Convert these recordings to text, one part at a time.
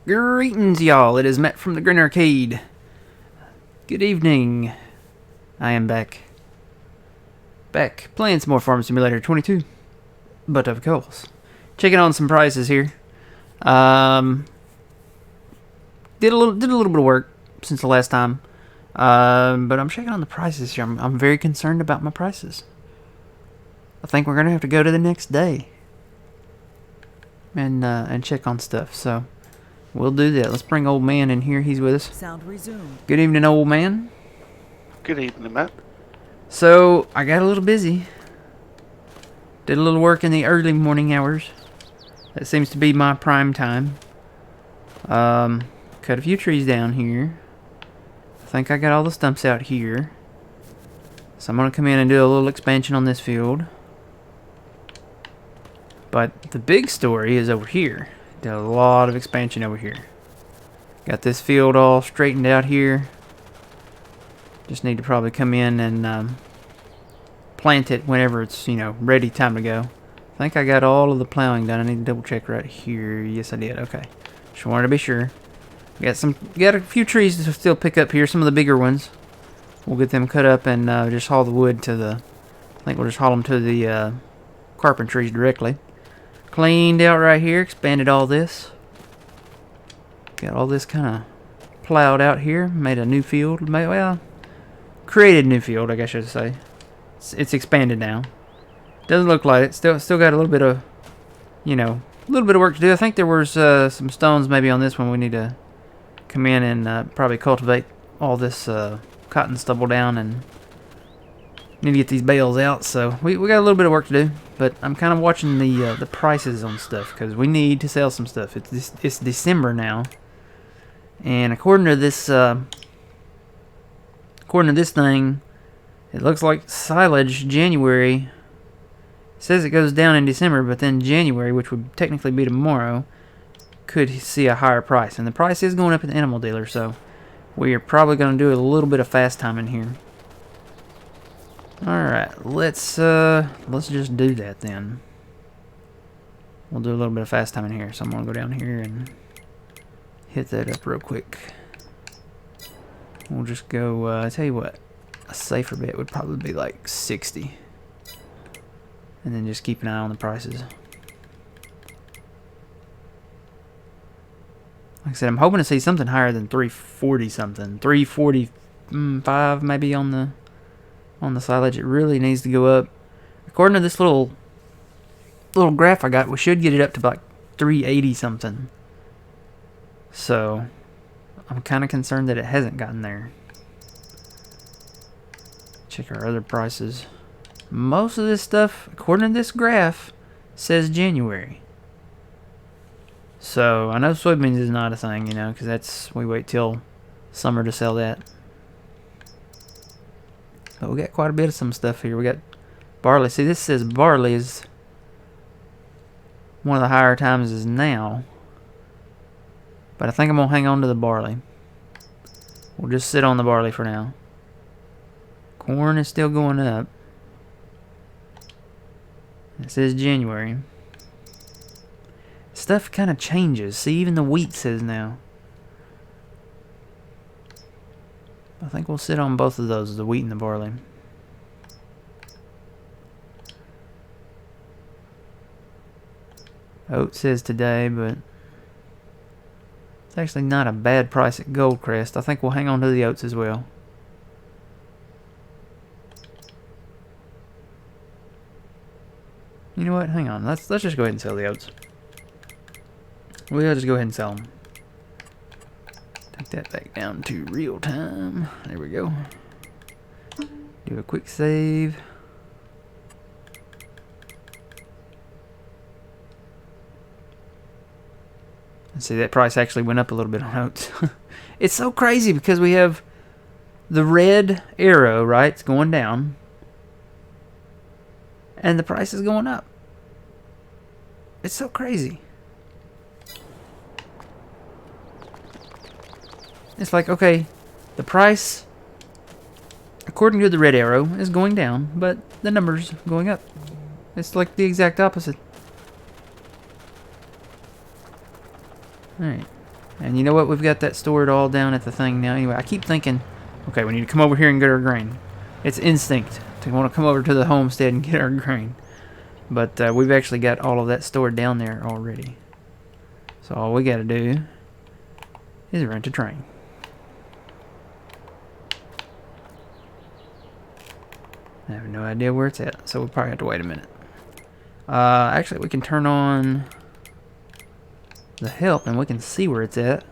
Greetings, y'all. It is Matt from the Grin Arcade. Good evening. I am back. Back playing some more Farm Simulator 22. But of course, checking on some prices here. Did a little bit of work since the last time. But I'm checking on the prices here. I'm very concerned about my prices. I think we're gonna have to go to the next day and check on stuff. So we'll do that. Let's bring old man in here. He's with us. Sound resumed. Good evening, old man. Good evening, Matt. So I got a little busy. Did a little work in the early morning hours. That seems to be my prime time. Cut a few trees down here. I think I got all the stumps out here. So I'm going to come in and do a little expansion on this field. But the big story is over here. Did a lot of expansion over here. Got this field all straightened out here. Just need to probably come in and plant it whenever it's, ready, time to go. I think I got all of the plowing done. I need to double check right here. Yes, I did. Okay. Just wanted to be sure. Got a few trees to still pick up here. Some of the bigger ones. We'll get them cut up and just haul the wood to the... I think we'll just haul them to the carpentries directly. Cleaned out right here. Expanded all this. Got all this kind of plowed out here. Made a new field. Created a new field, I guess I should say. It's expanded now. Doesn't look like it. Still got a little bit of, a little bit of work to do. I think there was some stones maybe on this one. We need to come in and probably cultivate all this cotton stubble down and need to get these bales out. So we got a little bit of work to do. But I'm kind of watching the prices on stuff because we need to sell some stuff. It's December now, and according to this thing, it looks like silage January says it goes down in December, but then January, which would technically be tomorrow, could see a higher price. And the price is going up at the animal dealer, so we are probably going to do a little bit of fast time in here. Alright, let's just do that then. We'll do a little bit of fast time in here. So I'm going to go down here and hit that up real quick. We'll just go, I tell you what, a safer bet would probably be like 60. And then just keep an eye on the prices. Like I said, I'm hoping to see something higher than 340 something. 345 maybe on the silage. It really needs to go up. According to this little graph I got, we should get it up to like 380 something. So I'm kind of concerned that it hasn't gotten there. Check our other prices. Most of this stuff, according to this graph, says January. So I know soybeans is not a thing, because we wait till summer to sell that. But we got quite a bit of some stuff here. We got barley. See, this says barley is one of the higher times is now. But I think I'm going to hang on to the barley. We'll just sit on the barley for now. Corn is still going up. It says January. Stuff kind of changes. See, even the wheat says now. I think we'll sit on both of those, the wheat and the barley. Oat says today, but it's actually not a bad price at Goldcrest. I think we'll hang on to the oats as well. You know what? Hang on. Let's just go ahead and sell the oats. We'll just go ahead and sell them. Take that back down to real time. There we go. Do a quick save. And see, that price actually went up a little bit on oats. It's so crazy because we have the red arrow, right? It's going down. And the price is going up. It's so crazy. It's like, okay, the price, according to the red arrow, is going down, but the number's going up. It's like the exact opposite. Alright. And you know what? We've got that stored all down at the thing now. Anyway, I keep thinking, okay, we need to come over here and get our grain. It's instinct to want to come over to the homestead and get our grain. But we've actually got all of that stored down there already. So all we got to do is rent a train. I have no idea where it's at, so we'll probably have to wait a minute. Actually, we can turn on the help and we can see where it's at.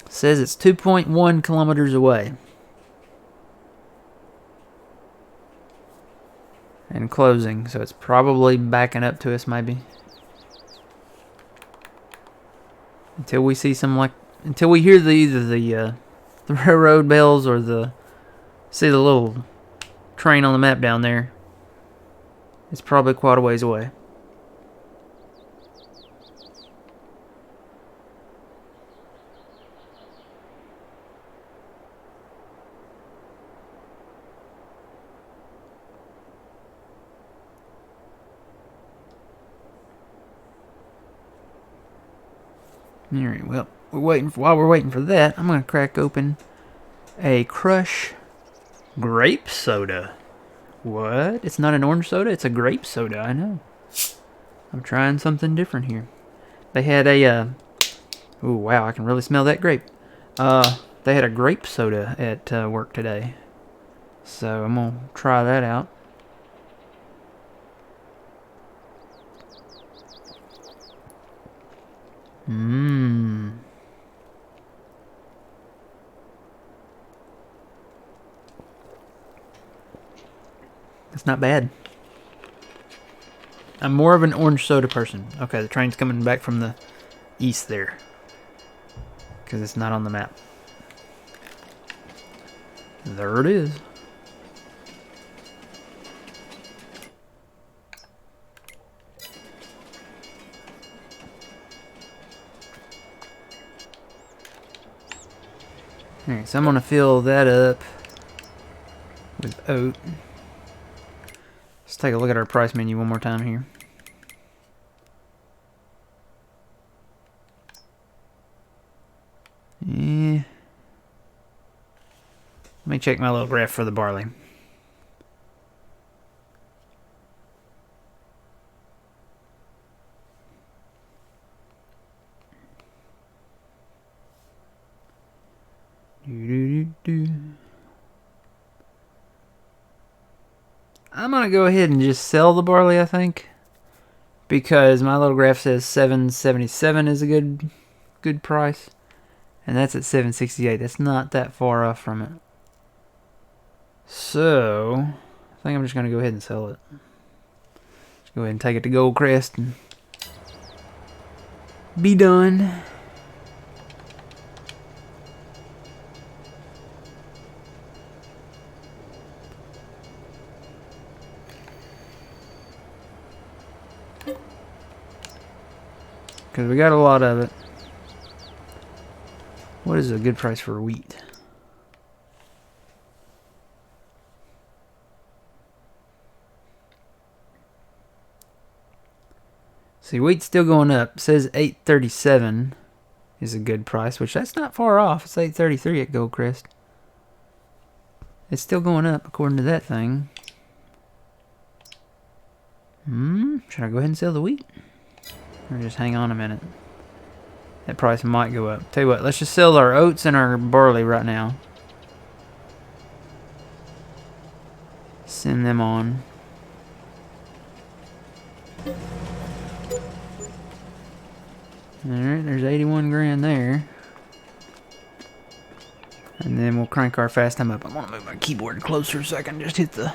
It says it's 2.1 kilometers away. And closing, so it's probably backing up to us maybe. Until we see until we hear either the railroad bells or see the little train on the map down there. It's probably quite a ways away. Alright, well, while we're waiting for that, I'm going to crack open a Crush grape soda. What? It's not an orange soda, it's a grape soda, I know. I'm trying something different here. They had a, ooh, wow, I can really smell that grape. They had a grape soda at work today. So I'm going to try that out. Mmm. That's not bad. I'm more of an orange soda person. Okay, the train's coming back from the east there. Because it's not on the map. There it is. Alright, so I'm going to fill that up with oat. Let's take a look at our price menu one more time here. Yeah. Let me check my little graph for the barley. I'm gonna go ahead and just sell the barley, I think, because my little graph says 777 is a good price, and that's at 768. That's not that far off from it. So I think I'm just gonna go ahead and sell it. Just go ahead and take it to Goldcrest and be done. Because we got a lot of it. What is a good price for wheat? See, wheat's still going up. It says 837 is a good price, which that's not far off. It's 833 at Goldcrest. It's still going up according to that thing. Should I go ahead and sell the wheat? Or just hang on a minute? That price might go up. Tell you what, let's just sell our oats and our barley right now. Send them on. Alright, there's 81 grand there. And then we'll crank our fast time up. I'm gonna move my keyboard closer so I can just hit the...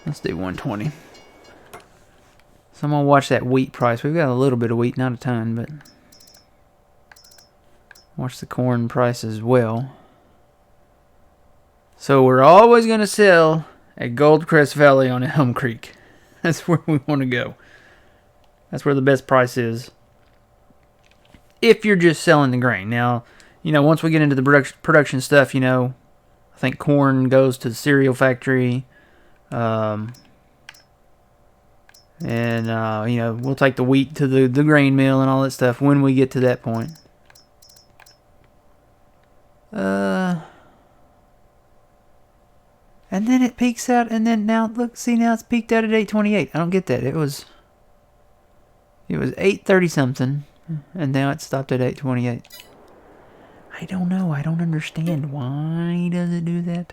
Let's do 120. So I'm gonna watch that wheat price. We've got a little bit of wheat, not a ton, but watch the corn price as well. So we're always gonna sell at Goldcrest Valley on Elm Creek. That's where we want to go. That's where the best price is. if you're just selling the grain. Now, you know, once we get into the production stuff, you know, I think corn goes to the cereal factory. And, you know, we'll take the wheat to the grain mill and all that stuff when we get to that point. And then it peaks out, and then now, look, see, now it's peaked out at 828. I don't get that. It was 830 something, and now it stopped at 828. I don't know. I don't understand. Why does it do that?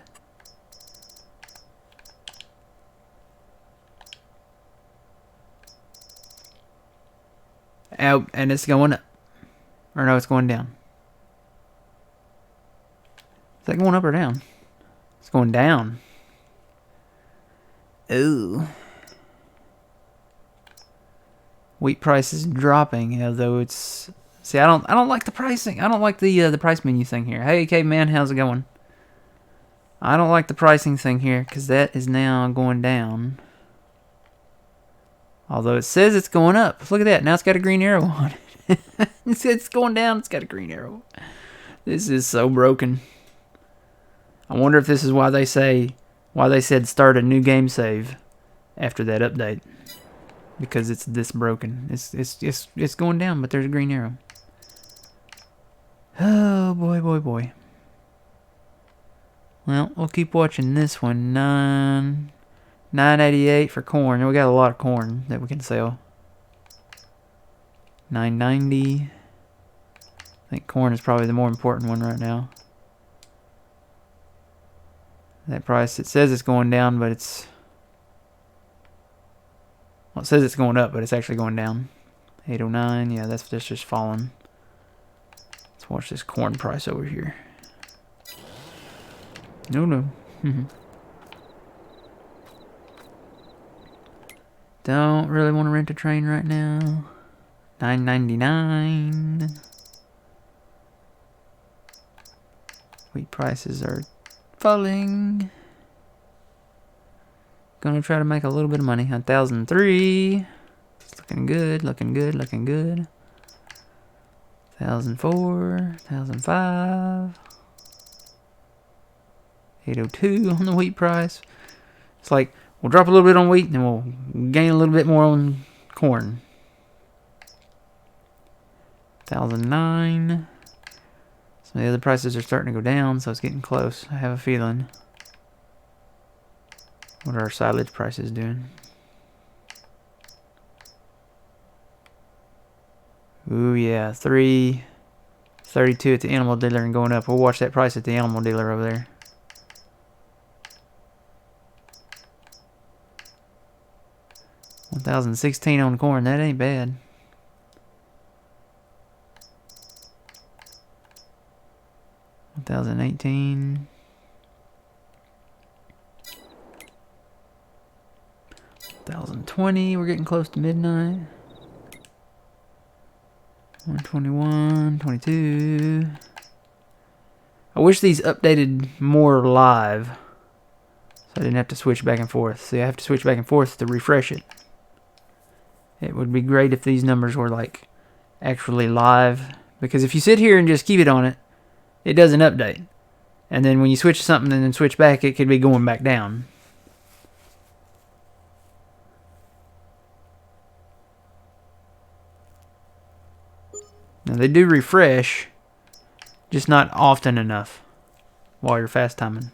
Out, and it's going up. Or no, it's going down. Is that going up or down? It's going down. Ooh. Wheat price is dropping, although it's... See, I don't like the pricing. I don't like the price menu thing here. Hey, caveman, how's it going? I don't like the pricing thing here, because that is now going down. Although it says it's going up. Look at that. Now it's got a green arrow on it. It's going down. It's got a green arrow. This is so broken. I wonder if this is why they said start a new game save after that update. Because it's this broken. It's going down, but there's a green arrow. Oh boy, boy, boy. Well, we'll keep watching this one. 988 for corn. We got a lot of corn that we can sell. 990. I think corn is probably the more important one right now. That price, it says it's going down, but it's... Well, it says it's going up, but it's actually going down. 809, yeah, that's just falling. Let's watch this corn price over here. No. Don't really want to rent a train right now. 9.99. Wheat prices are falling. Gonna try to make a little bit of money. 1,003. It's looking good, looking good, looking good. 1,004, 1,005. 802 on the wheat price. It's like we'll drop a little bit on wheat and then we'll gain a little bit more on corn. 1,009. Some of the other prices are starting to go down, so it's getting close. I have a feeling. What are our silage prices doing? Ooh yeah, 332 at the animal dealer and going up. We'll watch that price at the animal dealer over there. $1,016 on corn. That ain't bad. $1,018. 1,020. We're getting close to midnight. 121, 22. I wish these updated more live, so I didn't have to switch back and forth. See, I have to switch back and forth to refresh it. It would be great if these numbers were like actually live, because if you sit here and just keep it on it, it doesn't update. And then when you switch to something and then switch back, it could be going back down. Now they do refresh, just not often enough while you're fast timing.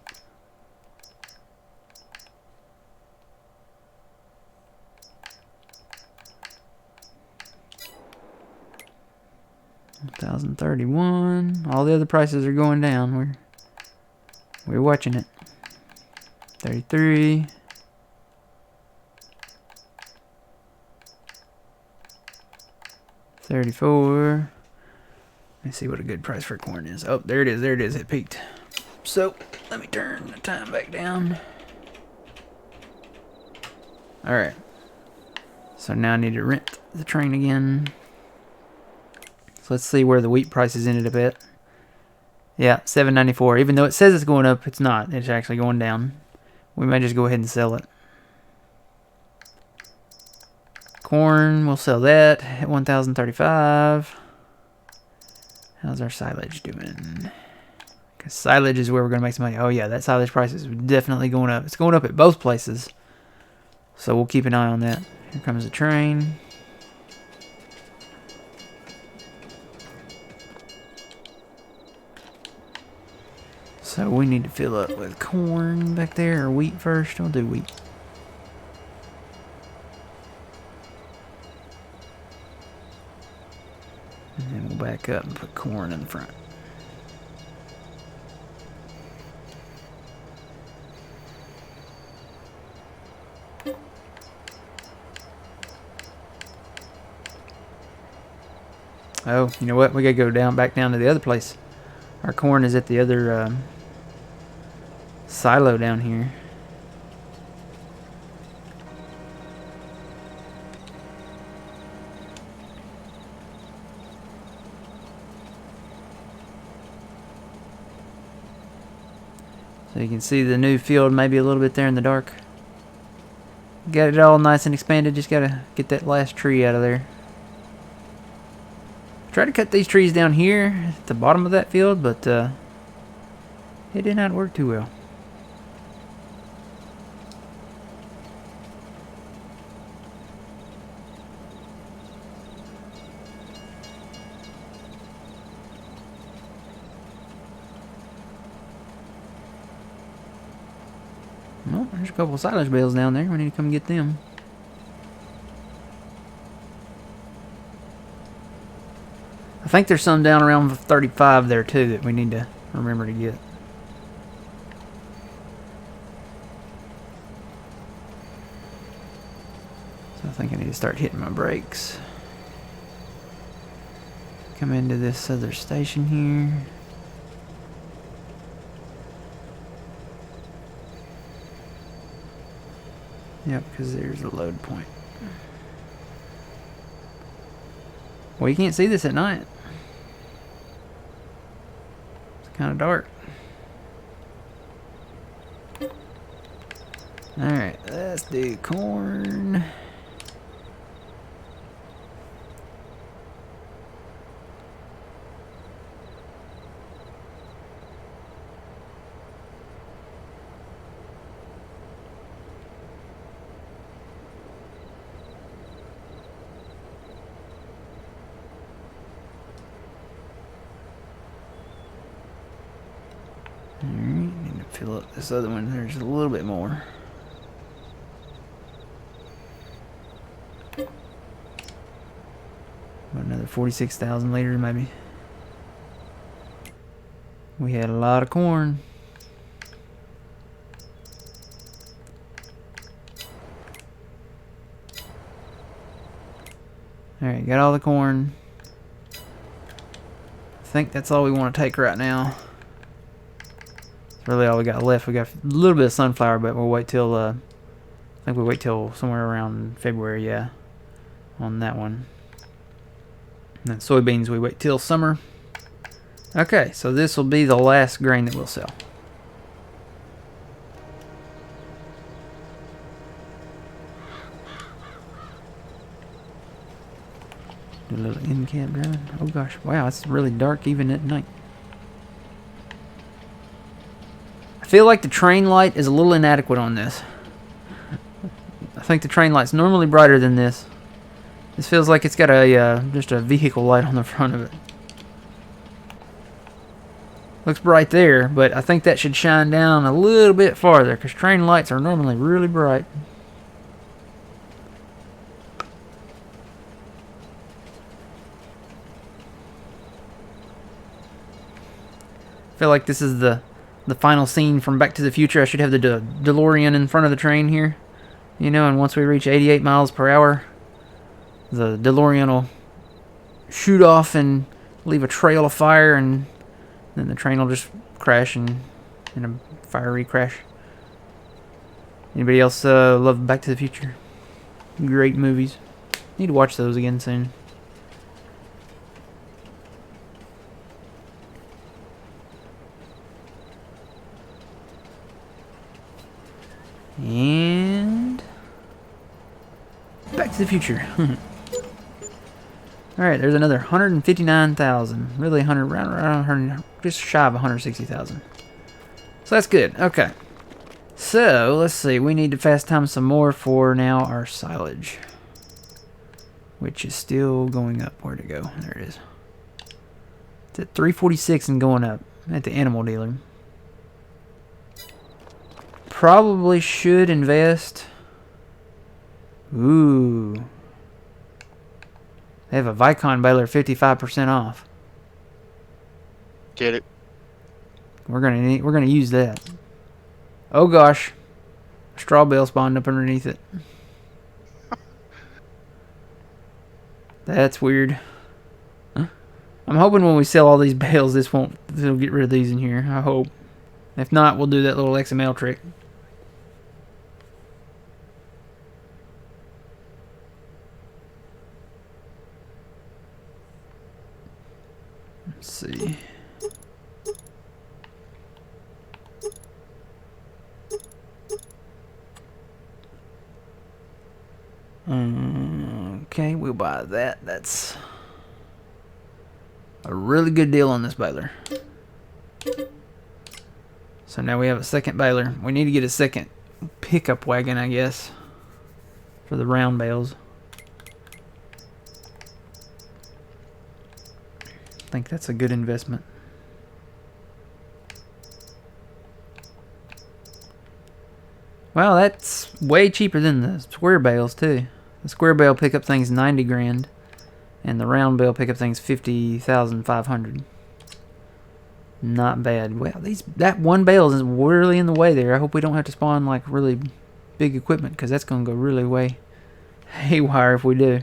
$1,031. All the other prices are going down. We're watching it. 33. 34. Let's see what a good price for corn is. Oh, there it is. There it is. It peaked. So, let me turn the time back down. Alright. So now I need to rent the train again. So let's see where the wheat prices ended up at. Yeah, $7.94. Even though it says it's going up, it's not. It's actually going down. We might just go ahead and sell it. Corn, we'll sell that at $1,035. How's our silage doing? Because silage is where we're going to make some money. Oh, yeah, that silage price is definitely going up. It's going up at both places. So we'll keep an eye on that. Here comes the train. So we need to fill up with corn back there, or wheat first. We'll do wheat. And then we'll back up and put corn in the front. Oh, you know what? We gotta go back down to the other place. Our corn is at the other silo down here. So you can see the new field maybe a little bit there in the dark. Got it all nice and expanded. Just gotta get that last tree out of there. Tried to cut these trees down here at the bottom of that field, but it did not work too well. Well, there's a couple of silage bales down there. We need to come get them. I think there's some down around 35 there too that we need to remember to get. So I think I need to start hitting my brakes. Come into this other station here. Yep, because there's a load point. Well, you can't see this at night. It's kind of dark. Alright, let's do corn. Alright, need to fill up this other one. There's a little bit more. About another 46,000 liters maybe. We had a lot of corn. Alright, got all the corn. I think that's all we want to take right now. That's really all we got left. We got a little bit of sunflower, but we'll wait till, I think we'll wait till somewhere around February, yeah, on that one. And then soybeans, we wait till summer. Okay, so this will be the last grain that we'll sell. Do a little in-cab driving. Oh gosh, wow, it's really dark even at night. I feel like the train light is a little inadequate on this. I think the train light's normally brighter than this. This feels like it's got a just a vehicle light on the front of it. Looks bright there, but I think that should shine down a little bit farther because train lights are normally really bright. I feel like this is the final scene from Back to the Future. I should have the DeLorean in front of the train here, you know, and once we reach 88 miles per hour, the DeLorean will shoot off and leave a trail of fire, and then the train will just crash in a fiery crash. Anybody else love Back to the Future? Great movies. Need to watch those again soon. And Back to the Future. Alright, there's another 159,000. Really, around 100, just shy of 160,000. So that's good. Okay. So, let's see. We need to fast time some more for now our silage. Which is still going up. Where'd it go? There it is. It's at 346 and going up at the animal dealer. Probably should invest. Ooh. They have a Vicon baler 55% off. Get it. We're gonna use that. Oh gosh. A straw bale spawned up underneath it. That's weird. Huh? I'm hoping when we sell all these bales, it'll get rid of these in here. I hope. If not, we'll do that little XML trick. Let's see. Okay, we'll buy that. That's a really good deal on this baler. So now we have a second baler. We need to get a second pickup wagon, I guess, for the round bales. I think that's a good investment. Well, that's way cheaper than the square bales too. The square bale pickup thing's 90 grand, and the round bale pickup thing's 50,500. Not bad. Well, that one bale is really in the way there. I hope we don't have to spawn like really big equipment, because that's gonna go really way haywire if we do.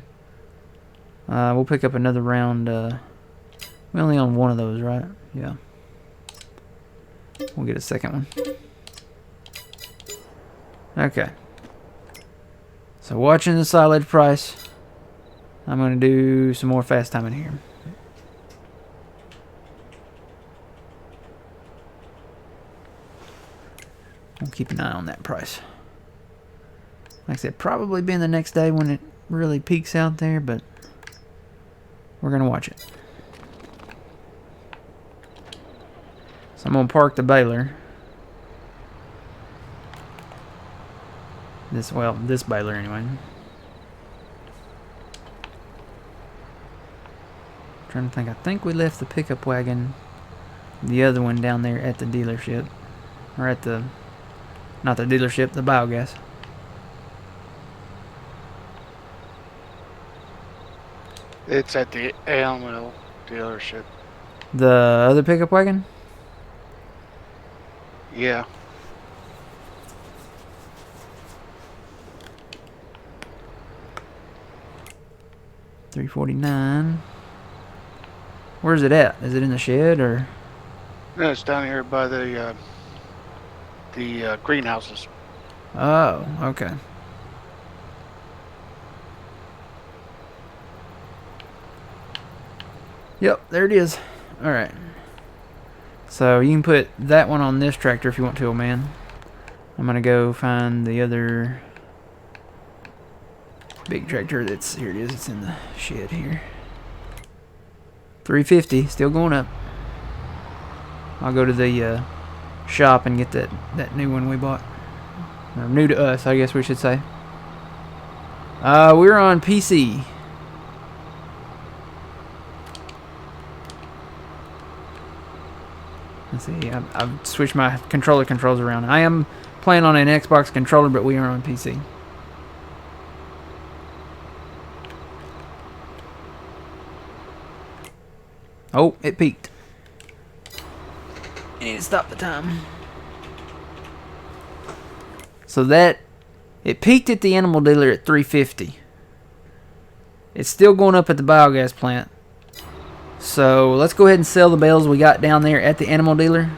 We'll pick up another round. We only own one of those, right? Yeah. We'll get a second one. Okay. So watching the silage price, I'm going to do some more fast time in here. We'll keep an eye on that price. Like I said, probably being the next day when it really peaks out there, but we're going to watch it. So I'm going to park the baler. This baler anyway. Trying to think. I think we left the pickup wagon, the other one down there at the dealership, or at the, not the dealership, the biogas. It's at the animal dealership. The other pickup wagon? Yeah. $349. Where's it at? Is it in the shed or? No, it's down here by the greenhouses. Oh, okay. Yep, there it is. All right. So you can put that one on this tractor if you want to, old man. I'm gonna go find the other big tractor that's, here it is, it's in the shed here. 350, still going up. I'll go to the shop and get that new one we bought. Or new to us, I guess we should say. We're on PC. Let's see, I've switched my controls around. I am playing on an Xbox controller, but we are on PC. Oh, it peaked. I need to stop the time. So it peaked at the animal dealer at 350. It's still going up at the biogas plant. So let's go ahead and sell the bales we got down there at the animal dealer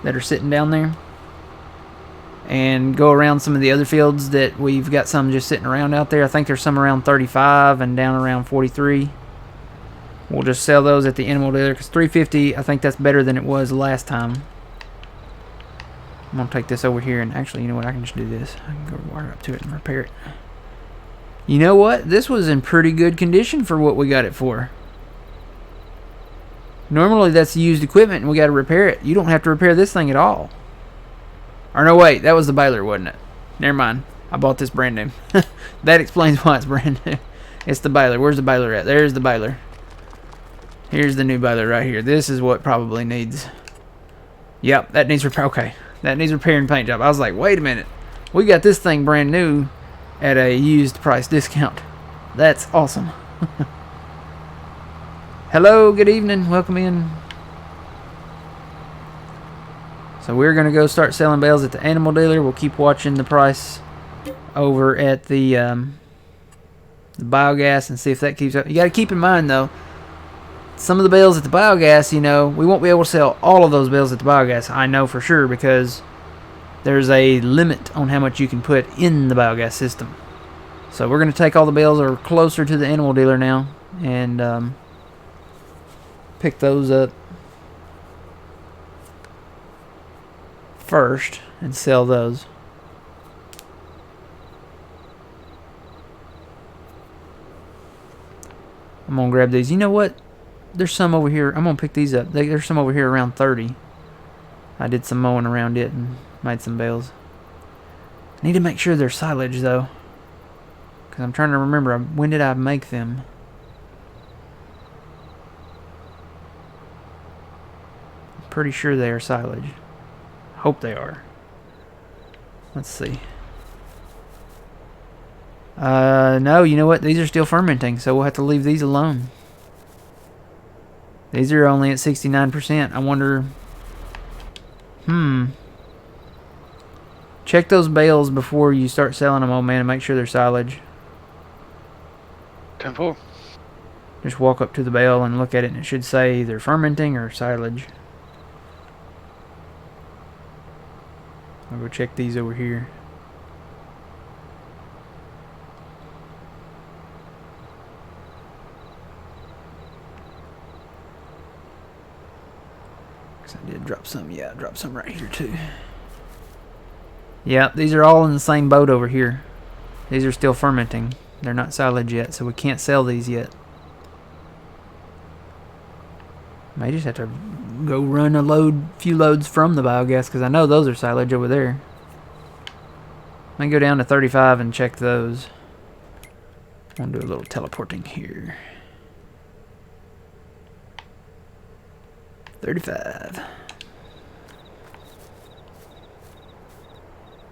that are sitting down there, and go around some of the other fields that we've got some just sitting around out there. I think there's some around 35 and down around 43. We'll just sell those at the animal dealer because 350, I think that's better than it was last time. I'm gonna take this over here, and actually, you know what? I can just do this. I can go right up to it and repair it. You know what? This was in pretty good condition for what we got it for. Normally that's used equipment and we got to repair it. You don't have to repair this thing at all. Or no, wait, that was the baler, wasn't it? Never mind. I bought this brand new. That explains why it's brand new. It's the baler. Where's the baler at? There's the baler. Here's the new baler right here. This is what probably needs. Yep, that needs repair. Okay, that needs repair and paint job. I was like, wait a minute. We got this thing brand new at a used price discount. That's awesome. Hello, good evening. Welcome in. So we're going to go start selling bales at the animal dealer. We'll keep watching the price over at the biogas and see if that keeps up. You got to keep in mind, though, some of the bales at the biogas, you know, we won't be able to sell all of those bales at the biogas. I know for sure because there's a limit on how much you can put in the biogas system. So we're going to take all the bales that are closer to the animal dealer now and pick those up first and sell those. I'm going to grab these. You know what? There's some over here. I'm going to pick these up. There's some over here around 30. I did some mowing around it and made some bales. I need to make sure they're silage, though. Because I'm trying to remember, when did I make them? I'm pretty sure they are silage. Hope they are. Let's see. No, you know what? These are still fermenting, so we'll have to leave these alone. These are only at 69%. I wonder... Check those bales before you start selling them, old man, and make sure they're silage. 10-4. Just walk up to the bale and look at it, and it should say either fermenting or silage. I'll go check these over here. I did drop some. Yeah, I dropped some right here too. Yeah, these are all in the same boat over here. These are still fermenting. They're not silage yet, so we can't sell these yet. May just have to go run a few loads from the biogas, because I know those are silage over there. I can go down to 35 and check those. I'm gonna do a little teleporting here. 35.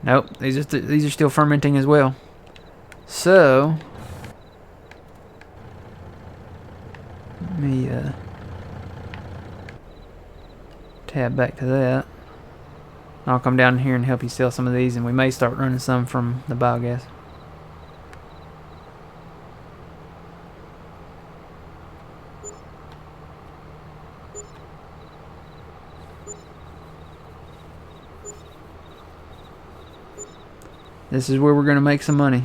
Nope, these are still fermenting as well. So let me tab back to that. I'll come down here and help you sell some of these, and we may start running some from the biogas. This is where we're going to make some money.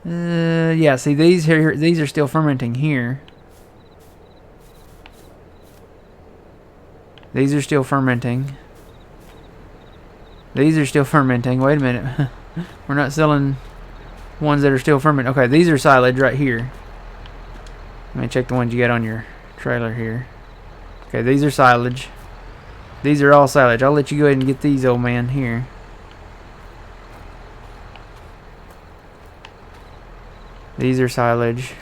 Yeah, see these here, these are still fermenting here. These are still fermenting. These are still fermenting. Wait a minute. We're not selling ones that are still fermenting. Okay, these are silage right here. Let me check the ones you got on your trailer here. Okay, these are silage. These are all silage. I'll let you go ahead and get these, old man, here. These are silage.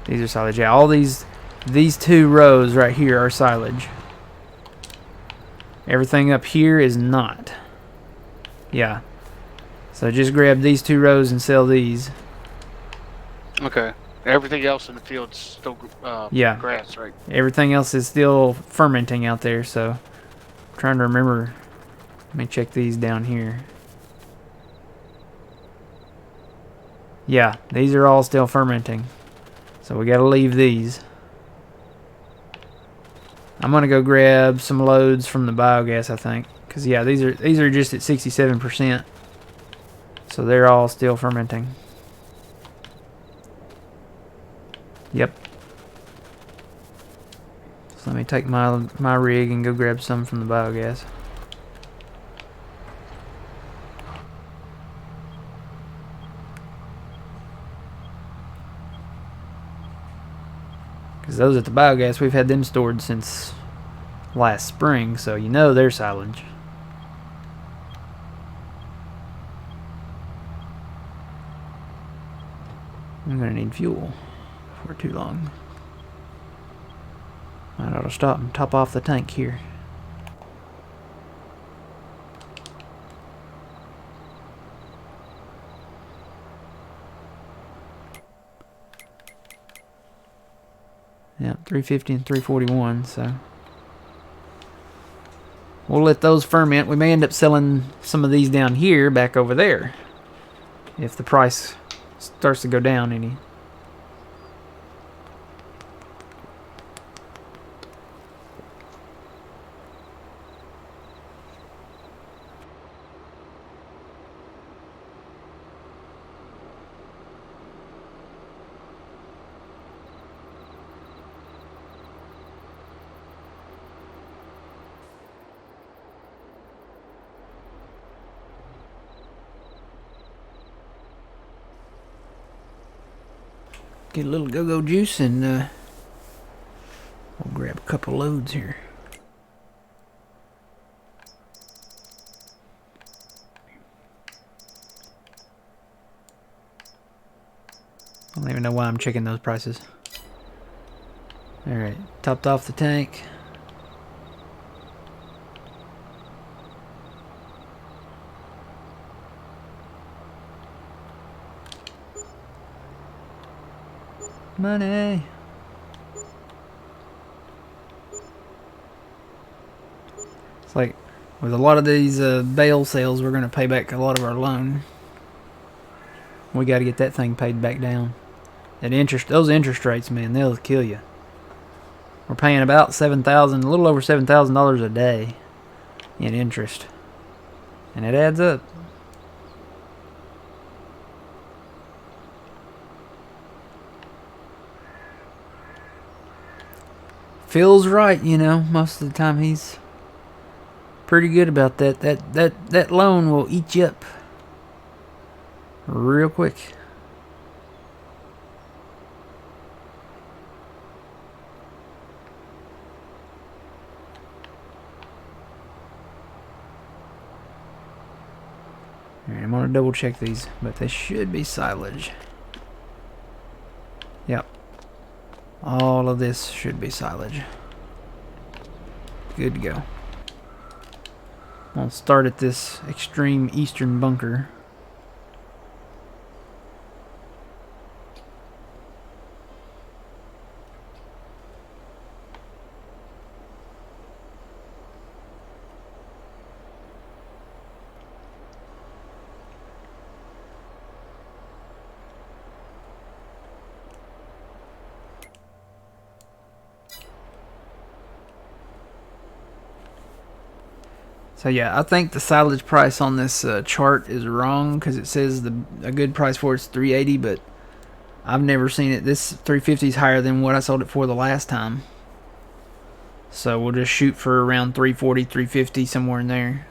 These are silage. Yeah, all these two rows right here are silage. Everything up here is not. Yeah. So just grab these 2 rows and sell these. Okay. Everything else in the field's still Yeah. grass, right? Everything else is still fermenting out there, so I'm trying to remember. Let me check these down here. Yeah, these are all still fermenting. So we gotta leave these. I'm gonna go grab some loads from the biogas, I think. Cause yeah, these are just at 67%. So they're all still fermenting. Yep. So let me take my rig and go grab some from the biogas. Because those at the biogas, we've had them stored since last spring, so you know they're silage. I'm going to need fuel for too long. Might ought to stop and top off the tank here. Yeah, 350 and 341, so we'll let those ferment. We may end up selling some of these down here back over there if the price starts to go down any. Get a little go-go juice and we'll grab a couple loads here. I don't even know why I'm checking those prices. Alright, topped off the tank. Money. It's like with a lot of these bale sales, we're going to pay back a lot of our loan. We got to get that thing paid back down. That interest, those interest rates, man, they'll kill you. We're paying about $7,000, a little over $7,000 a day in interest, and it adds up. Feels right, you know. Most of the time, he's pretty good about that. That loan will eat you up real quick. Alright, I'm gonna double check these, but they should be silage. Yep. All of this should be silage. Good to go. I'll start at this extreme eastern bunker. So yeah, I think the silage price on this chart is wrong because it says a good price for it's $380, but I've never seen it. This $350 is higher than what I sold it for the last time. So we'll just shoot for around $340, $350, somewhere in there.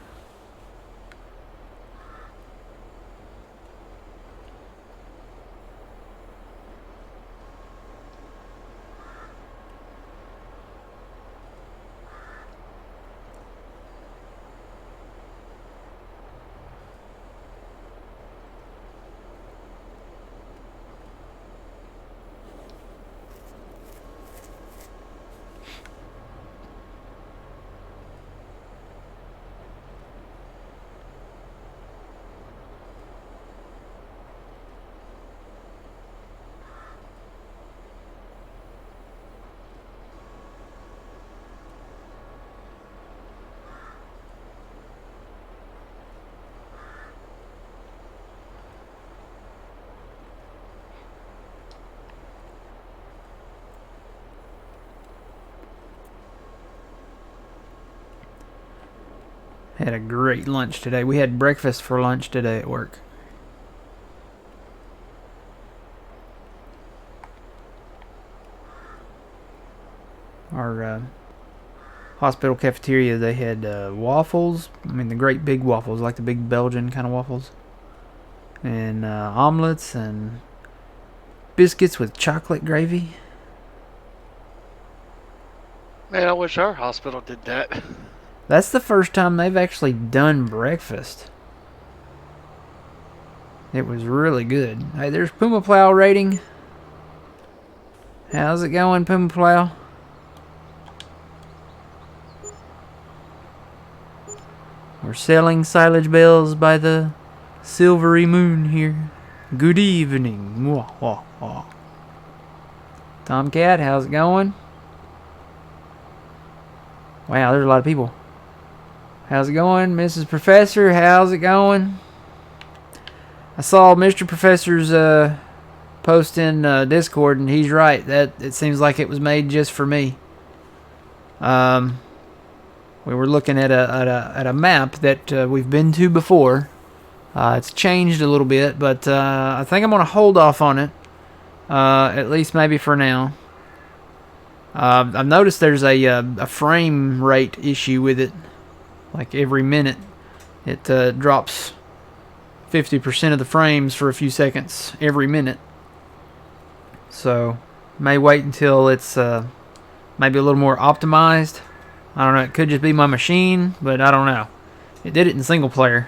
Had a great lunch today. We had breakfast for lunch today at work. Our hospital cafeteria, they had waffles. I mean, the great big waffles, like the big Belgian kind of waffles. And omelets and biscuits with chocolate gravy. Man, I wish our hospital did that. That's the first time they've actually done breakfast. It was really good. Hey, there's Puma Plow rating. How's it going, Puma Plow? We're selling silage bells by the silvery moon here. Good evening. Mwah, wah, wah. Tomcat, how's it going? Wow, there's a lot of people. How's it going, Mrs. Professor? How's it going? I saw Mr. Professor's post in Discord, and he's right. That it seems like it was made just for me. We were looking at a map that we've been to before. It's changed a little bit, but I think I'm gonna hold off on it, at least maybe for now. I've noticed there's a frame rate issue with it. Like every minute, it drops 50% of the frames for a few seconds every minute. So, may wait until it's maybe a little more optimized. I don't know, it could just be my machine, but I don't know. It did it in single player.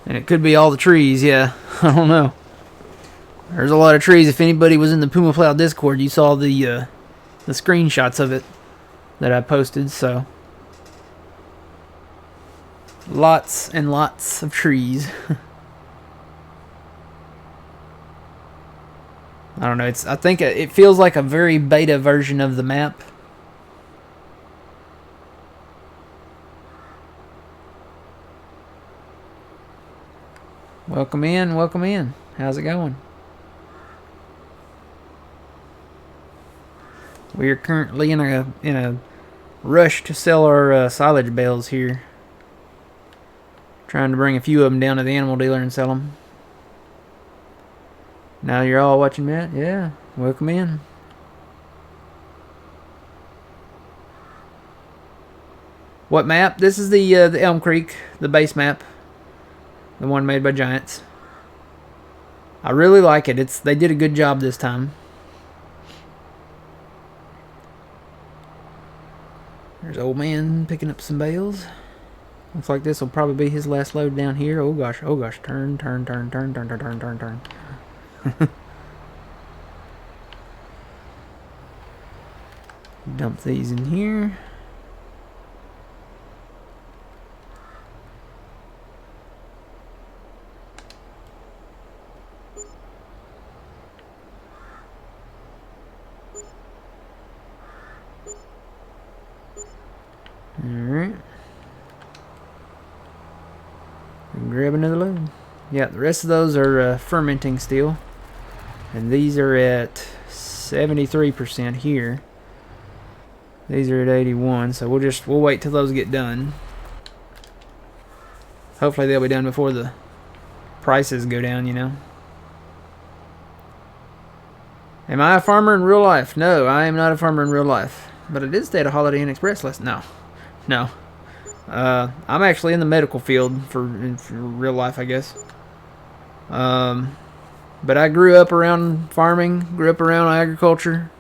And it could be all the trees, yeah. I don't know. There's a lot of trees. If anybody was in the Puma Plow Discord, you saw the screenshots of it that I posted, so. Lots and lots of trees. I don't know, I think it feels like a very beta version of the map. Welcome in, welcome in. How's it going? We are currently in a rush to sell our silage bales here. Trying to bring a few of them down to the animal dealer and sell them. Now you're all watching that? Yeah, welcome in. What map? This is the Elm Creek, the base map. The one made by Giants. I really like it. They did a good job this time. There's old man picking up some bales. Looks like this will probably be his last load down here. Oh gosh, oh gosh. Turn, turn, turn, turn, turn, turn, turn, turn, turn. Dump these in here. Alright. Grab another load. Yeah, the rest of those are fermenting still. And these are at 73% here. These are at 81, so we'll wait till those get done. Hopefully they'll be done before the prices go down, you know. Am I a farmer in real life? No, I am not a farmer in real life. But I did stay at a Holiday Inn Express No. I'm actually in the medical field for real life, I guess. But I grew up around farming, grew up around agriculture.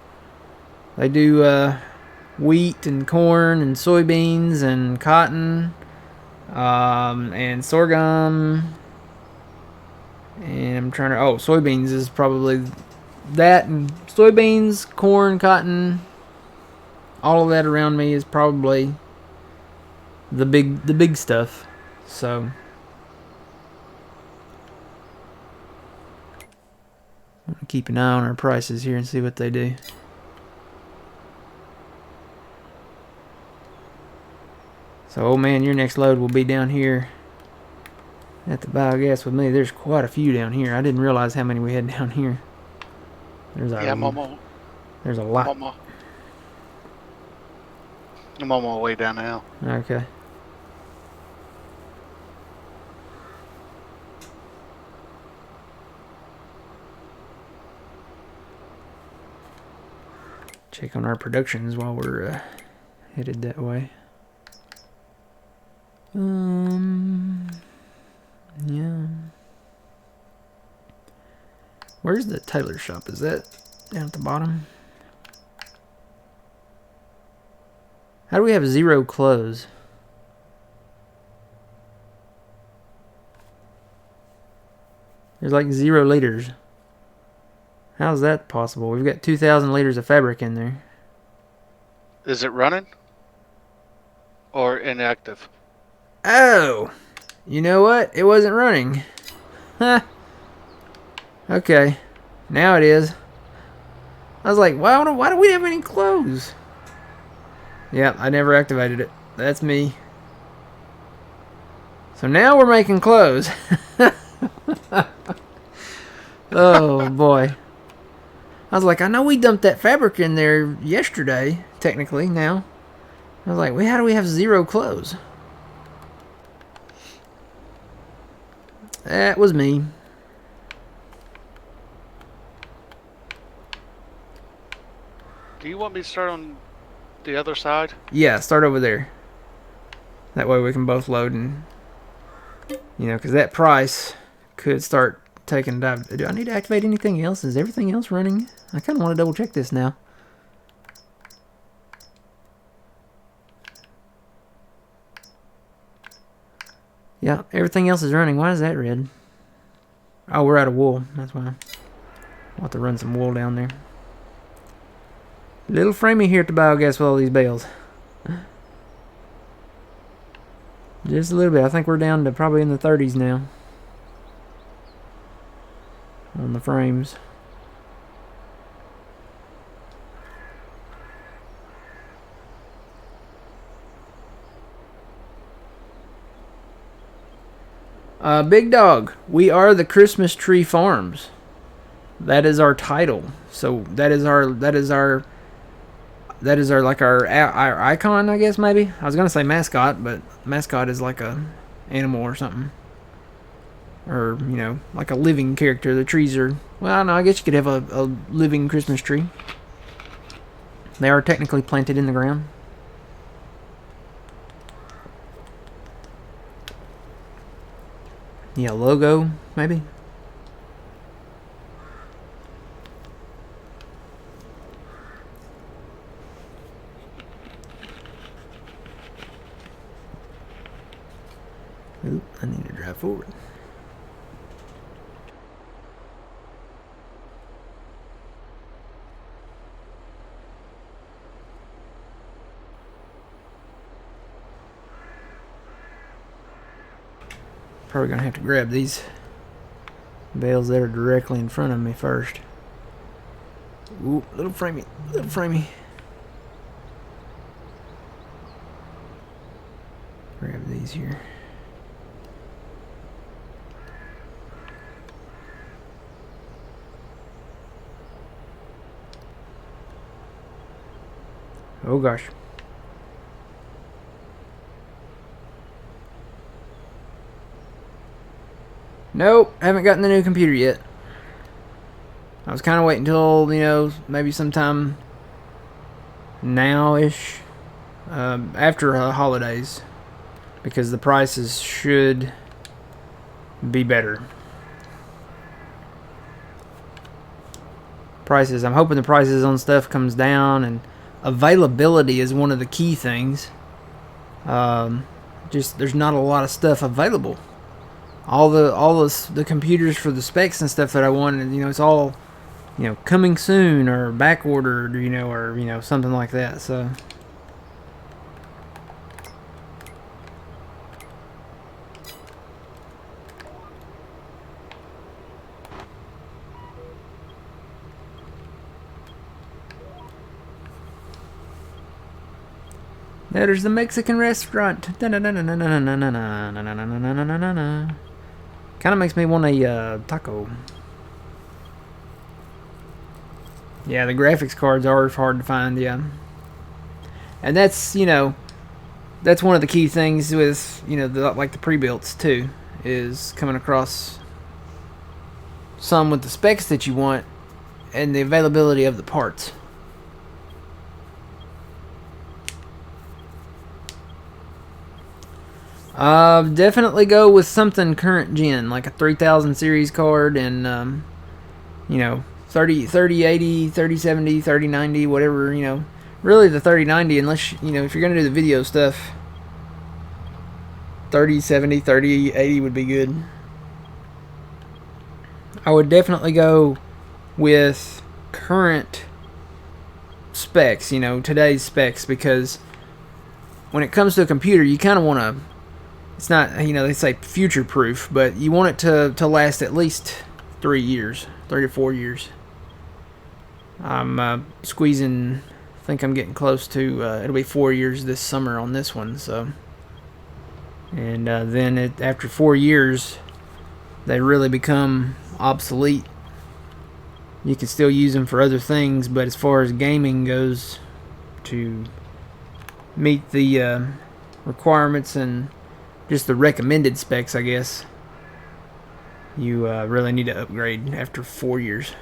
They do wheat and corn and soybeans and cotton and sorghum. And I'm trying to... Oh, soybeans is probably that, and soybeans, corn, cotton, all of that around me is probably the big stuff. So I'm gonna keep an eye on our prices here and see what they do. So, oh man, your next load will be down here at the biogas with me. There's quite a few down here. I didn't realize how many we had down here. There's Yeah, I'm on there's a lot. my way down now. Okay. Check on our productions while we're headed that way. Yeah. Where's the tailor shop? Is that down at the bottom? How do we have 0 clothes? There's like 0 liters. How's that possible? We've got 2,000 liters of fabric in there. Is it running? Or inactive? Oh! You know what? It wasn't running. Huh. Okay. Now it is. I was like, why do we have any clothes? Yeah, I never activated it. That's me. So now we're making clothes. Oh boy. I was like, I know we dumped that fabric in there yesterday, technically, now. I was like, well, how do we have 0 clothes? That was me. Do you want me to start on the other side? Yeah, start over there. That way we can both load and, you know, because that price could start taking a dive. Do I need to activate anything else? Is everything else running? I kind of want to double check this now. Yeah, everything else is running. Why is that red? Oh, we're out of wool. That's why. I'll have to run some wool down there. Little framey here at the biogas with all these bales. Just a little bit. I think we're down to probably in the 30s now. On the frames. Big Dog, we are the Christmas Tree Farms. That is our title. So that is our like our icon, I guess, maybe. I was gonna say mascot, but mascot is like a animal or something, or you know, like a living character. The trees are, well, no, I guess you could have a living Christmas tree. They are technically planted in the ground. Yeah, logo, maybe. Oop, I need to drive forward. Probably gonna have to grab these bales that are directly in front of me first. Ooh, little framey, little framey. Grab these here. Oh gosh. Nope, haven't gotten the new computer yet. I was kind of waiting until, you know, maybe sometime now-ish, after holidays, because the prices should be better. Prices, I'm hoping the prices on stuff comes down, and availability is one of the key things. Just there's not a lot of stuff available. All the computers for the specs and stuff that I wanted, you know, it's all, you know, coming soon or back ordered, you know, or you know, something like that. So there's the Mexican restaurant. Kind of makes me want a taco. Yeah, the graphics cards are hard to find, yeah. And that's, you know, that's one of the key things with, you know, like the pre-builts too, is coming across some with the specs that you want and the availability of the parts. Definitely go with something current gen, like a 3000 series card, and you know, 3080, 3070, 3090, whatever, you know. Really the 3090, unless, you know, if you're going to do the video stuff, 3070, 3080 would be good. I would definitely go with current specs, you know, today's specs, because when it comes to a computer, you kind of want to, it's not, you know, they say future proof, but you want it to last at least 3 years, 3 to 4 years. I'm squeezing, I think I'm getting close to, it'll be 4 years this summer on this one, so. And then after 4 years, they really become obsolete. You can still use them for other things, but as far as gaming goes, to meet the requirements and just the recommended specs, I guess, you really need to upgrade after 4 years.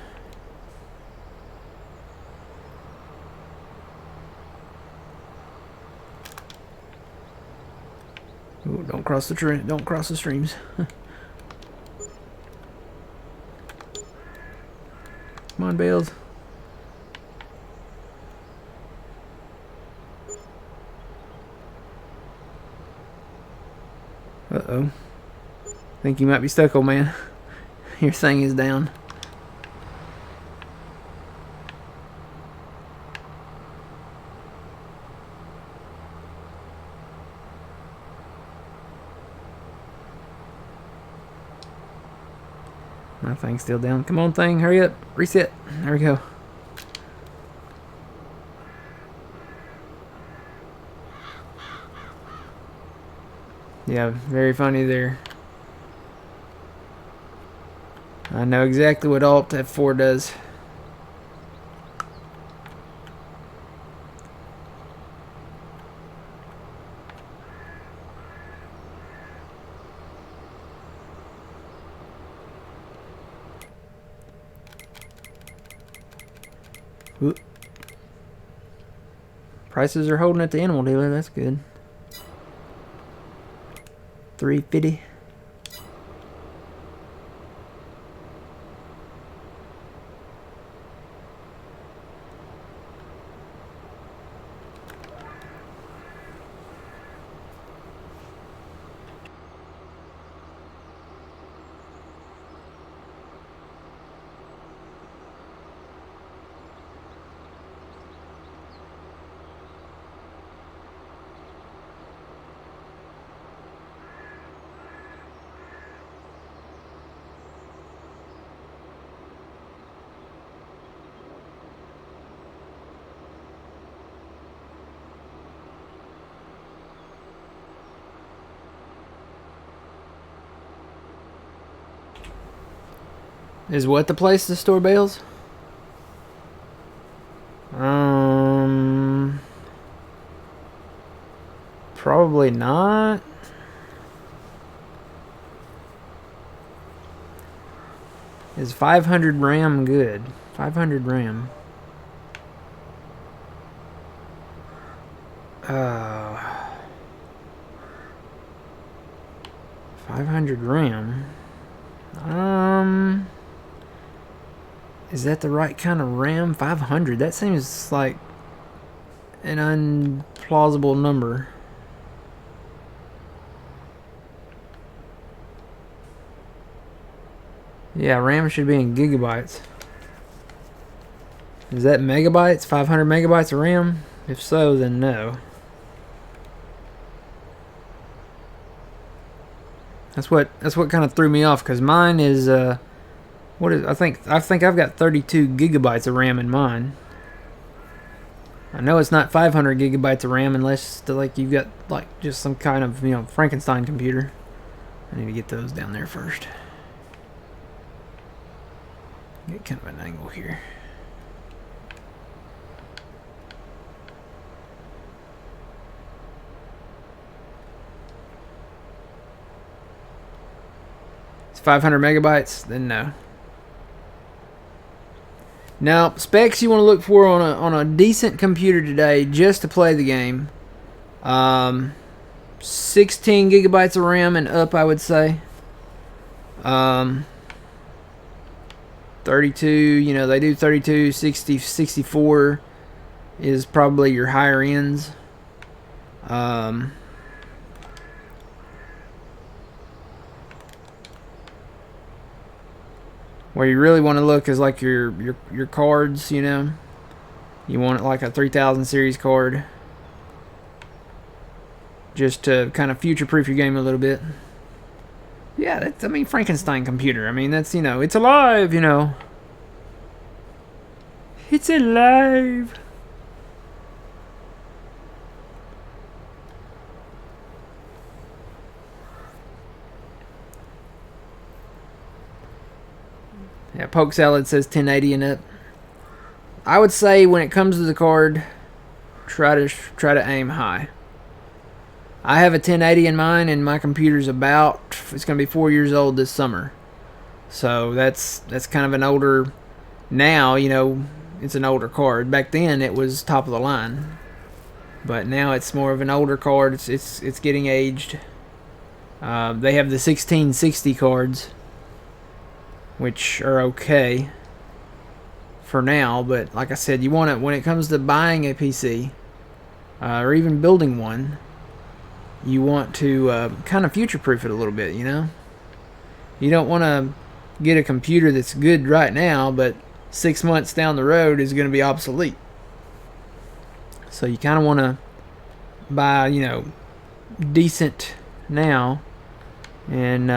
Ooh, don't cross the streams. Come on, Bales. Uh-oh. Think you might be stuck, old man. Your thing is down. My thing's still down. Come on, thing. Hurry up. Reset. There we go. Yeah, very funny there. I know exactly what Alt F4 does. Oop. Prices are holding at the animal dealer. That's good. $3.50. Is what the place to store bales? Probably not. Is 500 RAM good? 500 RAM. 500 RAM. Is that the right kind of RAM? 500? That seems like an unplausible number. Yeah, RAM should be in gigabytes. Is that megabytes? 500 megabytes of RAM? If so, then no. That's what kind of threw me off, because mine is what is, I think I've got 32 gigabytes of RAM in mine. I know it's not 500 gigabytes of RAM unless like you've got like just some kind of, you know, Frankenstein computer. I need to get those down there first. Get kind of an angle here. It's 500 megabytes, then no. Now, specs you want to look for on a decent computer today just to play the game. 16 gigabytes of RAM and up, I would say. 32, you know, they do 32, 60, 64 is probably your higher ends. Where you really want to look is like your cards, you know. You want it like a 3000 series card, just to kind of future-proof your game a little bit. Yeah, that's, I mean, Frankenstein computer. I mean, that's, you know, it's alive, you know. It's alive. Yeah, Poke Salad says 1080 and up. I would say when it comes to the card, try to aim high. I have a 1080 in mine, and my computer's it's going to be 4 years old this summer. So that's kind of an older, now, you know, it's an older card. Back then it was top of the line, but now it's more of an older card. It's getting aged. They have the 1660 cards, which are okay for now, but like I said, you want it when it comes to buying a PC or even building one. You want to kind of future-proof it a little bit, you know? You don't want to get a computer that's good right now, but 6 months down the road is going to be obsolete. So you kind of want to buy, you know, decent now. And,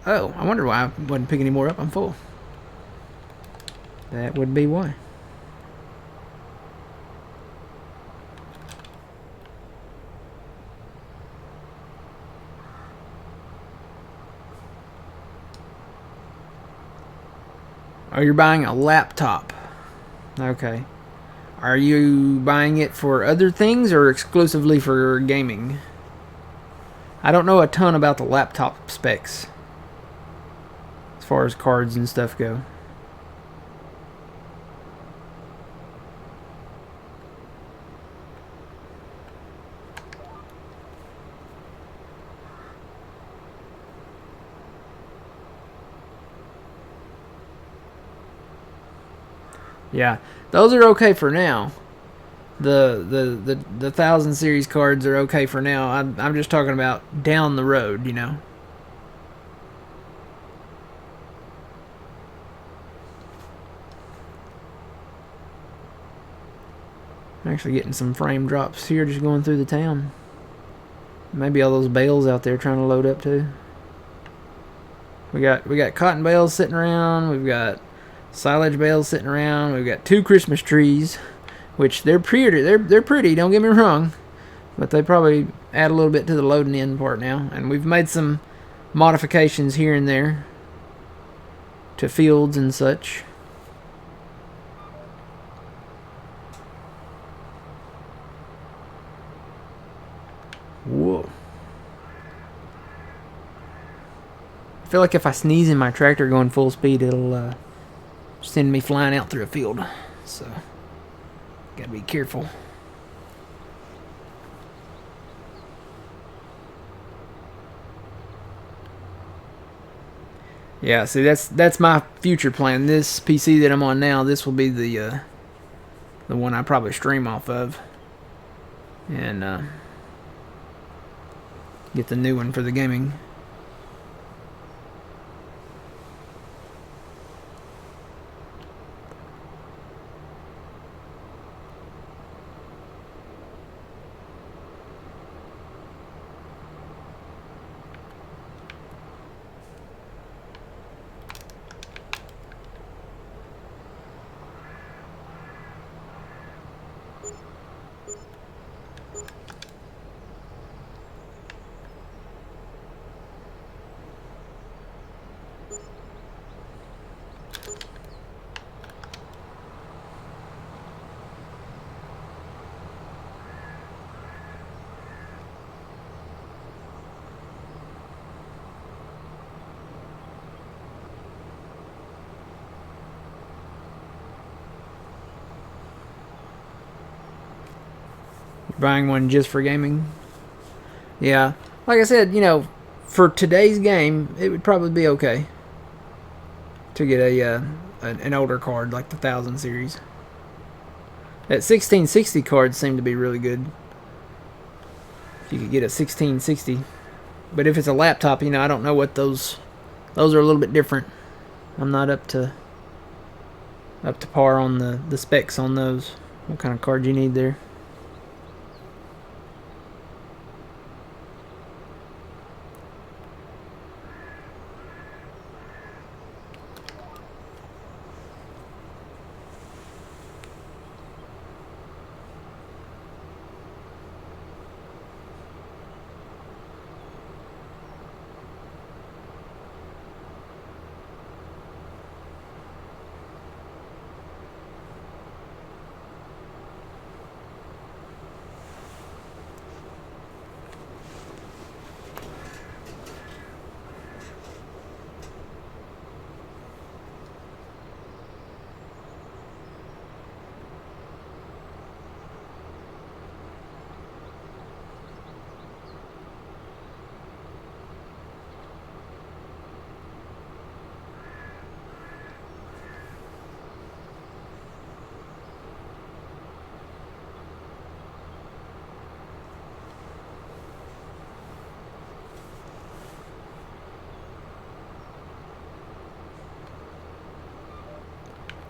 oh, I wonder why I wasn't picking any more up. I'm full. That would be why. Oh, you're buying a laptop. Okay. Are you buying it for other things or exclusively for gaming? I don't know a ton about the laptop specs as far as cards and stuff go. Yeah, those are okay for now. The 1000 series cards are okay for now. I'm just talking about down the road, you know. I'm actually getting some frame drops here just going through the town. Maybe all those bales out there trying to load up too. We got cotton bales sitting around. We've got silage bales sitting around. We've got 2 Christmas trees, which they're pretty. They're pretty. Don't get me wrong, but they probably add a little bit to the loading in part now. And we've made some modifications here and there to fields and such. Whoa. I feel like if I sneeze in my tractor going full speed, it'll send me flying out through a field. So, gotta be careful. Yeah, see, that's my future plan. This PC that I'm on now, this will be the one I probably stream off of, and get the new one for the gaming. buying one just for gaming. Yeah, like I said, you know, for today's game, it would probably be okay to get an older card like the 1000 series. That 1660 cards seem to be really good. If you could get a 1660, but if it's a laptop, you know, I don't know what those are a little bit different. I'm not up to par on the specs on those. What kind of card you need there?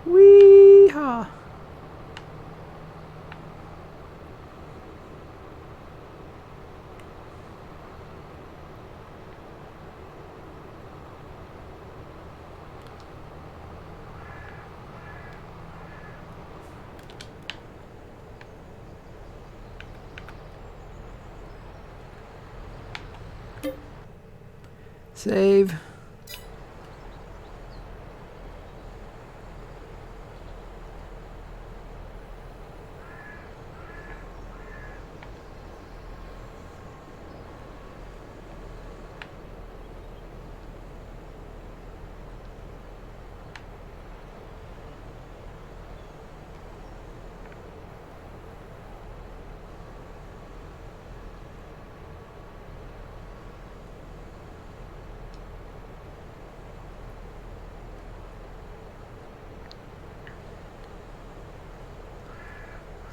Wee-haw. Save.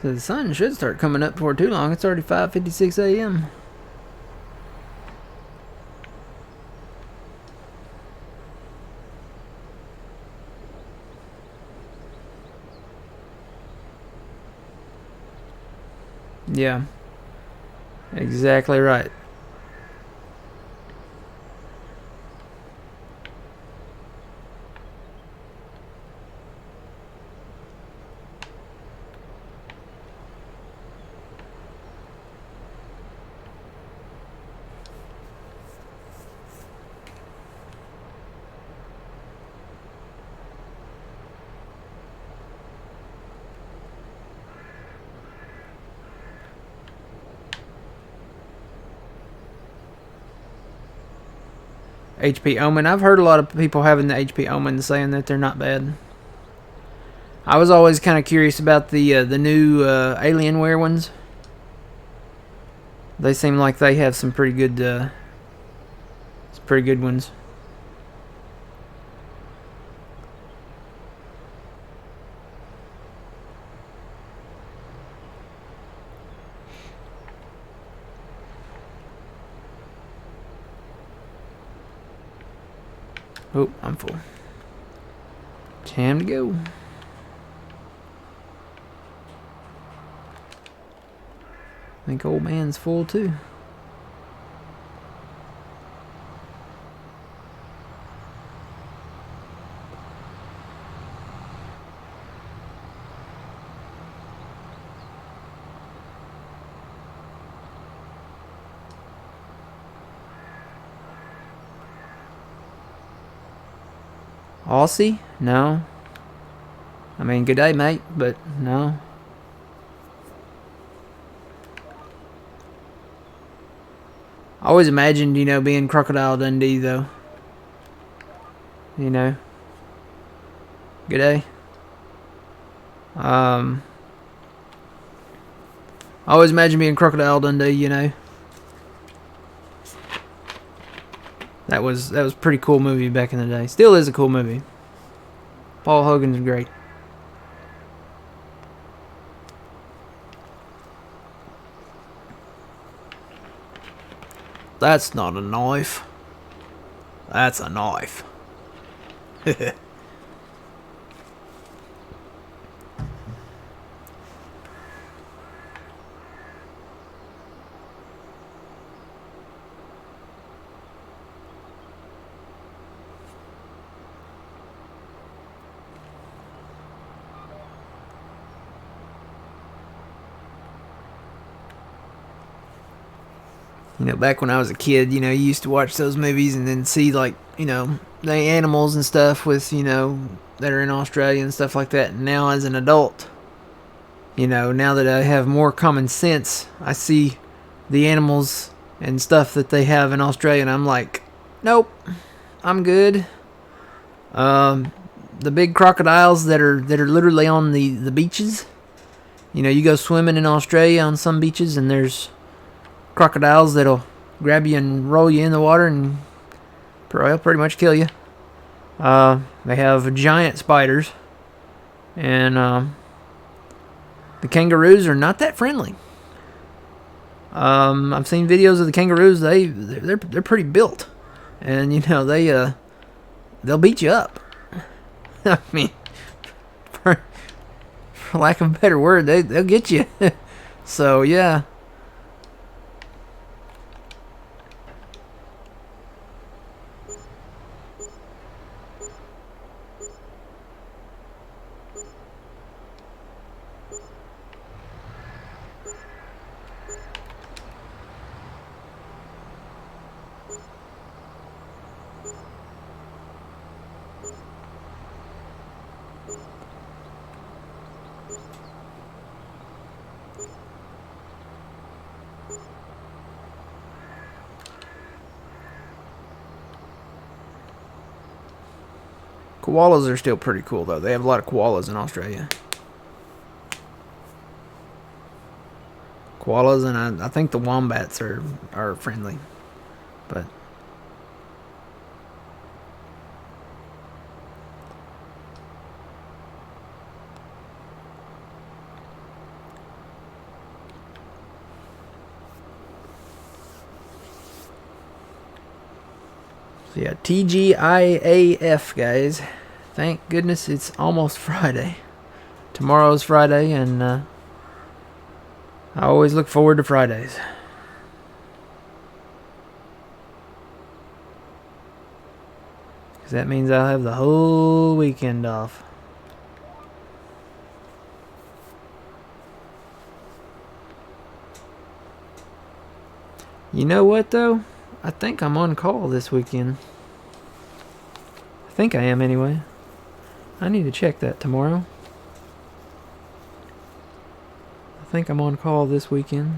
So the sun should start coming up before too long. It's already 5:56 a.m. Yeah. Exactly right. HP Omen. I've heard a lot of people having the HP Omen saying that they're not bad. I was always kind of curious about the new Alienware ones. They seem like they have some pretty good ones. Oh, I'm full. Time to go. I think old man's full too. Aussie? No. I mean, good day, mate, but no. I always imagined, you know, being Crocodile Dundee, though. You know. Good day. I always imagine being Crocodile Dundee, you know. That was a pretty cool movie back in the day. Still is a cool movie. Paul Hogan's great. That's not a knife. That's a knife. You know, back when I was a kid, you know, you used to watch those movies and then see, like, you know, the animals and stuff with, you know, that are in Australia and stuff like that. And now as an adult, you know, now that I have more common sense, I see the animals and stuff that they have in Australia and I'm like, nope, I'm good. The big crocodiles that are literally on the beaches. You know, you go swimming in Australia on some beaches and there's crocodiles that'll grab you and roll you in the water and pretty much kill you. They have giant spiders, and the kangaroos are not that friendly. I've seen videos of the kangaroos. They're pretty built, and you know they'll beat you up. I mean, for lack of a better word, they'll get you. So yeah. Koalas are still pretty cool, though. They have a lot of koalas in Australia. Koalas, and I think the wombats are friendly. But so yeah, TGIAF, guys. Thank goodness it's almost Friday. Tomorrow's Friday, and I always look forward to Fridays. Because that means I'll have the whole weekend off. You know what, though? I think I'm on call this weekend. I think I am, anyway. I need to check that tomorrow. I think I'm on call this weekend.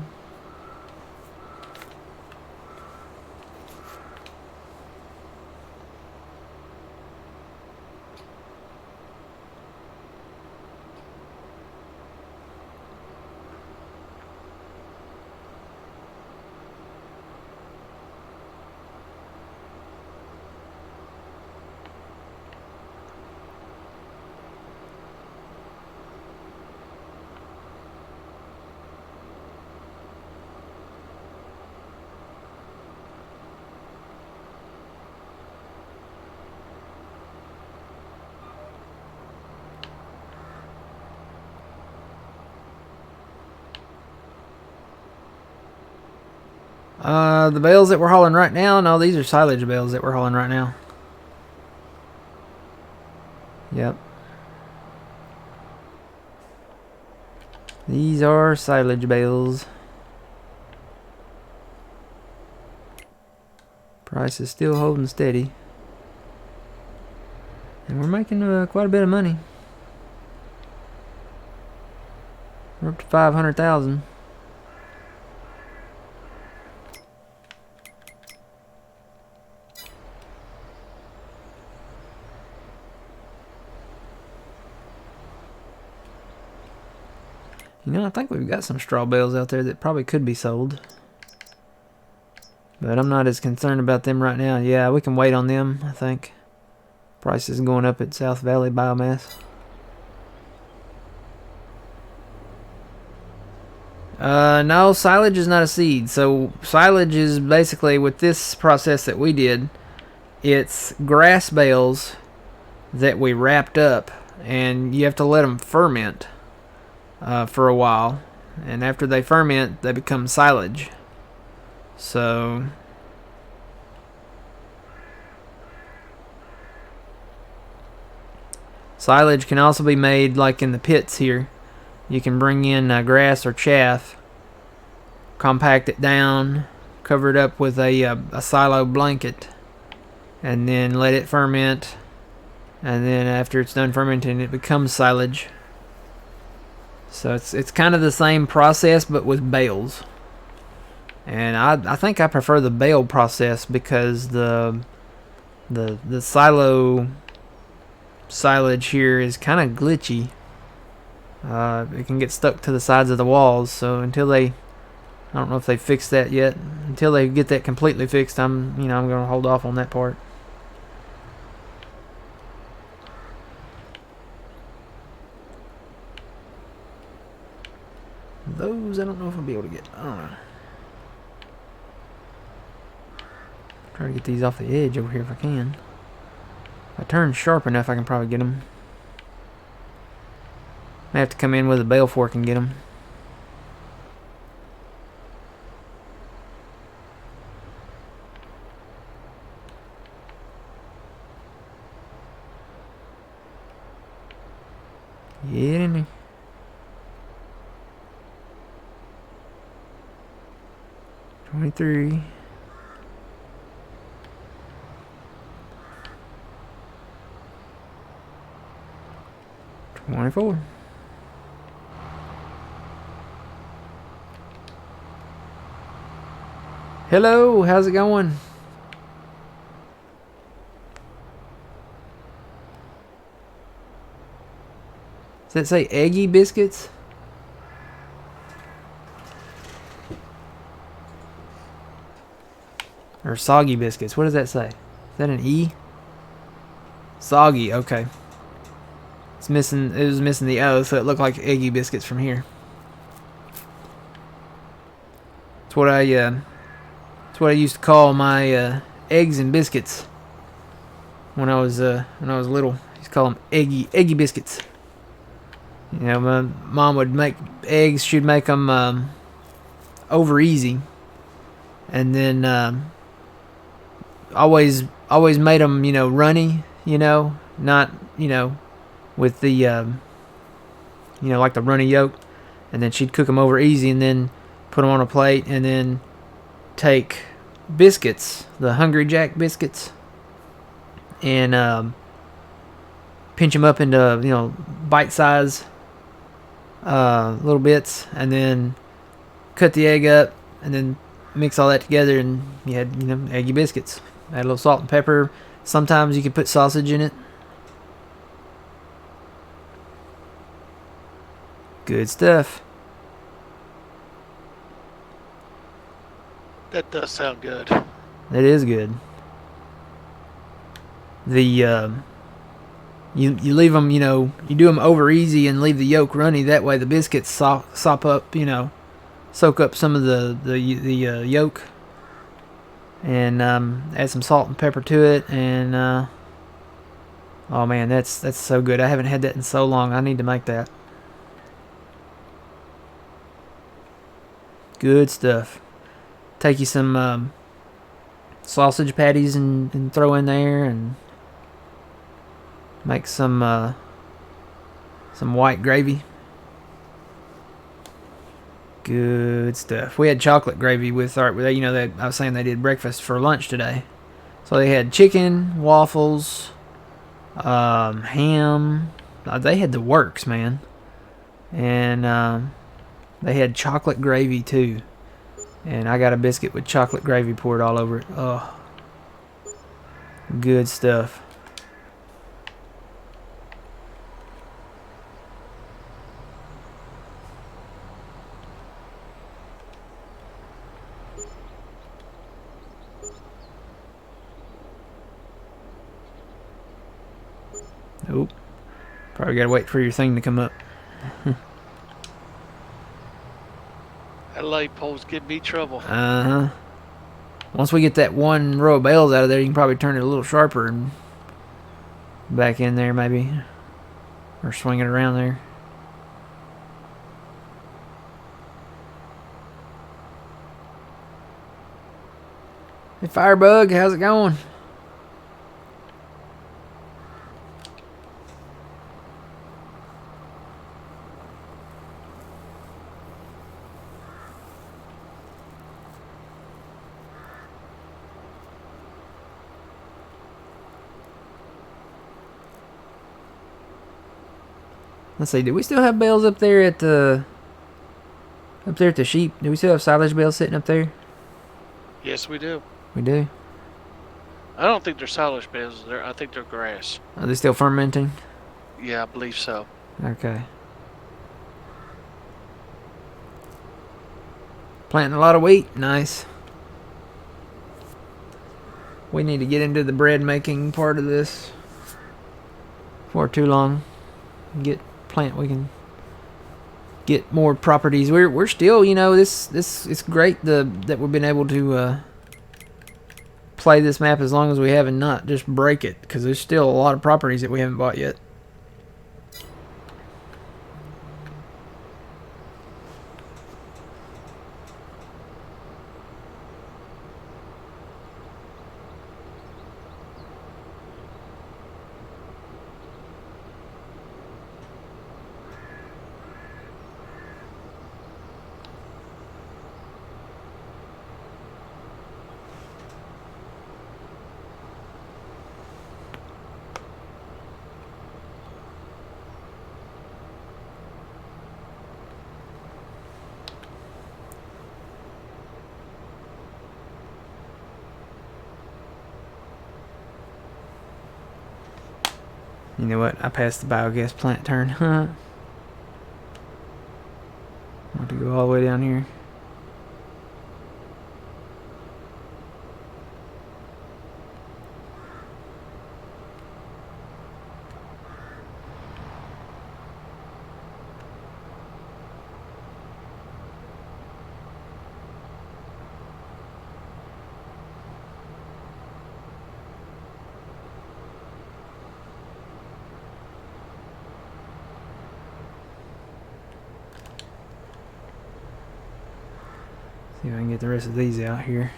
The bales that we're hauling right now, no, these are silage bales that we're hauling right now. Yep. These are silage bales. Price is still holding steady. And we're making quite a bit of money. We're up to 500,000. You know, I think we've got some straw bales out there that probably could be sold. But I'm not as concerned about them right now. Yeah, we can wait on them, I think. Price is going up at South Valley Biomass. No, silage is not a seed. So silage is basically, with this process that we did, it's grass bales that we wrapped up, and you have to let them ferment for a while. And after they ferment, they become silage. So silage can also be made like in the pits here. You can bring in grass or chaff, compact it down, cover it up with a silo blanket, and then let it ferment. And then after it's done fermenting, it becomes silage. So it's kind of the same process, but with bales. And I think I prefer the bale process because the silo silage here is kind of glitchy. It can get stuck to the sides of the walls. So until they, I don't know if they fixed that yet. Until they get that completely fixed, I'm going to hold off on that part. Those I don't know if I'll be able to get. I don't know. Try to get these off the edge over here if I can. If I turn sharp enough, I can probably get them. I have to come in with a bale fork and get them. Get in there. 23. $24. Hello, how's it going? Does that say eggy biscuits? Or soggy biscuits? What does that say? Is that an E? Soggy, okay. It was missing the O, so it looked like eggy biscuits from here. It's what I used to call my eggs and biscuits when I was little. I used to call them eggy biscuits. You know, my mom would make eggs. She'd make them over easy, and then always made them, runny. Not with the like the runny yolk, and then she'd cook them over easy, and then put them on a plate, and then take biscuits, the Hungry Jack biscuits, and pinch them up into bite size little bits, and then cut the egg up, and then mix all that together, and you had eggy biscuits. Add a little salt and pepper. Sometimes you could put sausage in it. Good stuff. That does sound good. It is good. The you leave them, you do them over easy and leave the yolk runny. That way the biscuits sop up, soak up some of the yolk, and add some salt and pepper to it, and oh man, that's so good. I haven't had that in so long. I need to make that. Good stuff. Take you some sausage patties and throw in there, and make some white gravy. Good stuff. We had chocolate gravy with our, I was saying they did breakfast for lunch today. So they had chicken, waffles, ham. They had the works, man. And they had chocolate gravy too. And I got a biscuit with chocolate gravy poured all over it. Oh, good stuff. Nope. Probably gotta wait for your thing to come up. That light pole's giving me trouble. Uh-huh. Once we get that one row of bales out of there, you can probably turn it a little sharper and back in there maybe. Or swing it around there. Hey, Firebug, how's it going? Let's see, do we still have bales up there at the sheep? Do we still have silage bales sitting up there? Yes, we do. We do. I don't think they're silage bales. I think they're grass. Are they still fermenting? Yeah, I believe so. Okay. Planting a lot of wheat. Nice. We need to get into the bread making part of this before too long. We can get more properties. We're still, you know, this it's great that we've been able to play this map as long as we have and not just break it, because there's still a lot of properties that we haven't bought yet. You know what? I passed the biogas plant turn. Huh? I want to go all the way down here. See if I can get the rest of these out here.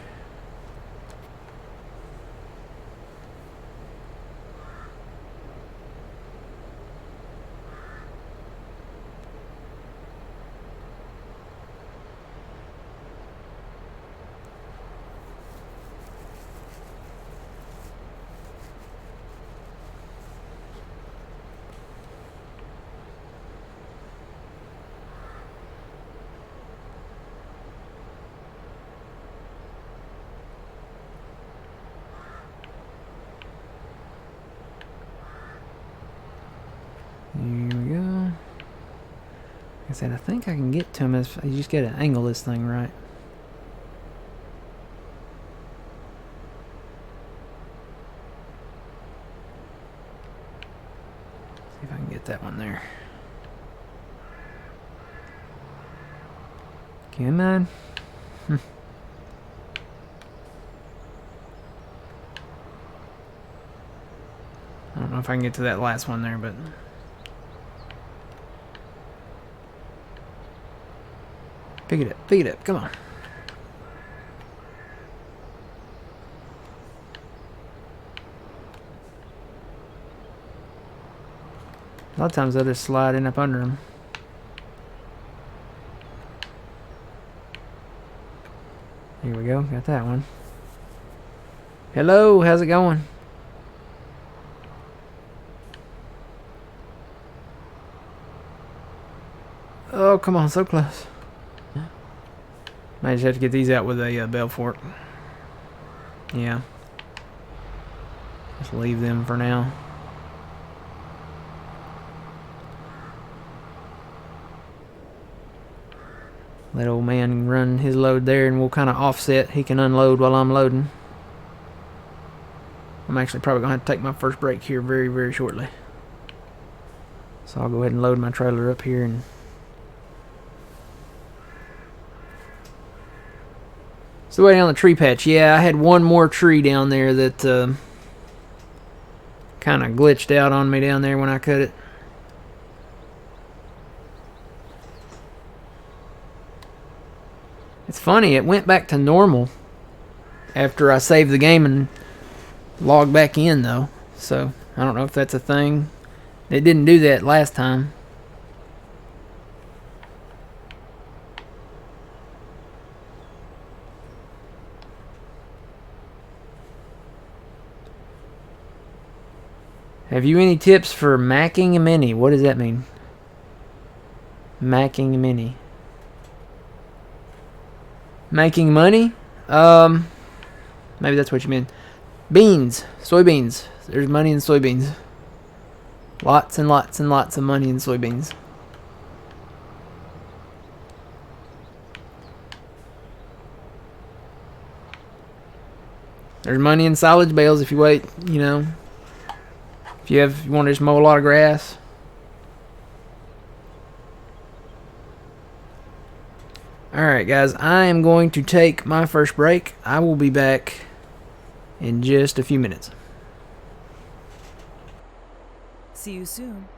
Here we go. Like I said, I think I can get to him if you just gotta angle this thing right. See if I can get that one there. Come on. I don't know if I can get to that last one there, but pick it up, come on. A lot of times they'll just slide in up under them. Here we go, got that one. Hello, how's it going? Oh, come on, so close. Might just have to get these out with a bell fork. Yeah. Just leave them for now. Let old man run his load there and we'll kind of offset. He can unload while I'm loading. I'm actually probably going to have to take my first break here very, very shortly. So I'll go ahead and load my trailer up here and so waiting on the tree patch. Yeah, I had one more tree down there that kind of glitched out on me down there when I cut it. It's funny, it went back to normal after I saved the game and logged back in though. So I don't know if that's a thing. It didn't do that last time. Have you any tips for macking a mini? What does that mean? Macking a mini. Making money? Maybe that's what you mean. Beans. Soybeans. There's money in soybeans. Lots and lots and lots of money in soybeans. There's money in silage bales if you wait, you know. If you want to just mow a lot of grass. Alright guys, I am going to take my first break. I will be back in just a few minutes. See you soon.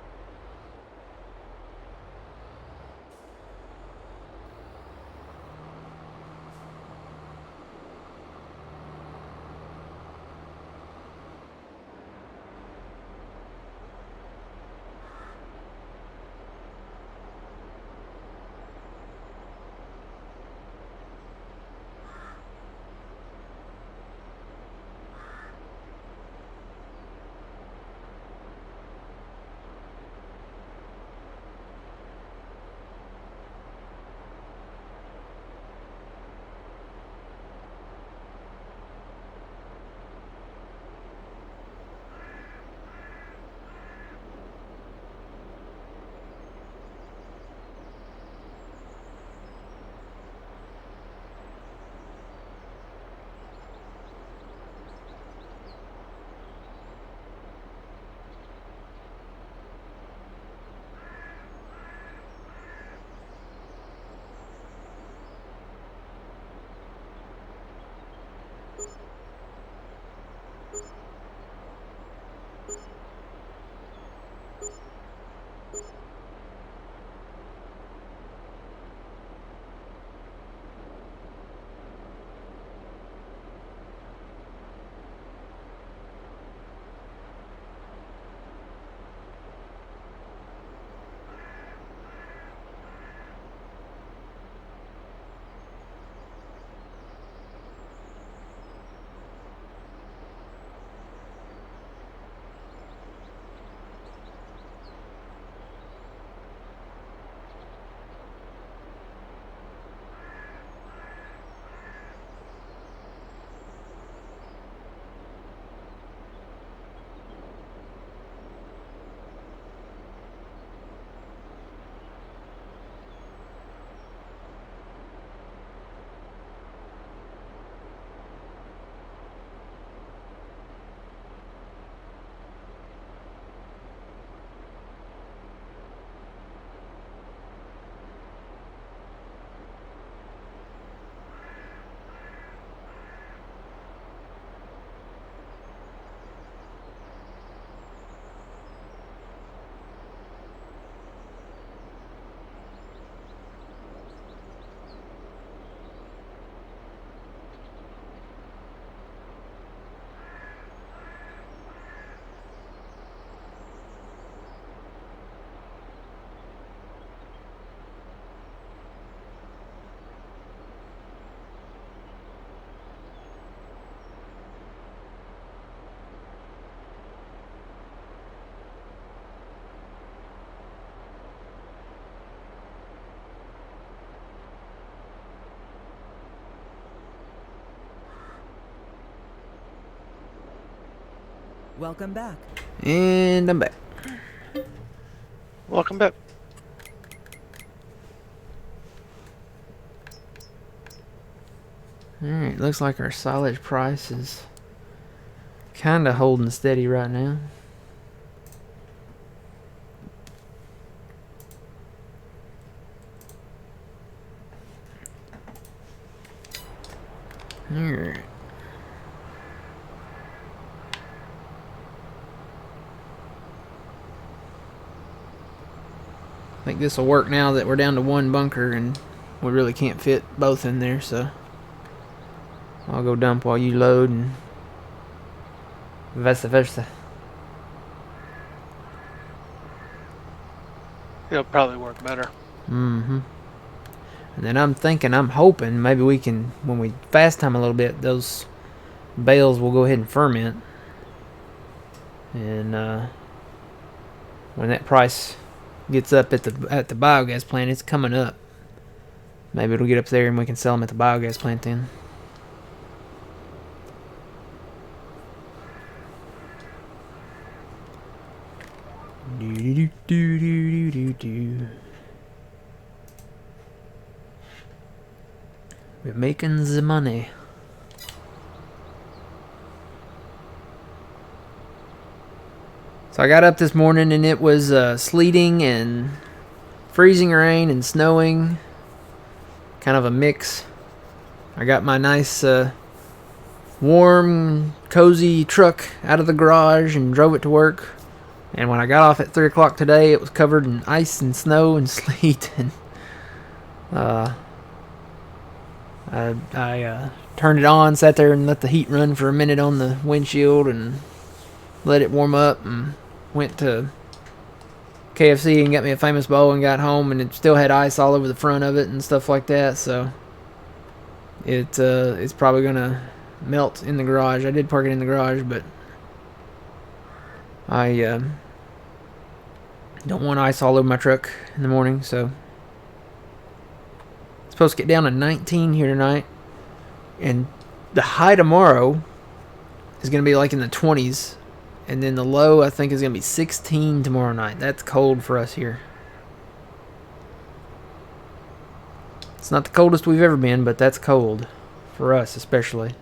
Welcome back. And I'm back. Welcome back. Alright, looks like our silage price is kind of holding steady right now. Alright. I think this will work now that we're down to one bunker and we really can't fit both in there, so I'll go dump while you load and vice versa. It'll probably work better. Mm-hmm. And then I'm hoping maybe we can, when we fast time a little bit, those bales will go ahead and ferment. And when that price gets up at the biogas plant, it's coming up. Maybe it'll get up there and we can sell them at the biogas plant then. Do. We're making the money. So I got up this morning and it was sleeting and freezing rain and snowing. Kind of a mix. I got my nice warm, cozy truck out of the garage and drove it to work. And when I got off at 3 o'clock today, it was covered in ice and snow and sleet. And I turned it on, sat there and let the heat run for a minute on the windshield and let it warm up, and went to KFC and got me a Famous Bowl and got home, and it still had ice all over the front of it and stuff like that. So it's probably gonna melt in the garage. I did park it in the garage, but I don't want ice all over my truck in the morning. So it's supposed to get down to 19 here tonight, and the high tomorrow is going to be like in the 20s, and then the low I think is going to be 16 tomorrow night. That's cold for us here. It's not the coldest we've ever been, but that's cold for us especially.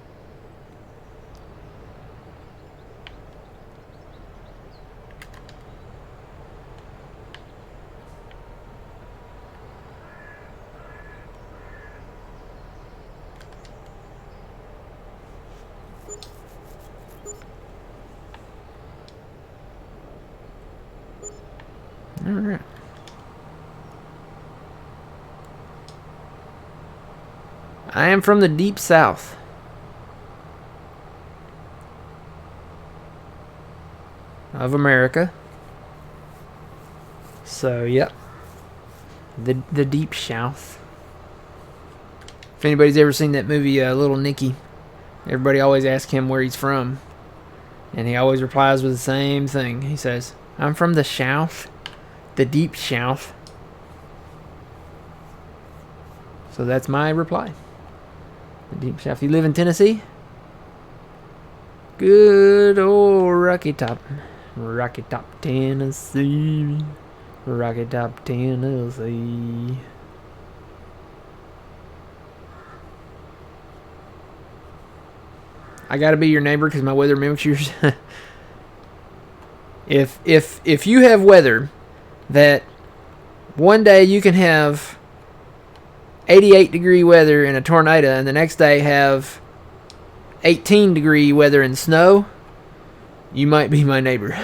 Alright. I am from the deep south. Of America. So, yep. The deep south. If anybody's ever seen that movie, Little Nicky, everybody always asks him where he's from. And he always replies with the same thing. He says, I'm from the south. The deep south. So that's my reply. The deep south. You live in Tennessee? Good old Rocky Top. Rocky Top, Tennessee. Rocky Top, Tennessee. I gotta be your neighbor because my weather mimics yours. If you have weather that one day you can have 88-degree weather in a tornado and the next day have 18-degree weather and snow, you might be my neighbor.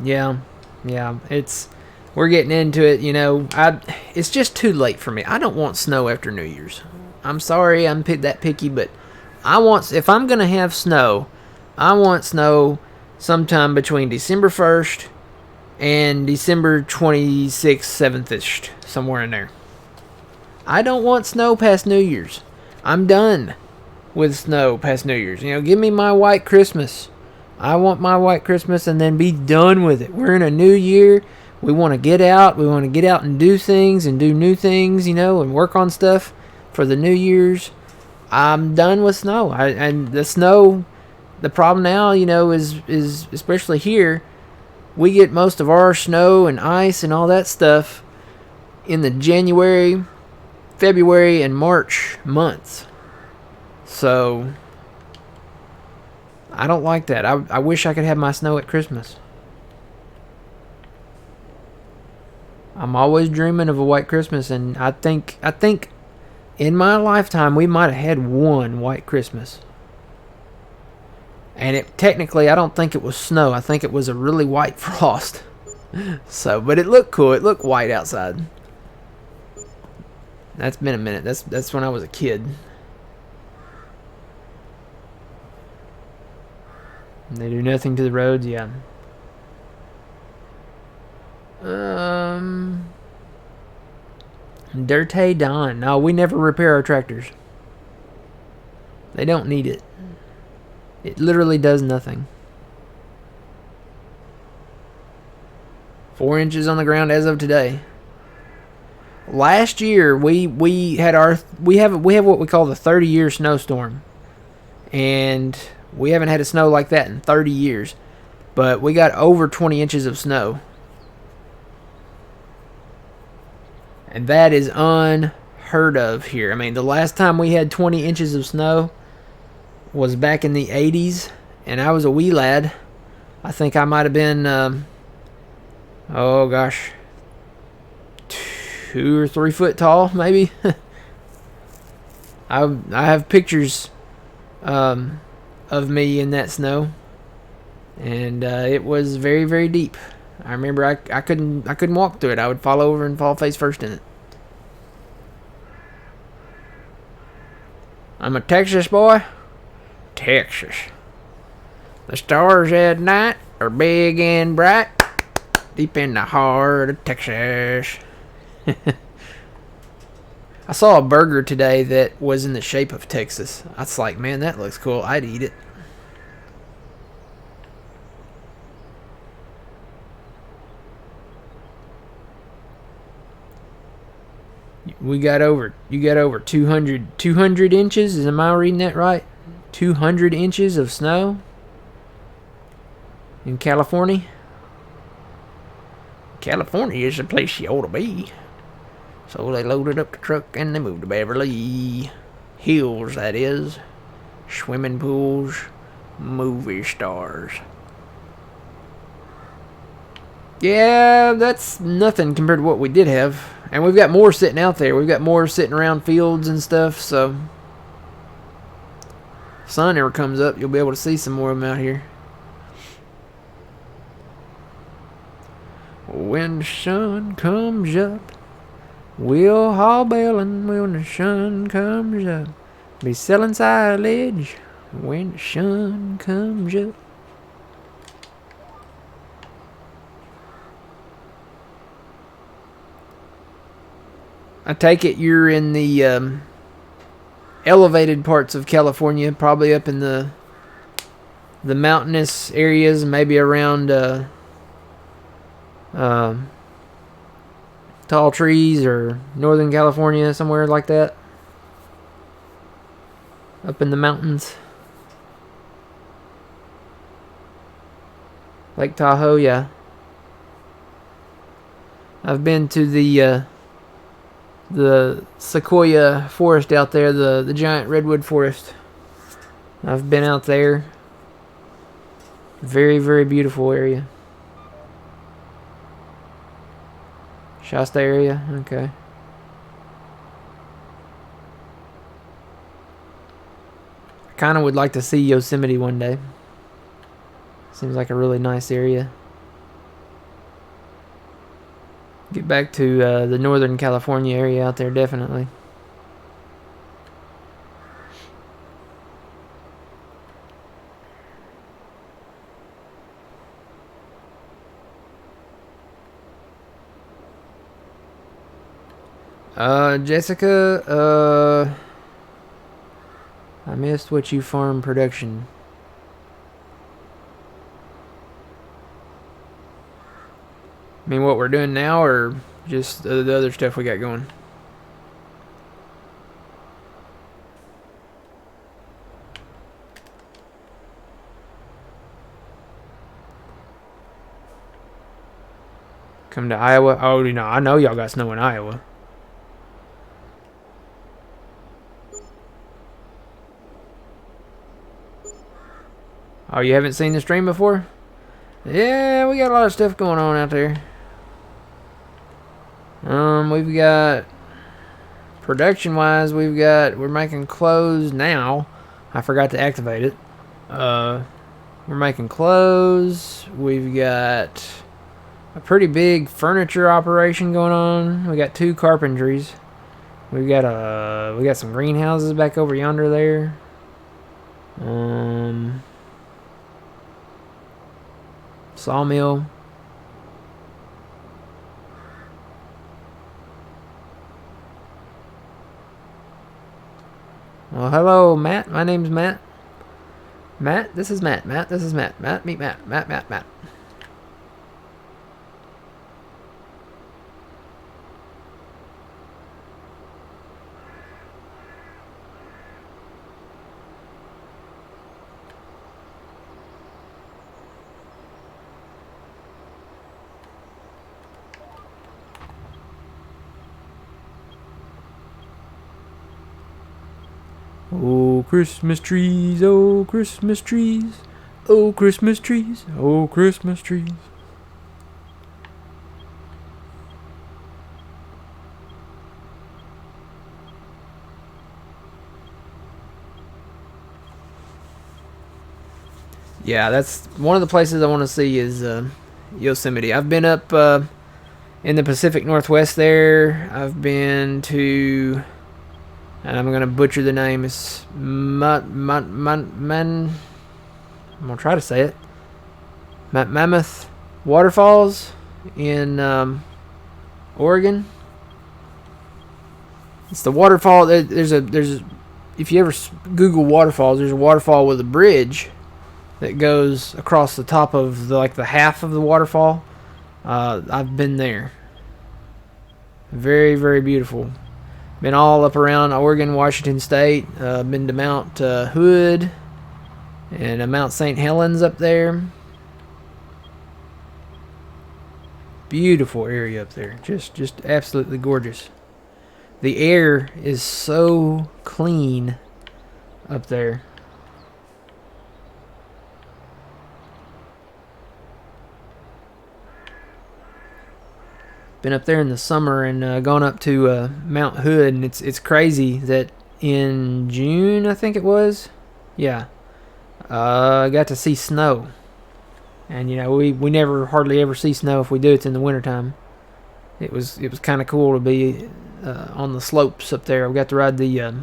Yeah, we're getting into it, you know. It's just too late for me. I don't want snow after New Year's. I'm sorry I'm that picky, but if I'm going to have snow, I want snow sometime between December 1st and December 26th, 7th-ish, somewhere in there. I don't want snow past New Year's. I'm done with snow past New Year's. You know, give me my white Christmas. I want my white Christmas and then be done with it. We're in a new year. We want to get out. We want to get out and do things and do new things, you know, and work on stuff for the New Year's. I'm done with snow. And the snow, the problem now, you know, is especially here, we get most of our snow and ice and all that stuff in the January, February, and March months. So I don't like that. I wish I could have my snow at Christmas. I'm always dreaming of a white Christmas, and I think in my lifetime we might have had one white Christmas. And it technically, I don't think it was snow. I think it was a really white frost. So, but it looked cool. It looked white outside. That's been a minute. That's when I was a kid. And they do nothing to the roads, yeah. Dirty Don. No, we never repair our tractors. They don't need it. It literally does nothing. 4 inches on the ground as of today. Last year we have what we call the 30-year snowstorm, and we haven't had a snow like that in 30 years. But we got over 20 inches of snow, and that is unheard of here. I mean, the last time we had 20 inches of snow was back in the 80s, and I was a wee lad. I think I might have been, oh gosh, 2 or 3 foot tall, maybe. I have pictures of me in that snow, and it was very, very deep. I remember I couldn't walk through it. I would fall over and fall face first in it. I'm a Texas boy. Texas. The stars at night are big and bright, deep in the heart of Texas. I saw a burger today that was in the shape of Texas. I was like, man, that looks cool. I'd eat it. You got over 200 inches. Am I reading that right? 200 inches of snow in California. California is the place you ought to be. So they loaded up the truck and they moved to Beverly Hills, that is. Swimming pools, movie stars. Yeah, that's nothing compared to what we did have. And we've got more sitting out there. We've got more sitting around fields and stuff, so if the sun ever comes up, you'll be able to see some more of them out here. When the sun comes up, we'll haul bailing when the sun comes up. Be selling silage when the sun comes up. I take it you're in the elevated parts of California, probably up in the mountainous areas, maybe around tall trees or Northern California, somewhere like that. Up in the mountains. Lake Tahoe, yeah. I've been to the sequoia forest out there, the giant redwood forest. I've been out there. Very, very beautiful area. Shasta area, okay. I kind of would like to see Yosemite one day. Seems like a really nice area. Get back to the Northern California area out there, definitely. Jessica, I missed what you farm production. I mean, what we're doing now, or just the other stuff we got going? Come to Iowa? Oh, you know, I know y'all got snow in Iowa. Oh, you haven't seen the stream before? Yeah, we got a lot of stuff going on out there. We've got production wise, we're making clothes now. I forgot to activate it. We're making clothes. We've got a pretty big furniture operation going on. We got 2 carpentries. We got some greenhouses back over yonder there. Sawmill. Well, hello, Matt. My name's Matt. Matt, this is Matt. Matt, this is Matt. Matt, meet Matt. Matt. Oh, Christmas trees, oh, Christmas trees, oh, Christmas trees, oh, Christmas trees. Yeah, that's one of the places I want to see is Yosemite. I've been up in the Pacific Northwest there. I've been to, and I'm gonna butcher the name. It's I'm gonna try to say it. Mammoth Waterfalls in Oregon. It's the waterfall. If you ever Google waterfalls, there's a waterfall with a bridge that goes across the top of the half of the waterfall. I've been there. Very, very beautiful. Been all up around Oregon, Washington State. Been to Mount Hood and Mount St. Helens up there. Beautiful area up there. Just absolutely gorgeous. The air is so clean up there. Been up there in the summer and gone up to Mount Hood, and it's crazy that in June, I think it was, yeah, I got to see snow. And we never hardly ever see snow. If we do, it's in the wintertime. It was kind of cool to be on the slopes up there. We got to ride the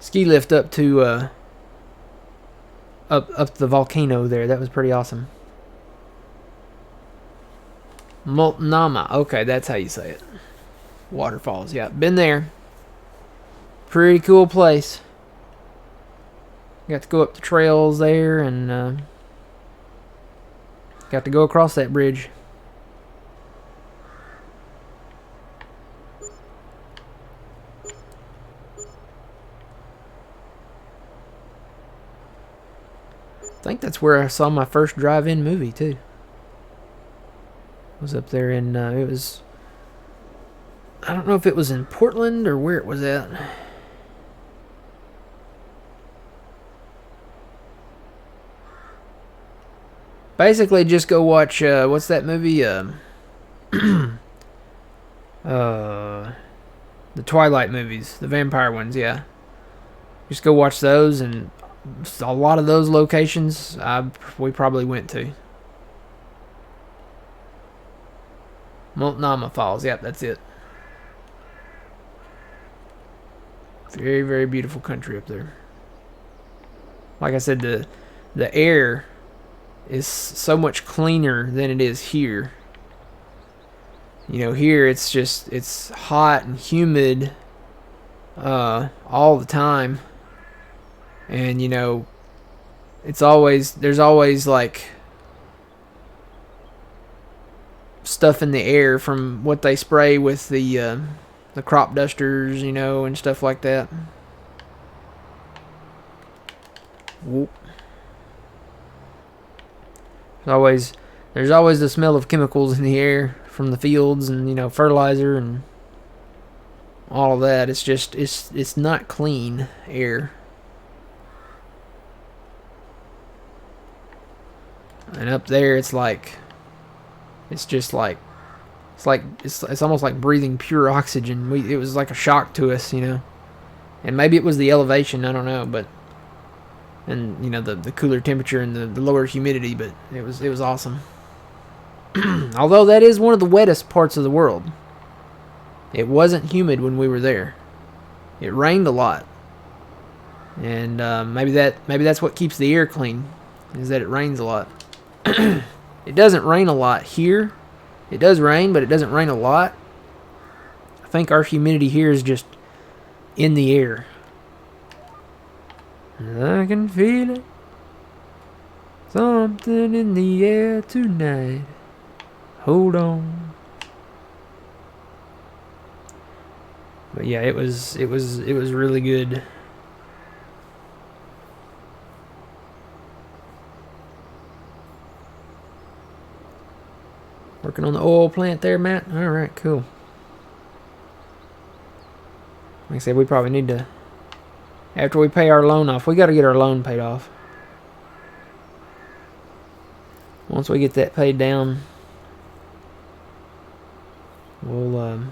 ski lift up to up the volcano there. That was pretty awesome. Multnomah. Okay, that's how you say it. Waterfalls. Yeah, been there. Pretty cool place. Got to go up the trails there and got to go across that bridge. I think that's where I saw my first drive-in movie too. Was up there in it was, I don't know if it was in Portland or where it was at. Basically just go watch what's that movie the Twilight movies, the vampire ones. Yeah, just go watch those, and a lot of those locations we probably went to. Multnomah Falls. Yep, that's it. Very, very beautiful country up there. Like I said, the air is so much cleaner than it is here. Here it's hot and humid all the time. And there's always like stuff in the air from what they spray with the crop dusters, and stuff like that. Whoop. There's always the smell of chemicals in the air from the fields and fertilizer and all of that. It's not clean air. And up there it's just like It's almost like breathing pure oxygen. It was like a shock to us, you know. And maybe it was the elevation, I don't know, but and you know the cooler temperature and the lower humidity, but it was awesome. Although that is one of the wettest parts of the world. It wasn't humid when we were there. It rained a lot, and maybe that's what keeps the air clean, is that it rains a lot. It doesn't rain a lot here. It does rain, but it doesn't rain a lot. I think our humidity here is just in the air. I can feel it. Something in the air tonight. Hold on. But yeah, it was really good. Working on the oil plant there, Matt? Alright, cool. Like I said, we probably need to, after we pay our loan off, we got to get our loan paid off. Once we get that paid down, we'll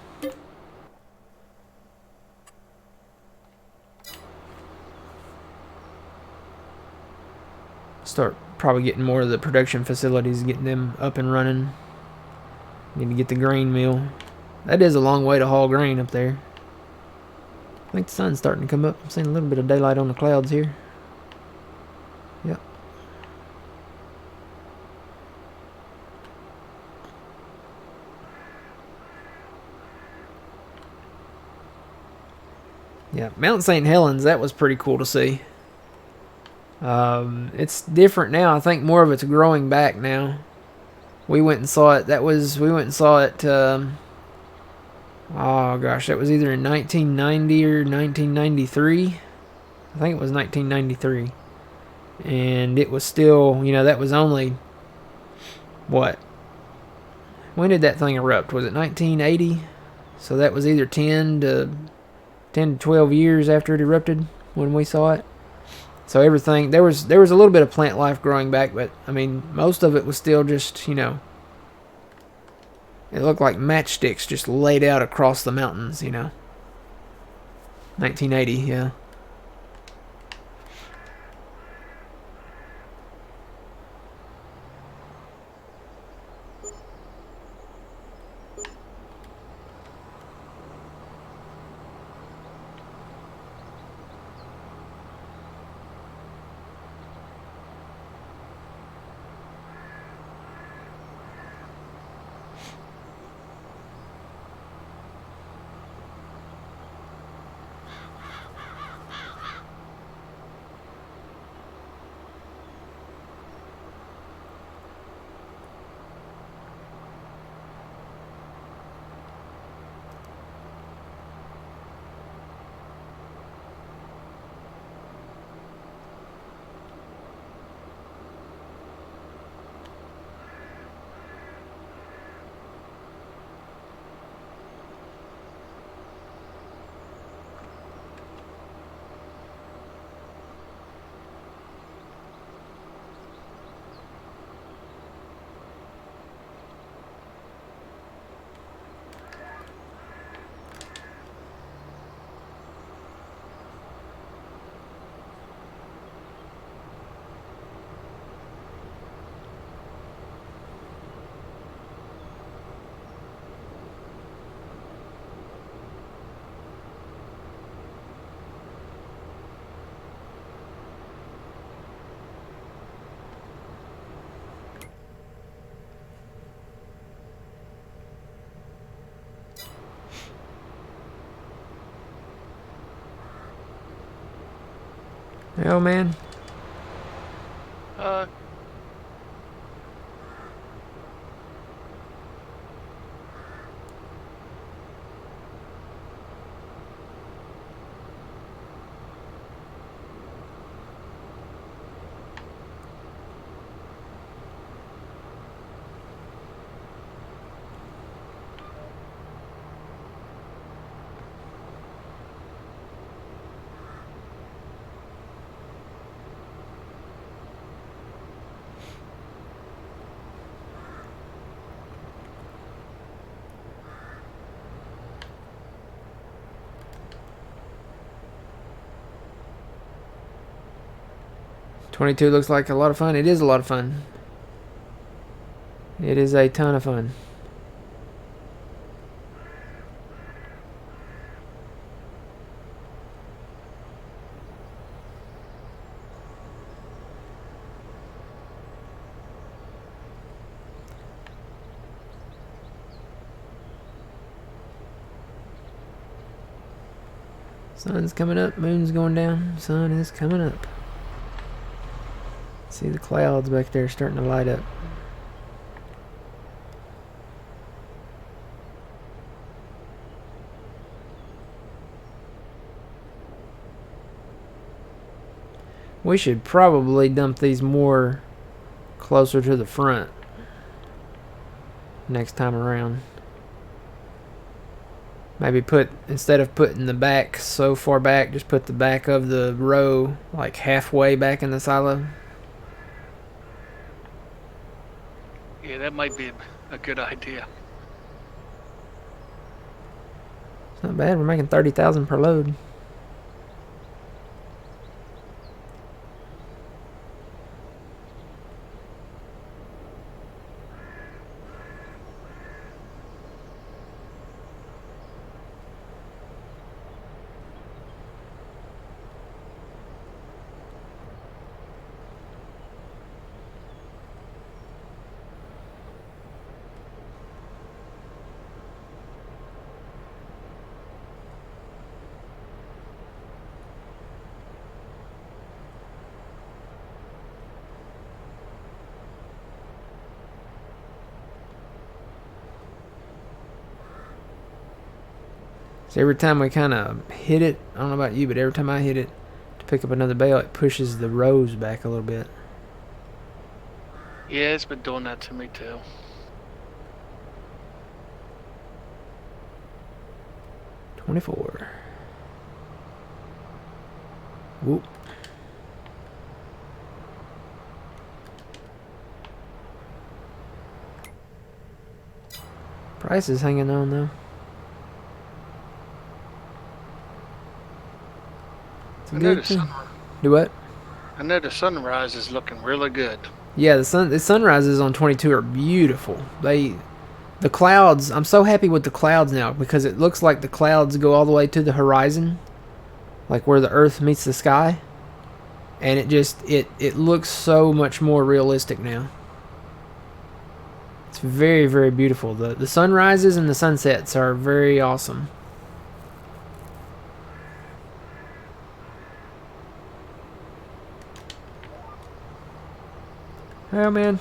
start probably getting more of the production facilities, getting them up and running. Need to get the grain mill. That is a long way to haul grain up there. I think the sun's starting to come up. I'm seeing a little bit of daylight on the clouds here. Yep. Yeah, Mount St. Helens, that was pretty cool to see. It's different now. I think more of it's growing back now. We went and saw it. We went and saw it. Oh gosh, that was either in 1990 or 1993. I think it was 1993. And it was still, you know, that was only, what? When did that thing erupt? Was it 1980? So that was either 10 to 12 years after it erupted when we saw it. So everything, there was a little bit of plant life growing back, but I mean, most of it was still just, you know, it looked like matchsticks just laid out across the mountains, you know. 1980, yeah. Oh man. Uh, 22 looks like a lot of fun. It is a lot of fun. It is a ton of fun. Sun's coming up, moon's going down, sun is coming up. See the clouds back there starting to light up. We should probably dump these more closer to the front next time around. Maybe put, instead of putting the back so far back, just put the back of the row like halfway back in the silo. Yeah, that might be a good idea. It's not bad. We're making 30,000 per load. So every time we kind of hit it, I don't know about you, but every time I hit it to pick up another bale, it pushes the rows back a little bit. Yeah, it's been doing that to me too. $24. Whoop. Price is hanging on though. It's a good thing. Do what? I know the sunrise is looking really good. Yeah, the sunrises on 22 are beautiful. The clouds, I'm so happy with the clouds now because it looks like the clouds go all the way to the horizon, like where the earth meets the sky, and it looks so much more realistic now. It's very, very beautiful. The sunrises and the sunsets are very awesome. Oh man.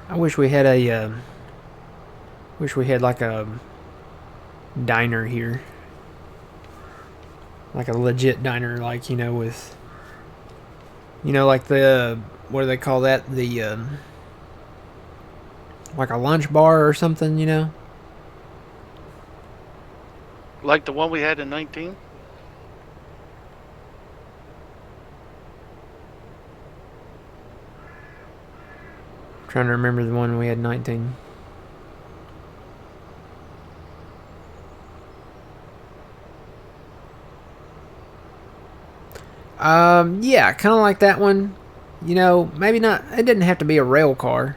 I wish we had like a diner here, like a legit diner, like with, like the, what do they call that? The like a lunch bar or something, Like the one we had in 19? Trying to remember the one we had 19. Yeah, kind of like that one. Maybe not. It didn't have to be a rail car,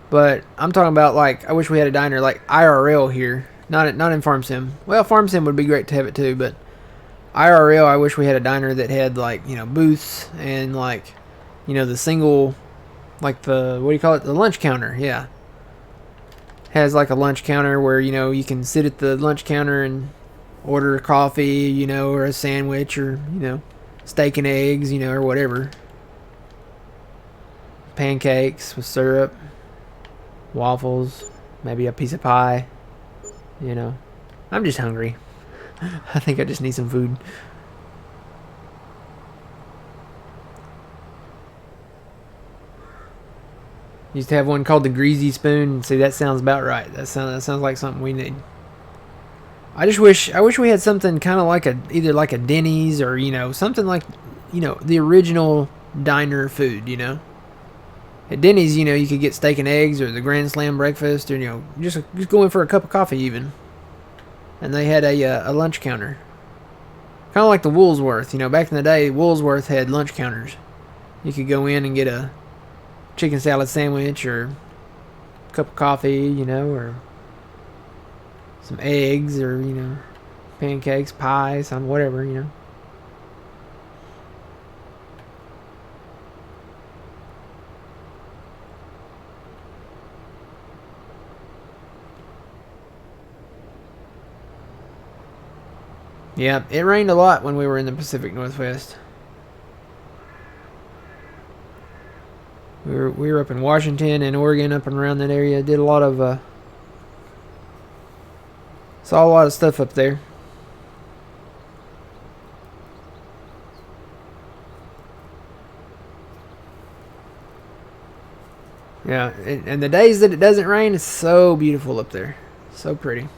but I'm talking about like I wish we had a diner like IRL here, not in Farm Sim. Well, Farm Sim would be great to have it too, but IRL, I wish we had a diner that had like booths and like the single. Like the, what do you call it? The lunch counter, yeah. Has like a lunch counter where, you can sit at the lunch counter order a coffee, you know, or a sandwich, or, you know, steak and eggs, you know, or whatever. Pancakes with syrup, waffles, maybe a piece of pie, you know. I'm just hungry. I think I just need some food. Used to have one called the Greasy Spoon. See, that sounds about right. That sounds like something we need. I wish we had something kind of like either like a Denny's, or, you know, something like, you know, the original diner food, you know. At Denny's, you know, you could get steak and eggs or the Grand Slam breakfast, or, you know, just go in for a cup of coffee even. And they had a lunch counter. Kind of like the Woolsworth, you know, back in the day, Woolsworth had lunch counters. You could go in and get a chicken salad sandwich, or a cup of coffee, you know, or some eggs, or, you know, pancakes, pie, some whatever, you know. Yeah, it rained a lot when we were in the Pacific Northwest. We were up in Washington and Oregon, up and around that area. Did a lot of saw a lot of stuff up there. Yeah, and the days that it doesn't rain, it's so beautiful up there. So pretty.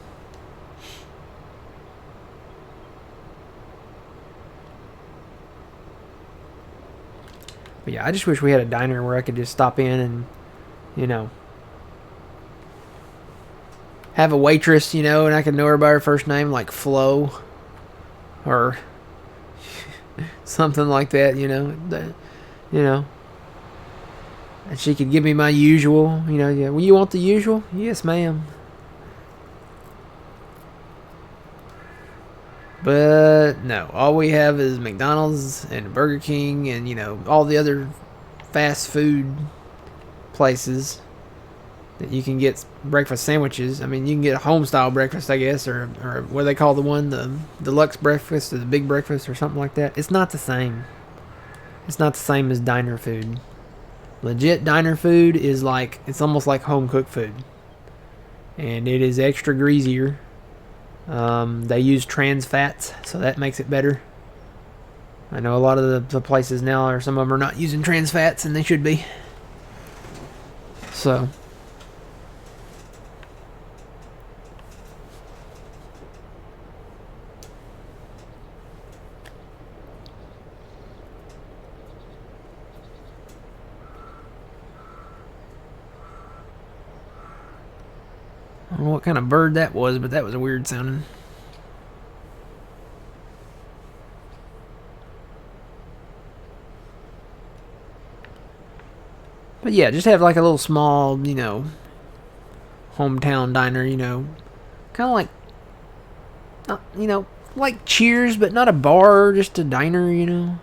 But yeah, I just wish we had a diner where I could just stop in and, you know, have a waitress, you know, and I could know her by her first name, like Flo, or something like that, you know. And she could give me my usual, you know. Yeah, well, you want the usual? Yes, ma'am. But no, all we have is McDonald's and Burger King, and, you know, all the other fast food places that you can get breakfast sandwiches. I mean, you can get a home style breakfast, I guess, or what do they call the one, the deluxe breakfast, or the big breakfast, or something like that. It's not the same. It's not the same as diner food. Legit diner food is like, it's almost like home cooked food, and it is extra greasier. They use trans fats, so that makes it better. I know a lot of the places now, or some of them, are not using trans fats, and they should be. So, I don't know what kind of bird that was, but that was a weird sounding. But yeah, just have like a little small, you know, hometown diner, you know, kind of like, you know, like Cheers, but not a bar, just a diner, you know.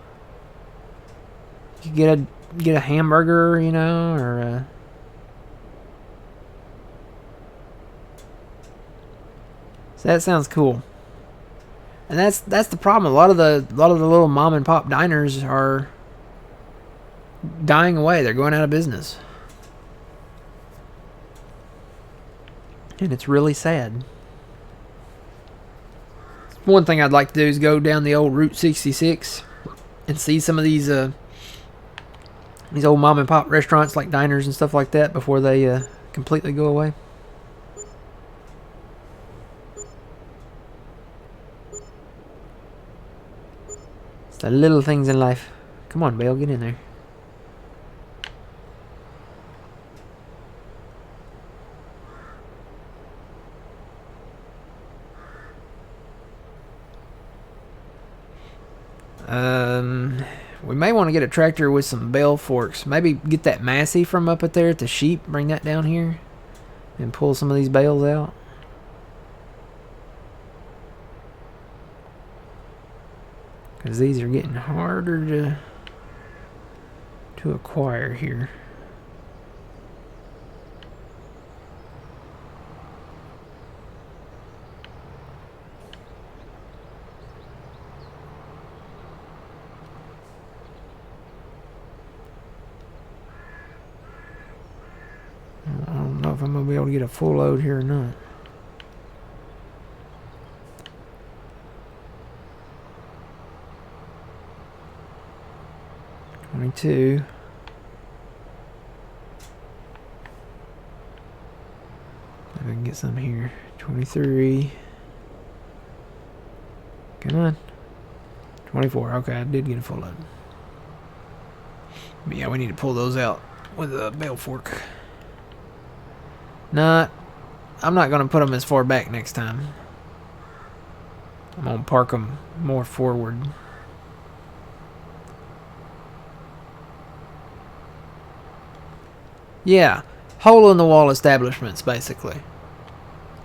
You could get a hamburger, you know, or a, so that sounds cool. And that's the problem. A lot of the little mom and pop diners are dying away. They're going out of business. And it's really sad. One thing I'd like to do is go down the old Route 66 and see some of these old mom and pop restaurants, like diners and stuff like that, before they completely go away. It's the little things in life. Come on, Bale, get in there. We may want to get a tractor with some bale forks. Maybe get that Massey from up at there at the sheep. Bring that down here and pull some of these bales out. Because these are getting harder to acquire here. don't know if I'm going to be able to get a full load here or not. $22. If I can get some here. 23. Come on. 24. Okay, I did get a full load. But yeah, we need to pull those out with a bale fork. I'm not going to put them as far back next time. I'm going to park them more forward. Yeah, hole in the wall establishments, basically.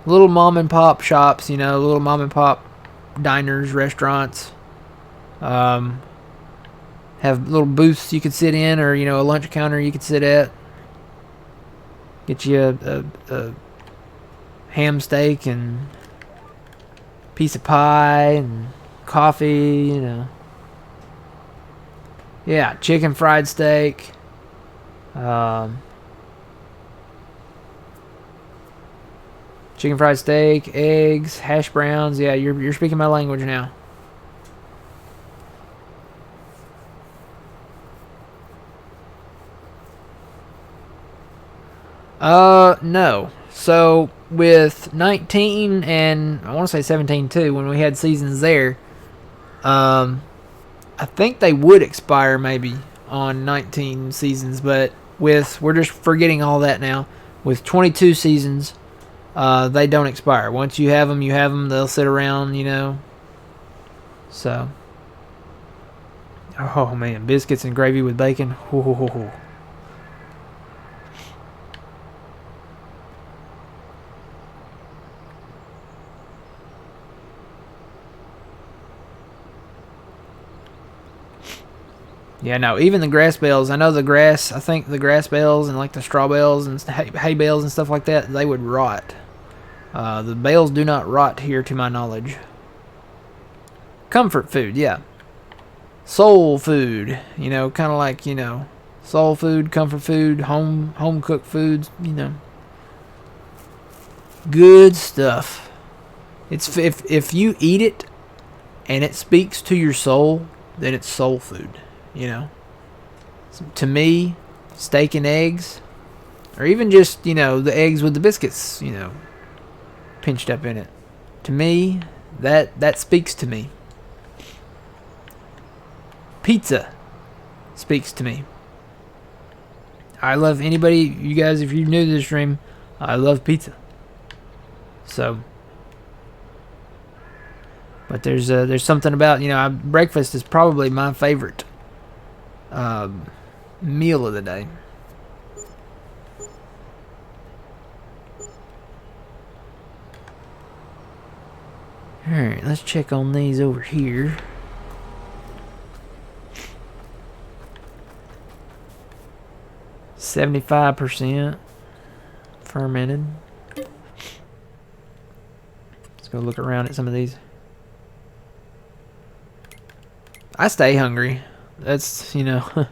Little mom and pop shops, you know, little mom and pop diners, restaurants. Have little booths you could sit in, or, you know, a lunch counter you could sit at. Get you a ham steak and piece of pie and coffee, you know. Yeah, chicken fried steak. Chicken fried steak, eggs, hash browns. Yeah, you're speaking my language now. No. So with 19 and I want to say 17 too, when we had seasons there, I think they would expire maybe on 19 seasons, but we're just forgetting all that now. With 22 seasons, they don't expire. Once you have them, you have them. They'll sit around, you know. So, oh man, biscuits and gravy with bacon. Ho, ho, ho, ho. Yeah, no, even the grass bales. I know I think the grass bales and like the straw bales and hay bales and stuff like that, they would rot. The bales do not rot here to my knowledge. Comfort food, yeah. Soul food, you know, kind of like, you know, soul food, comfort food, home cooked foods, you know. Good stuff. It's if you eat it and it speaks to your soul, then it's soul food. You know, so to me, steak and eggs, or even just, you know, the eggs with the biscuits, you know, pinched up in it. To me, that speaks to me. Pizza speaks to me. I love anybody, you guys, if you're new to this stream, I love pizza. So, but there's something about, you know, breakfast is probably my favorite meal of the day. Alright, let's check on these over here. %75 fermented. Let's go look around at some of these. I stay hungry. That's, you know.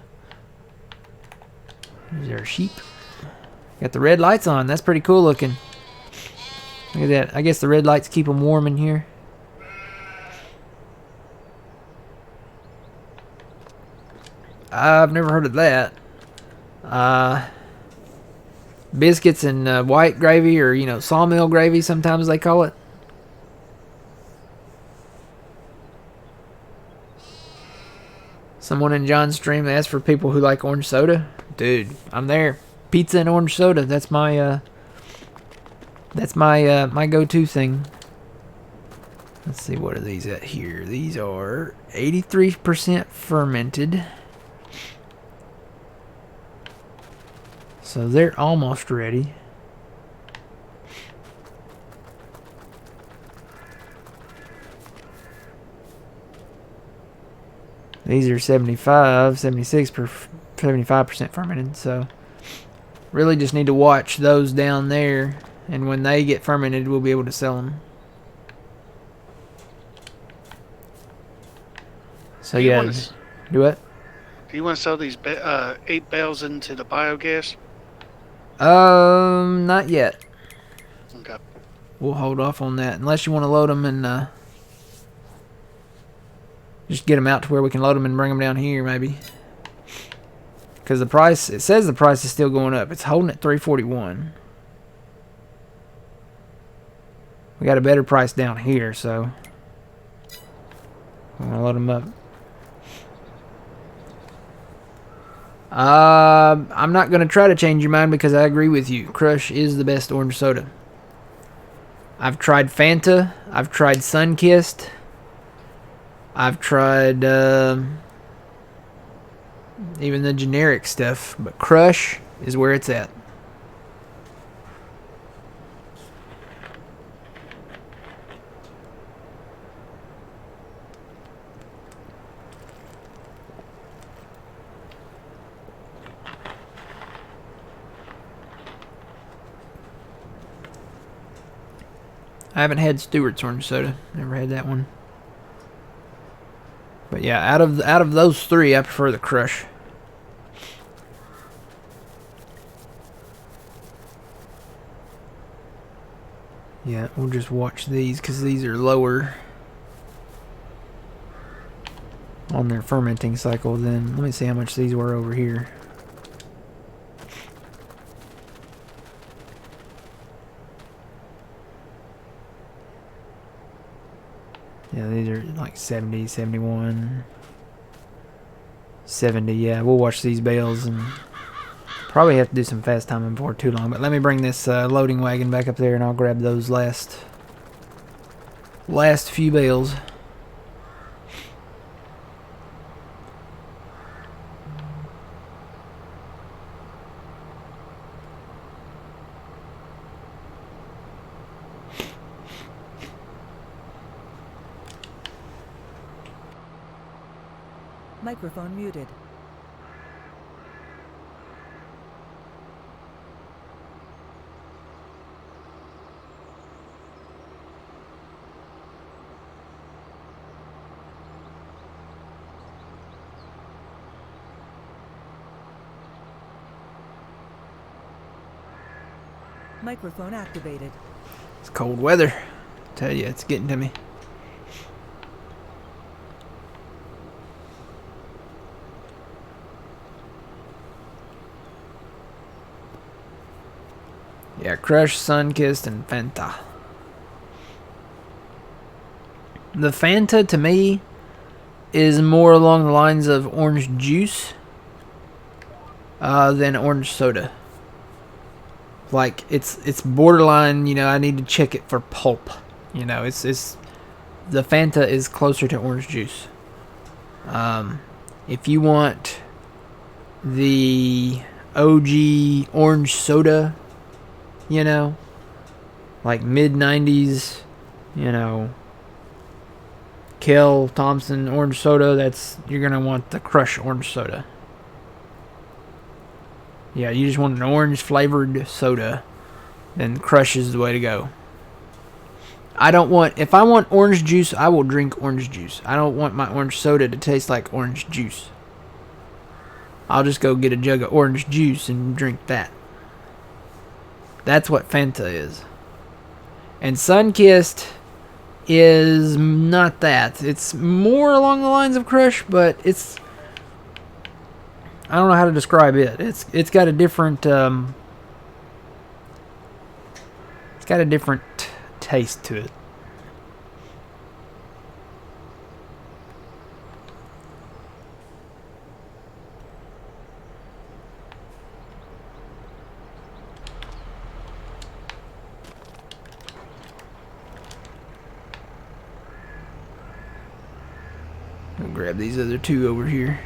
Is there a sheep? Got the red lights on. That's pretty cool looking. Look at that. I guess the red lights keep them warm in here. I've never heard of that. Biscuits and white gravy, or, you know, sawmill gravy sometimes they call it. Someone in John's stream asked for people who like orange soda. Dude, I'm there. Pizza and orange soda. That's my my go-to thing. Let's see, what are these at here? These are 83% fermented. So they're almost ready. These are 75% fermented, so really just need to watch those down there, and when they get fermented, we'll be able to sell them. So yeah, do what? Do you want to sell these 8 bales into the biogas? Not yet. Okay. We'll hold off on that unless you want to load them and just get them out to where we can load them and bring them down here, maybe. Because the price, it says the price is still going up. It's holding at $341. We got a better price down here, so I'm gonna load them up. I'm not gonna try to change your mind because I agree with you. Crush is the best orange soda. I've tried Fanta. I've tried Sunkist. I've tried even the generic stuff, but Crush is where it's at. I haven't had Stewart's orange soda. Never had that one. But yeah, out of those three, I prefer the Crush. Yeah, we'll just watch these because these are lower on their fermenting cycle. Then let me see how much these were over here. Yeah, these are like 70, 71, 70. Yeah, we'll watch these bales and probably have to do some fast timing before too long. But let me bring this loading wagon back up there and I'll grab those last few bales. Microphone muted. Microphone activated. It's cold weather. Tell you, it's getting to me. Yeah, Crush, Sunkist, and Fanta. The Fanta, to me, is more along the lines of orange juice than orange soda. Like, it's borderline, you know, I need to check it for pulp. You know, it's the Fanta is closer to orange juice. If you want the OG orange soda, you know, like mid-90s, you know, Kel Thompson orange soda, you're going to want the Crush orange soda. Yeah, you just want an orange flavored soda, then Crush is the way to go. If I want orange juice, I will drink orange juice. I don't want my orange soda to taste like orange juice. I'll just go get a jug of orange juice and drink that. That's what Fanta is. And Sunkist is not that. It's more along the lines of Crush, but it's... I don't know how to describe it. It's got a different... it's got a different taste to it. I'll grab these other two over here.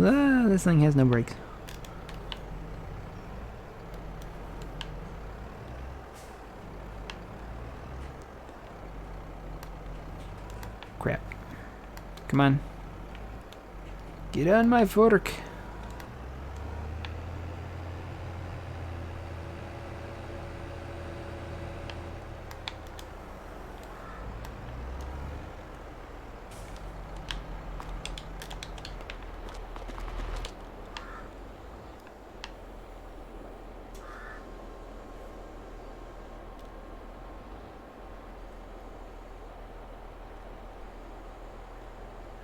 Ah, this thing has no brakes. Crap. Come on. Get on my fork.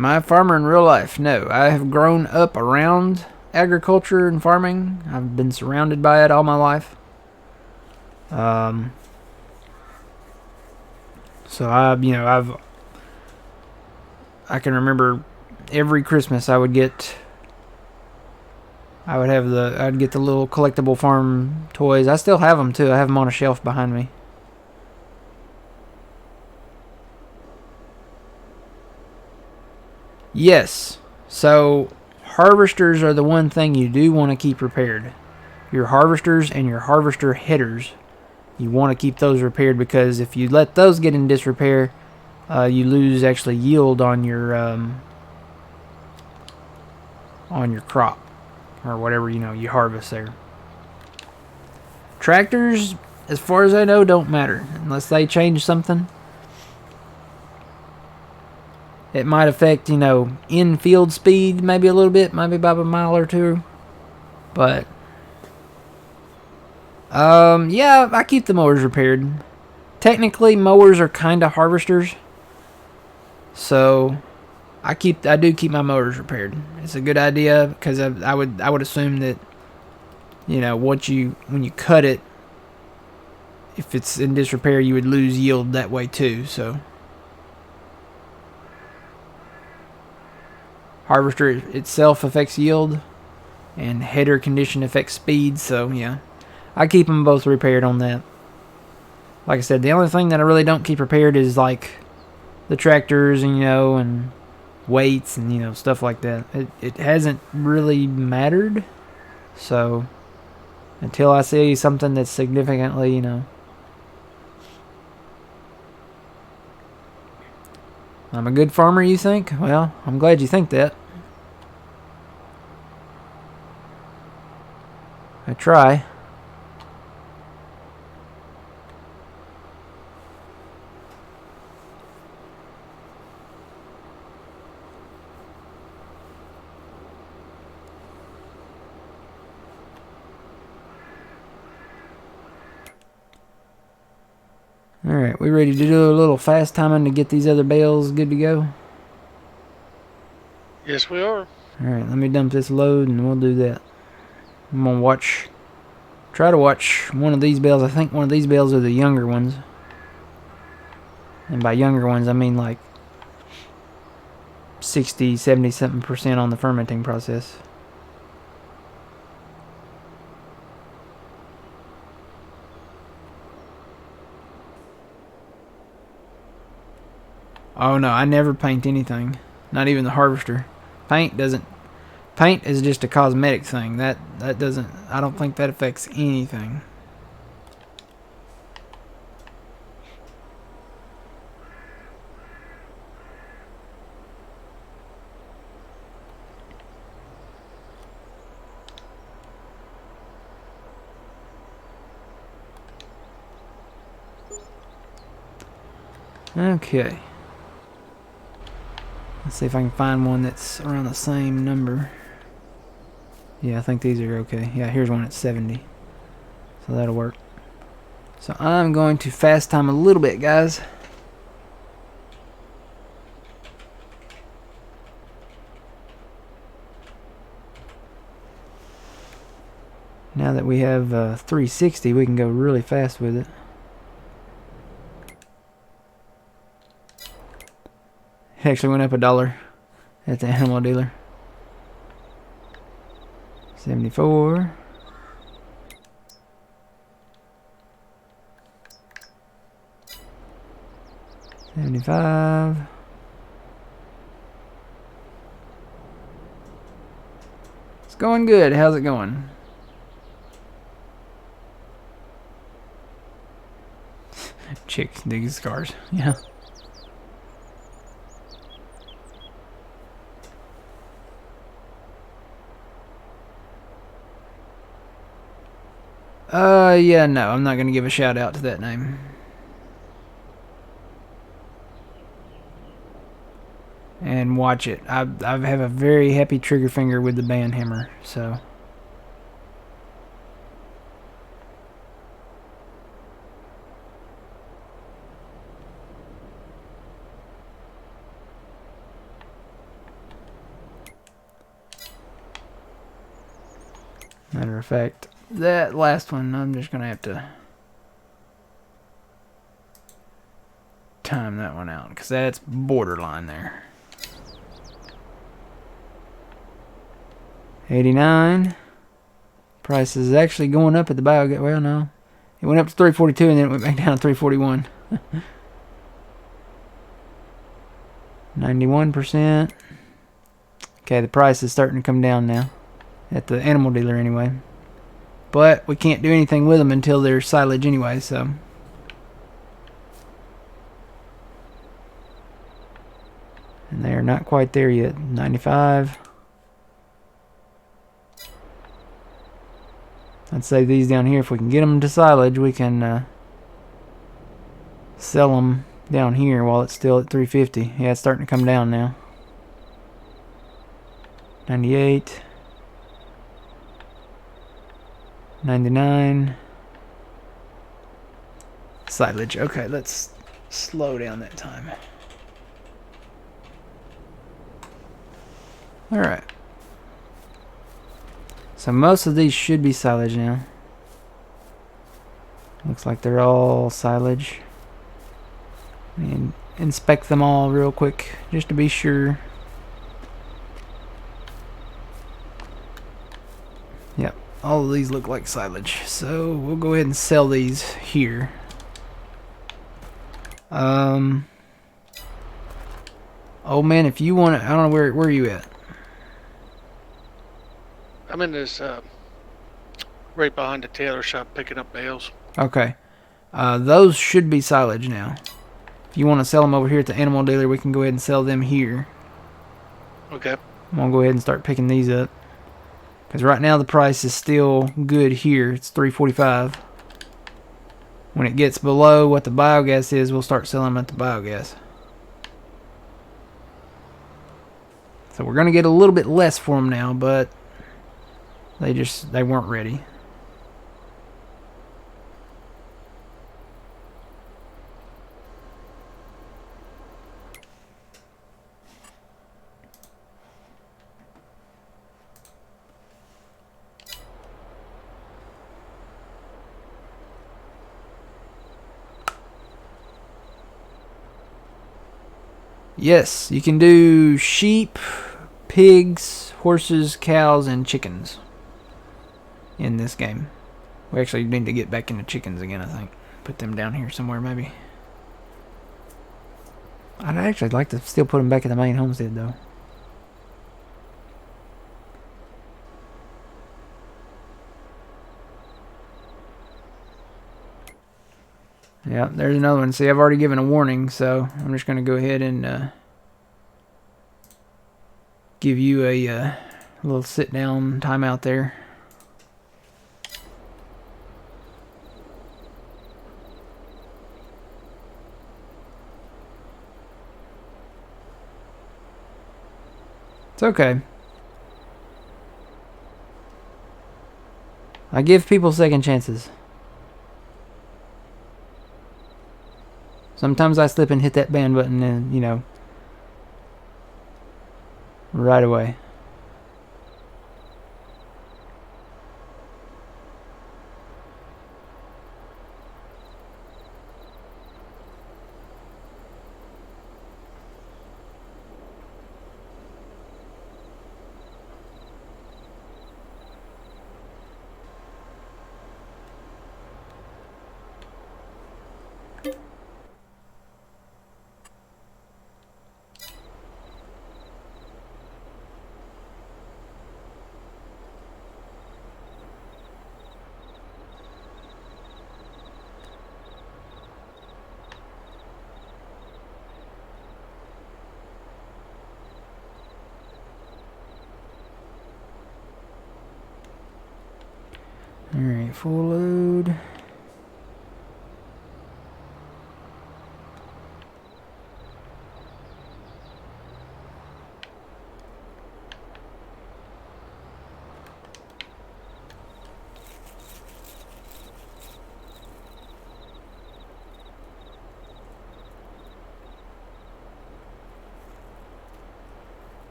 Am I a farmer in real life? No. I have grown up around agriculture and farming. I've been surrounded by it all my life. So I can remember every Christmas I'd get the little collectible farm toys. I still have them too. I have them on a shelf behind me. Yes. So harvesters are the one thing you do want to keep repaired. Your harvesters and your harvester headers. You want to keep those repaired because if you let those get in disrepair, you lose actually yield on your crop or whatever you harvest there. Tractors, as far as I know, don't matter unless they change something. It might affect in-field speed maybe a little bit, maybe by a mile or two, but yeah, I keep the mowers repaired. Technically, mowers are kind of harvesters, so I do keep my mowers repaired. It's a good idea because I would assume that when you cut it, if it's in disrepair, you would lose yield that way too. So harvester itself affects yield, and header condition affects speed. So yeah, I keep them both repaired on that. Like I said, the only thing that I really don't keep repaired is like the tractors and weights and stuff like that. It hasn't really mattered. So until I see something that's significantly I'm a good farmer, you think? Well, I'm glad you think that. I try. Alright, we ready to do a little fast timing to get these other bales good to go? Yes, we are. Alright, let me dump this load and we'll do that. I'm gonna try to watch one of these bales. I think one of these bales are the younger ones. And by younger ones, I mean like 60, 70 something % on the fermenting process. Oh no, I never paint anything. Not even the harvester. Paint is just a cosmetic thing. I don't think that affects anything. Okay. Let's see if I can find one that's around the same number. Yeah, I think these are okay. Yeah, here's one at 70. So that'll work. So I'm going to fast time a little bit, guys. Now that we have 360, we can go really fast with it. It actually went up $1 at the animal dealer. 74. 75. It's going good. How's it going? Chicks dig scars. Yeah. Yeah, no, I'm not gonna give a shout out to that name. And watch it. I have a very happy trigger finger with the band hammer, so. Matter of fact, that last one, I'm just going to have to time that one out because that's borderline there. 89. Price is actually going up at the biogas. Well, no. It went up to 342 and then it went back down to 341. 91%. Okay, the price is starting to come down now. At the animal dealer anyway. But we can't do anything with them until they're silage anyway, so. And they're not quite there yet. 95. I'd say these down here, if we can get them to silage, we can sell them down here while it's still at 350. Yeah, it's starting to come down now. 98. 99. Silage. Okay, let's slow down that time. Alright. So most of these should be silage now. Looks like they're all silage. And inspect them all real quick just to be sure. Yep, all of these look like silage. So we'll go ahead and sell these here. Oh man, if you want to, I don't know where are you at? I'm in this right behind the tailor shop picking up bales. Okay. Those should be silage now. If you want to sell them over here at the animal dealer, we can go ahead and sell them here. Okay. I'm going to go ahead and start picking these up. Because right now the price is still good here. It's $3.45. When it gets below what the biogas is, we'll start selling them at the biogas. So we're going to get a little bit less for them now, but they weren't ready. Yes, you can do sheep, pigs, horses, cows, and chickens in this game. We actually need to get back into chickens again, I think. Put them down here somewhere, maybe. I'd actually like to still put them back at the main homestead, though. Yeah, there's another one. See, I've already given a warning, so I'm just going to go ahead and give you a little sit-down timeout there. It's okay. I give people second chances. Sometimes I slip and hit that ban button and, you know, right away. Alright, full load.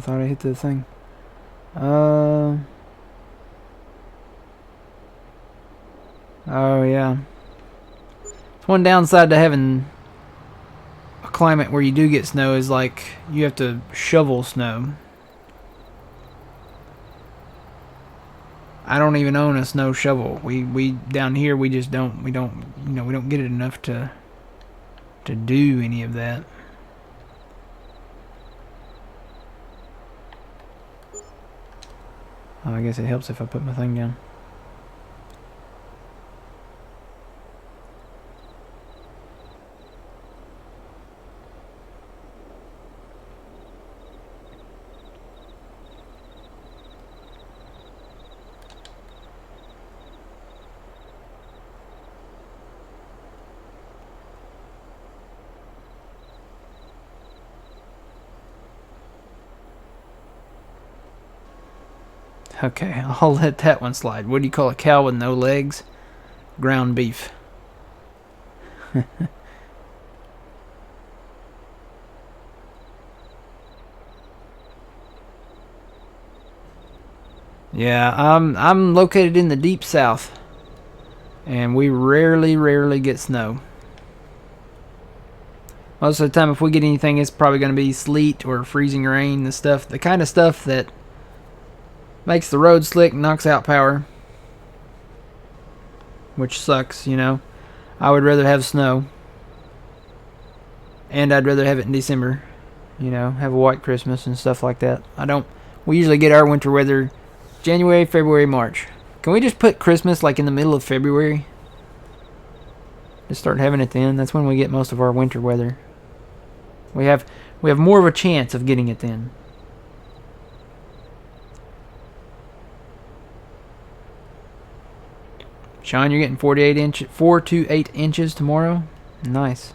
thought I hit the thing. Oh yeah. It's one downside to having a climate where you do get snow is like you have to shovel snow. I don't even own a snow shovel. We down here we just don't we don't get it enough to do any of that. Oh, I guess it helps if I put my thing down. Okay, I'll let that one slide. What do you call a cow with no legs? Ground beef. Yeah, I'm located in the deep south, and we rarely get snow. Most of the time, if we get anything, it's probably going to be sleet or freezing rain. The kind of stuff that makes the road slick, knocks out power, which sucks, you know. I would rather have snow, and I'd rather have it in December, you know, have a white Christmas and stuff like that. We usually get our winter weather January, February, March. Can we just put Christmas like in the middle of February? Just start having it then. That's when we get most of our winter weather. We have more of a chance of getting it then. Sean, you're getting 4 to 8 inches tomorrow. Nice.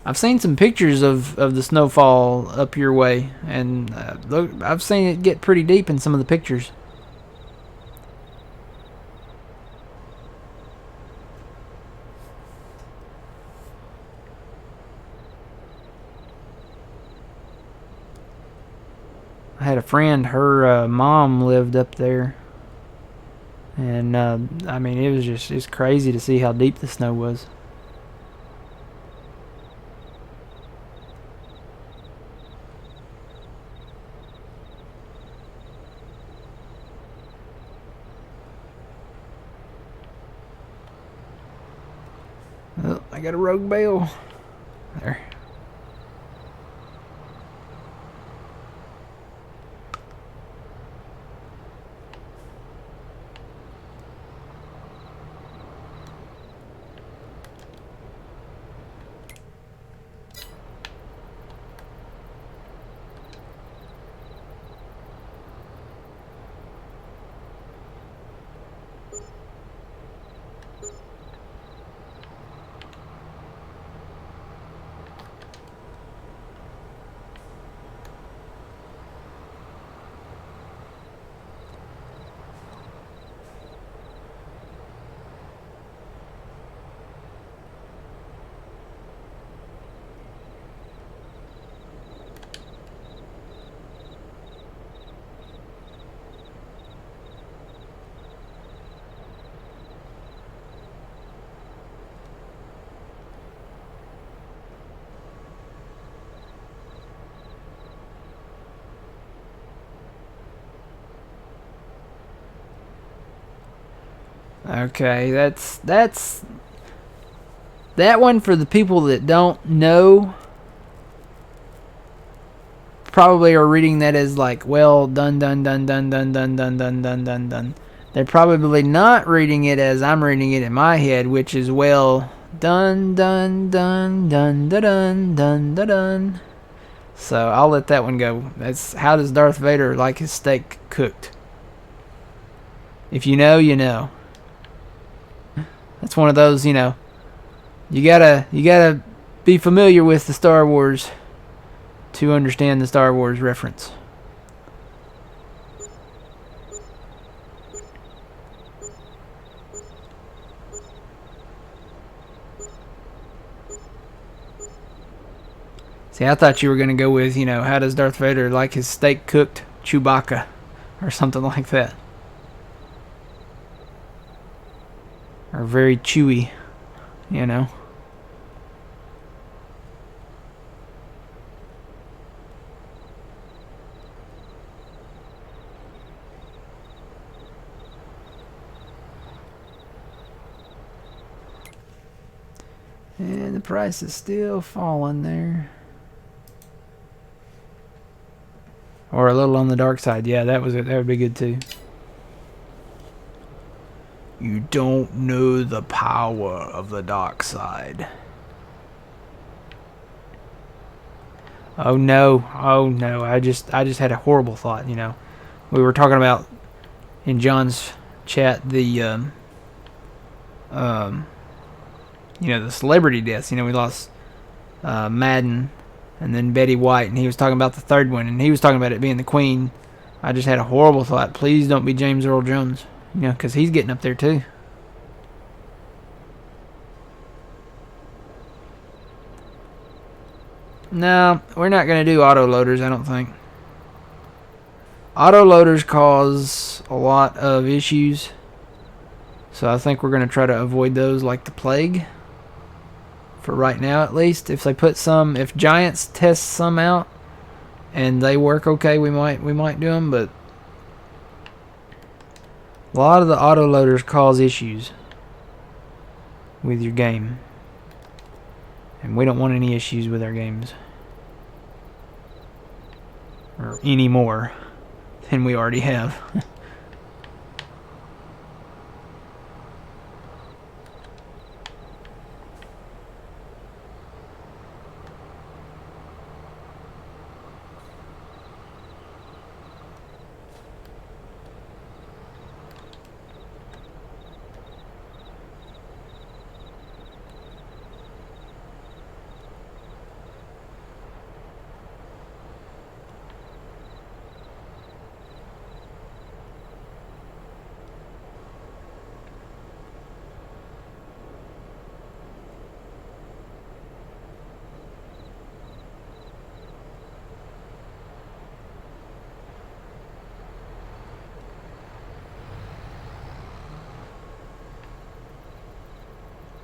I've seen some pictures of the snowfall up your way, and look, I've seen it get pretty deep in some of the pictures. I had a friend, her mom lived up there. And, I mean, it's crazy to see how deep the snow was. Oh, I got a rogue bale. There. Okay, that's that one for the people that don't know. Probably are reading that as like, well, done. They're probably not reading it as I'm reading it in my head, which is, well, done. So I'll let that one go. That's how does Darth Vader like his steak cooked? If you know, you know. That's one of those, you know. You gotta be familiar with the Star Wars to understand the Star Wars reference. See, I thought you were going to go with, how does Darth Vader like his steak cooked? Chewbacca. Or something like that. Or very chewy, And the price is still falling there. Or a little on the dark side. Yeah, that would be good too. You don't know the power of the dark side. Oh no. Oh no. I just had a horrible thought, We were talking about in John's chat the the celebrity deaths. We lost Madden and then Betty White, and he was talking about the third one, and he was talking about it being the Queen. I just had a horrible thought. Please don't be James Earl Jones, because he's getting up there too. No, we're not going to do auto loaders, I don't think. Auto loaders cause a lot of issues, so I think we're going to try to avoid those like the plague. For right now, at least. If Giants test some out and they work okay, we might do them. But a lot of the autoloaders cause issues with your game, and we don't want any issues with our games, or any more than we already have.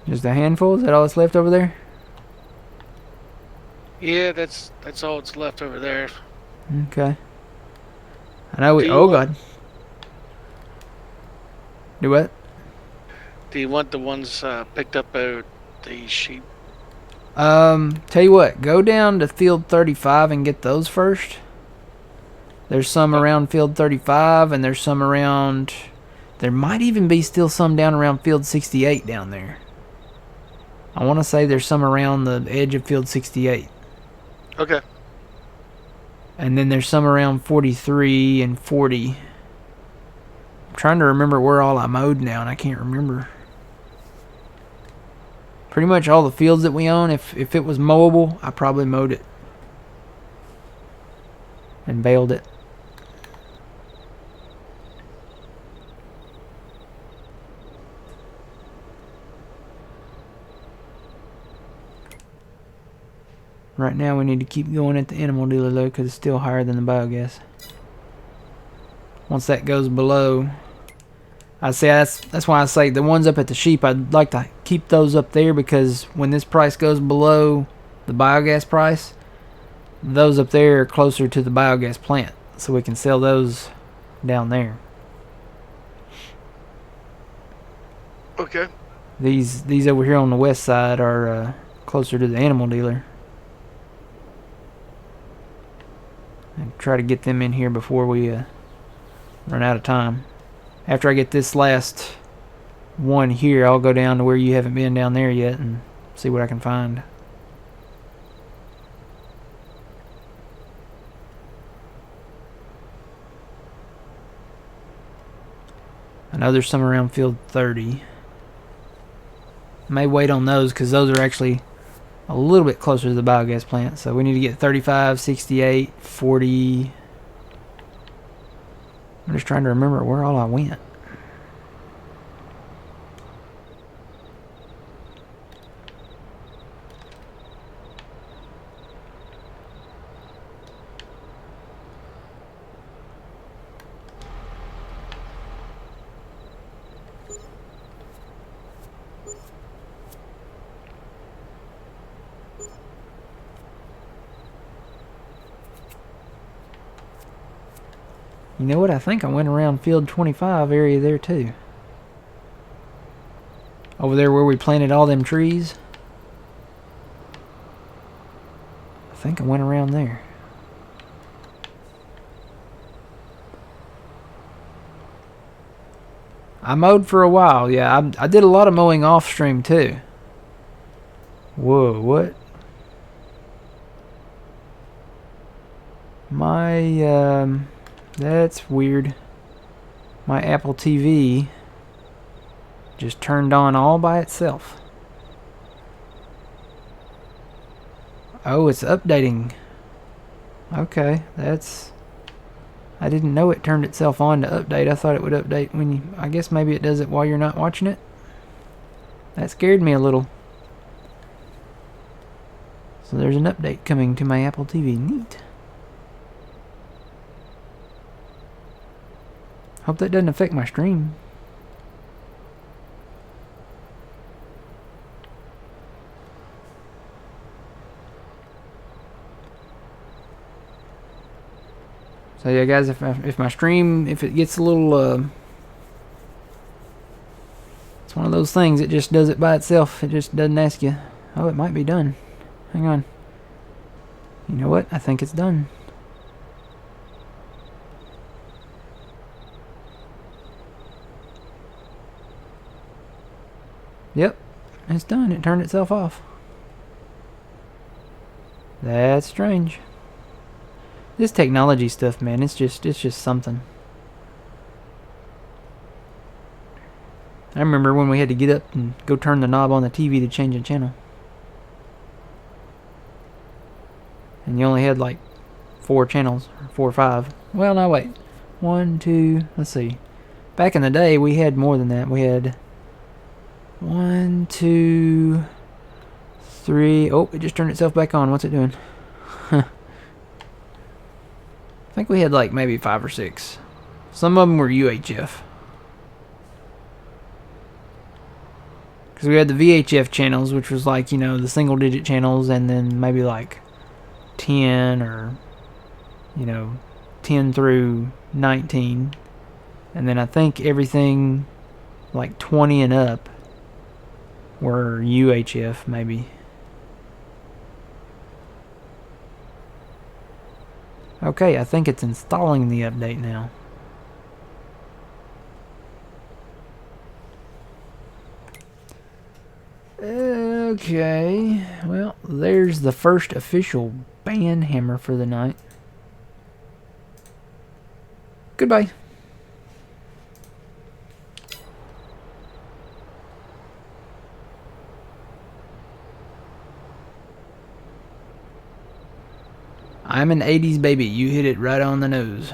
Just a handful? Is that all that's left over there? Yeah, that's all that's left over there. Okay. I know we. Do you Oh want- God. Do what? Do you want the ones picked up by the sheep? Tell you what. Go down to field 35 and get those first. There's some around field 35, and there's some around. There might even be still some down around field 68 down there. I want to say there's some around the edge of field 68. Okay. And then there's some around 43 and 40. I'm trying to remember where all I mowed now, and I can't remember. Pretty much all the fields that we own, if it was mowable, I probably mowed it. And baled it. Right now we need to keep going at the animal dealer though, because it's still higher than the biogas. Once that goes below, I say that's why I say the ones up at the sheep, I'd like to keep those up there, because when this price goes below the biogas price, those up there are closer to the biogas plant, so we can sell those down there. Okay. These over here on the west side are closer to the animal dealer. And try to get them in here before we run out of time. After I get this last one here, I'll go down to where you haven't been down there yet and see what I can find. I know there's some around field 30. May wait on those because those are actually a little bit closer to the biogas plant. So we need to get 35, 68, 40. I'm just trying to remember where all I went. You know what? I think I went around field 25 area there too. Over there where we planted all them trees. I think I went around there. I mowed for a while, yeah. I did a lot of mowing off stream too. Whoa, what? That's weird. My Apple TV just turned on all by itself. Oh, it's updating. Okay, that's... I didn't know it turned itself on to update. I thought it would update when you... I guess maybe it does it while you're not watching it. That scared me a little. So there's an update coming to my Apple TV. Neat. Hope that doesn't affect my stream. So yeah, guys, if my stream, if it gets a little, it's one of those things. It just does it by itself. It just doesn't ask you. Oh, it might be done. Hang on. You know what? I think it's done. Yep, it's done. It turned itself off. That's strange. This technology stuff, man, it's just something. I remember when we had to get up and go turn the knob on the TV to change the channel. And you only had like 4 channels, or 4 or 5. Well, no, wait. 1, 2, let's see. Back in the day, we had more than that. We had 1, 2, 3. Oh, it just turned itself back on. What's it doing? I think we had like maybe 5 or 6. Some of them were UHF. Because we had the VHF channels, which was like, you know, the single digit channels, and then maybe like 10 or, you know, 10 through 19. And then I think everything like 20 and up were UHF, maybe. Okay, I think it's installing the update now. Okay, well, there's the first official band hammer for the night. Goodbye. I'm an 80s baby. You hit it right on the nose.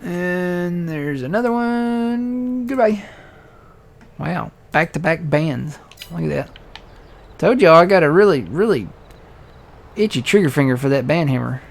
And there's another one. Goodbye. Wow. Back-to-back bands. Look at that. Told y'all I got a really, really itchy trigger finger for that band hammer.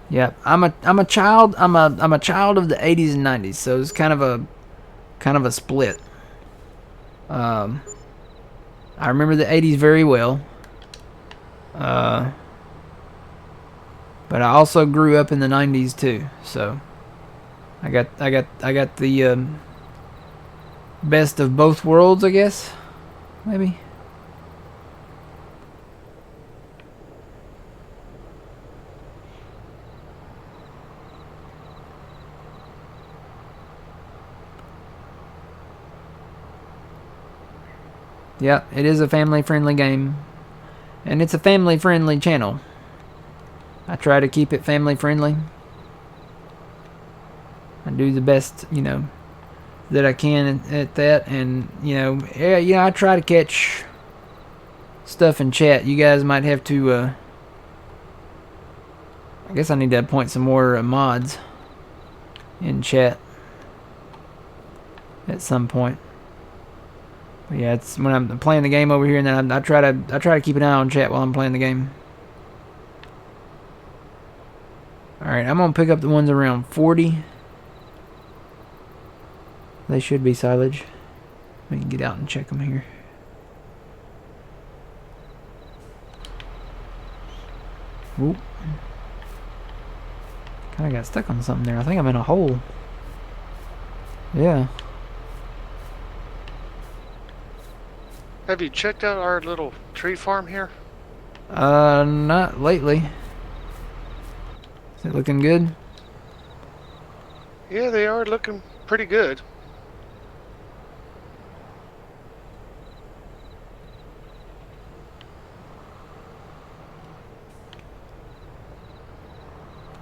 Yep, I'm a child of the 80s and 90s, so it's kind of a split. I remember the 80s very well. But I also grew up in the 90s too, so I got the best of both worlds, I guess. Maybe. Yep, it is a family-friendly game. And it's a family-friendly channel. I try to keep it family-friendly. I do the best, you know, that I can at that. And, you know, I try to catch stuff in chat. You guys might have to, I guess I need to appoint some more mods. in chat at some point. But yeah, it's when I'm playing the game over here, and then I try to keep an eye on chat while I'm playing the game. All right, I'm gonna pick up the ones around 40. They should be silage. We can get out and check them here. Oop. Kinda got stuck on something there. I think I'm in a hole. Yeah. Have you checked out our little tree farm here? Not lately. Is it looking good? Yeah, they are looking pretty good.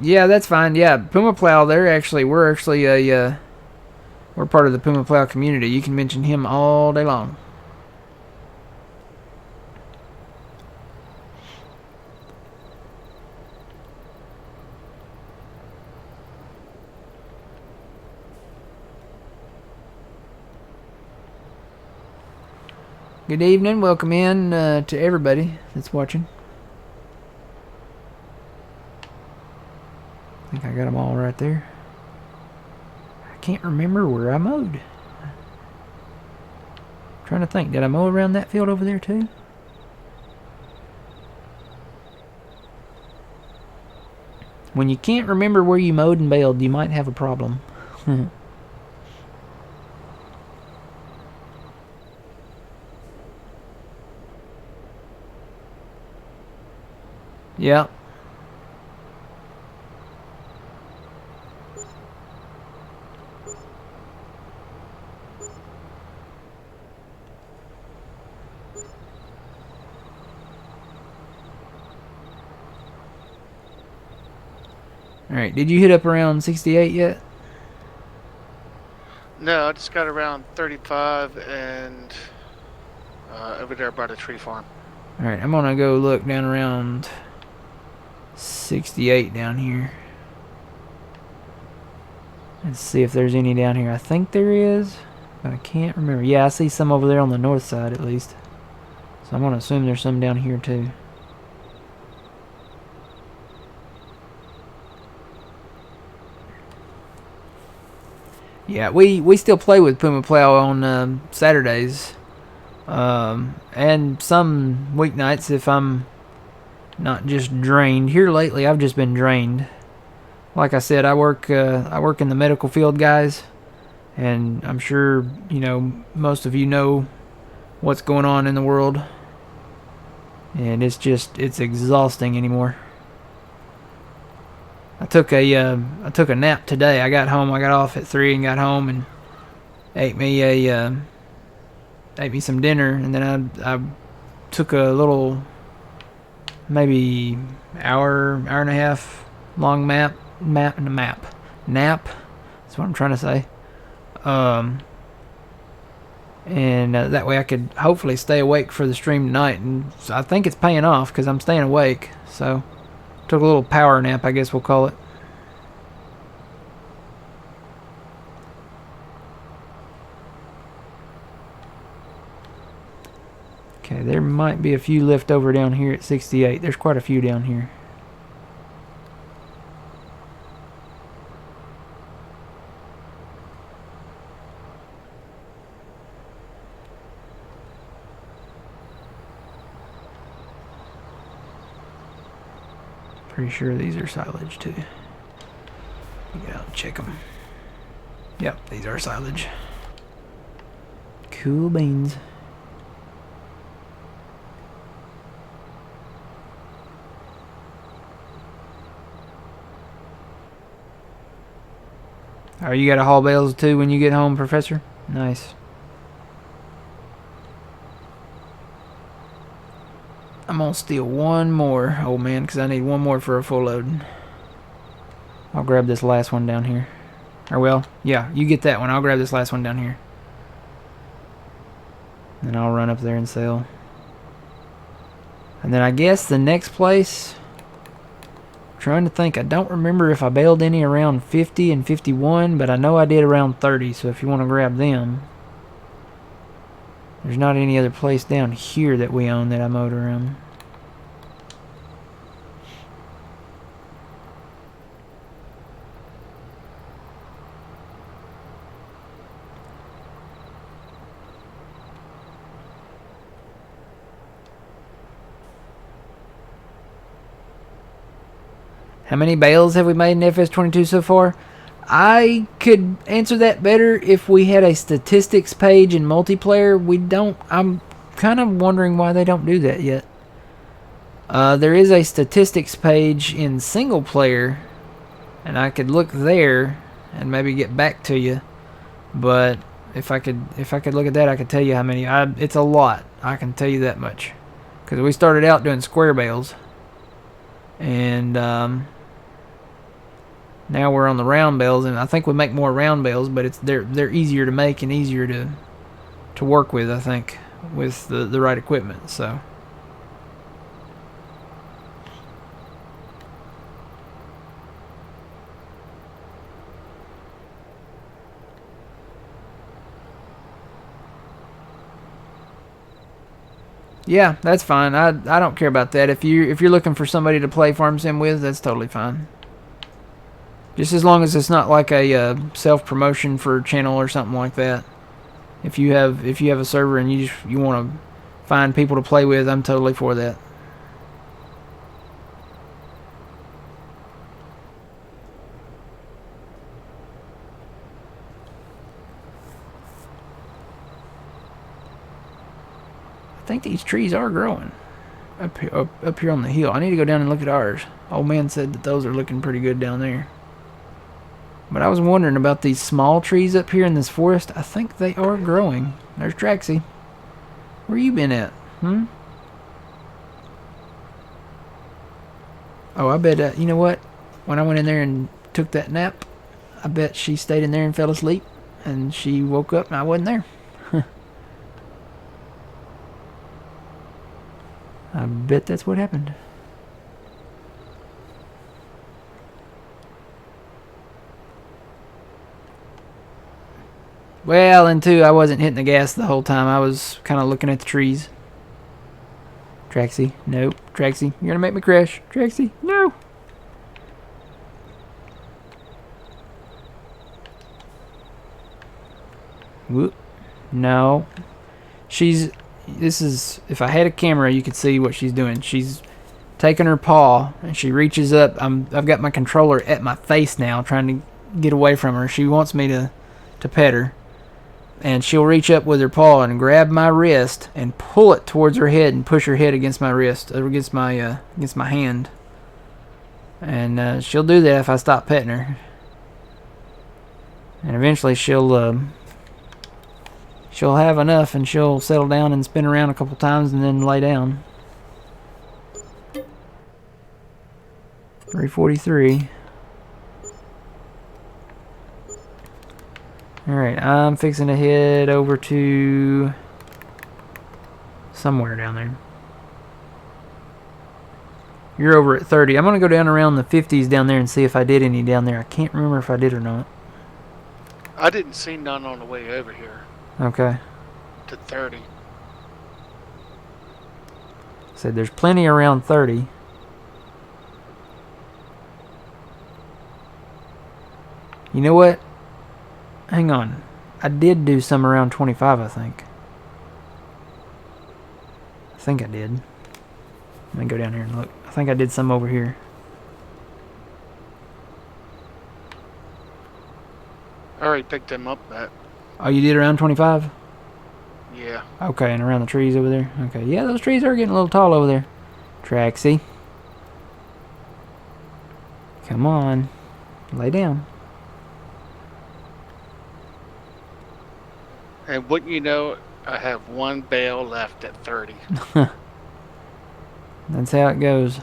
Yeah, that's fine. Yeah, Puma Plow, we're actually a we're part of the Puma Plow community. You can mention him all day long. Good evening. Welcome in to everybody that's watching. I think I got them all right there. I can't remember where I mowed. Trying to think, did I mow around that field over there too? When you can't remember where you mowed and baled, you might have a problem. Yeah. Alright, did you hit up around 68 yet? No, I just got around 35 and over there by the tree farm. Alright, I'm gonna go look down around 68 down here. Let's see if there's any down here. I think there is, but I can't remember. Yeah, I see some over there on the north side at least. So I'm gonna assume there's some down here too. Yeah, we still play with Puma Plow on Saturdays. And some weeknights if I'm not just drained. Here lately I've just been drained. Like I said, I work in the medical field, guys, and I'm sure most of you know what's going on in the world, and it's exhausting anymore. I took a nap today. I got off at 3 and got home and ate me some dinner, and then I took a little, maybe hour and a half long nap. That's what I'm trying to say. And that way I could hopefully stay awake for the stream tonight, and I think it's paying off because I'm staying awake. So took a little power nap, I guess we'll call it. Okay, there might be a few left over down here at 68. There's quite a few down here. Pretty sure these are silage too. Get out and check them. Yep, these are silage. Cool beans. Oh, you got to haul bales too when you get home, Professor? Nice. I'm gonna steal one more, old man, because I need one more for a full load. I'll grab this last one down here. Or well, yeah, you get that one. I'll grab this last one down here. Then I'll run up there and sell. And then I guess the next place, Trying to think. I don't remember if I bailed any around 50 and 51, but I know I did around 30, so if you want to grab them. There's not any other place down here that we own that I mowed around. How many bales have we made in FS22 so far? I could answer that better if we had a statistics page in multiplayer. We don't. I'm kind of wondering why they don't do that yet. There is a statistics page in single player, and I could look there and maybe get back to you. But if I could look at that, I could tell you how many. It's a lot. I can tell you that much, because we started out doing square bales, and now we're on the round bales, and I think we make more round bales, but they're easier to make and easier to work with, I think, with the right equipment. So yeah, that's fine. I don't care about that. If you're looking for somebody to play Farm Sim with, that's totally fine. Just as long as it's not like a self-promotion for a channel or something like that. If you have a server and you want to find people to play with, I'm totally for that. I think these trees are growing up here on the hill. I need to go down and look at ours. Old man said that those are looking pretty good down there. But I was wondering about these small trees up here in this forest. I think they are growing. There's Traxie. Where you been at? Oh, I bet, you know what? When I went in there and took that nap, I bet she stayed in there and fell asleep. And she woke up and I wasn't there. I bet that's what happened. Well, and two, I wasn't hitting the gas the whole time. I was kind of looking at the trees. Traxie, nope. Traxie, you're gonna make me crash. Traxie, no. Whoop. No. If I had a camera, you could see what she's doing. She's taking her paw and she reaches up. I've got my controller at my face now, trying to get away from her. She wants me to pet her. And she'll reach up with her paw and grab my wrist and pull it towards her head and push her head against my wrist, or against my hand. And she'll do that if I stop petting her. And eventually she'll have enough and she'll settle down and spin around a couple times and then lay down. 343. Alright, I'm fixing to head over to somewhere down there. You're over at 30. I'm going to go down around the 50s down there and see if I did any down there. I can't remember if I did or not. I didn't see none on the way over here Okay. to 30. Said there's plenty around 30. You know what? Hang on. I did do some around 25, I think. I think I did. Let me go down here and look. I think I did some over here. I already picked them up, Matt. Oh, you did around 25? Yeah. Okay, and around the trees over there? Okay, yeah, those trees are getting a little tall over there. Traxie. Come on. Lay down. And wouldn't you know, I have one bale left at 30. That's how it goes.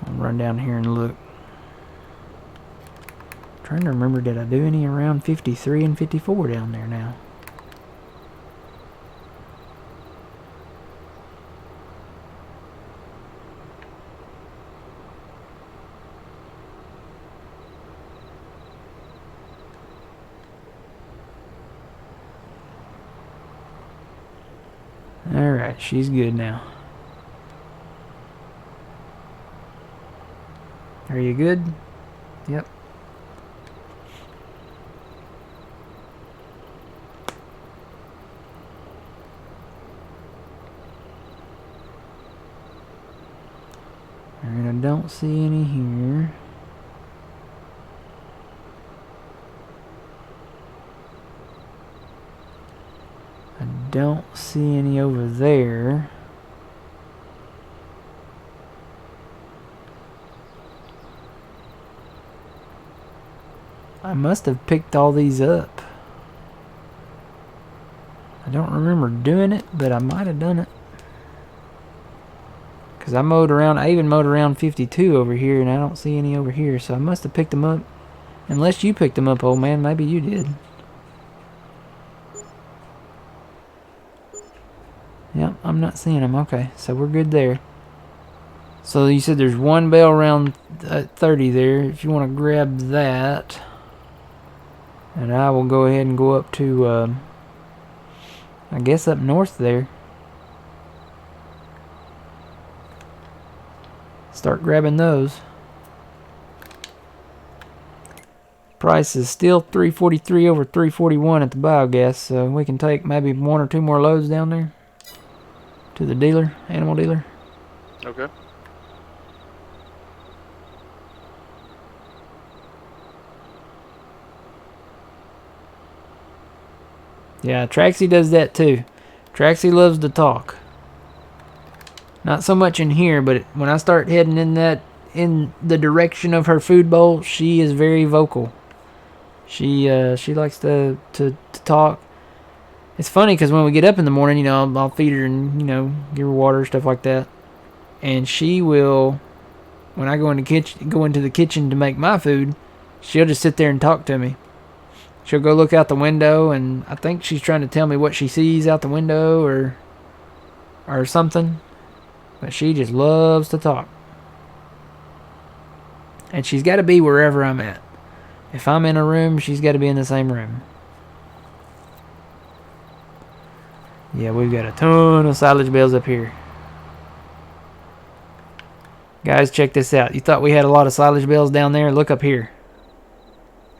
I'll run down here and look. Trying to remember, did I do any around 53 and 54 down there now? Alright, she's good now. Are you good? Yep. Alright, I don't see any here. I don't see any over there. I must have picked all these up. I don't remember doing it, but I might have done it. Because I even mowed around 52 over here, and I don't see any over here, so I must have picked them up. Unless you picked them up, old man, maybe you did. Yep, I'm not seeing them. Okay, so we're good there. So you said there's one bale around 30 there. If you want to grab that. And I will go ahead and go up to, I guess up north there. Start grabbing those. Price is still $3.43 over $3.41 at the biogas, so we can take maybe 1 or 2 more loads down there to the dealer, animal dealer. Okay. Yeah, Traxie does that too. Traxie loves to talk. Not so much in here, but when I start heading in the direction of her food bowl, she is very vocal. She likes to talk. It's funny because when we get up in the morning, you know, I'll feed her and, you know, give her water, stuff like that. And she will, when I go into the kitchen to make my food, she'll just sit there and talk to me. She'll go look out the window, and I think she's trying to tell me what she sees out the window or something. But she just loves to talk. And she's got to be wherever I'm at. If I'm in a room, she's got to be in the same room. Yeah, we've got a ton of silage bales up here. Guys, check this out. You thought we had a lot of silage bales down there? Look up here.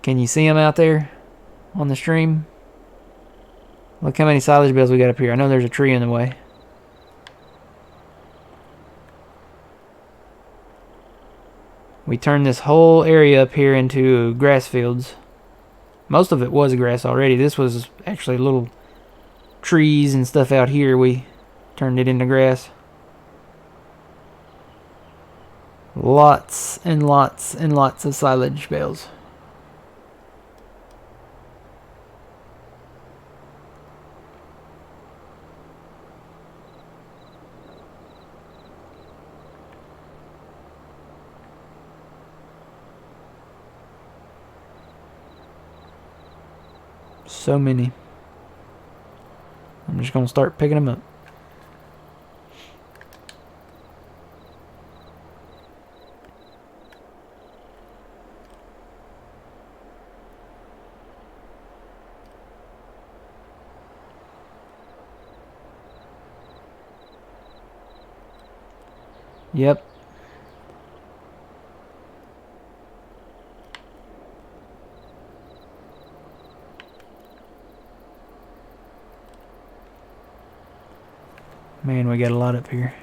Can you see them out there on the stream? Look how many silage bales we got up here. I know there's a tree in the way. We turned this whole area up here into grass fields. Most of it was grass already. This was actually little trees and stuff out here. We turned it into grass. Lots and lots and lots of silage bales. So many. I'm just going to start picking them up. Yep. Man, we got a lot up here.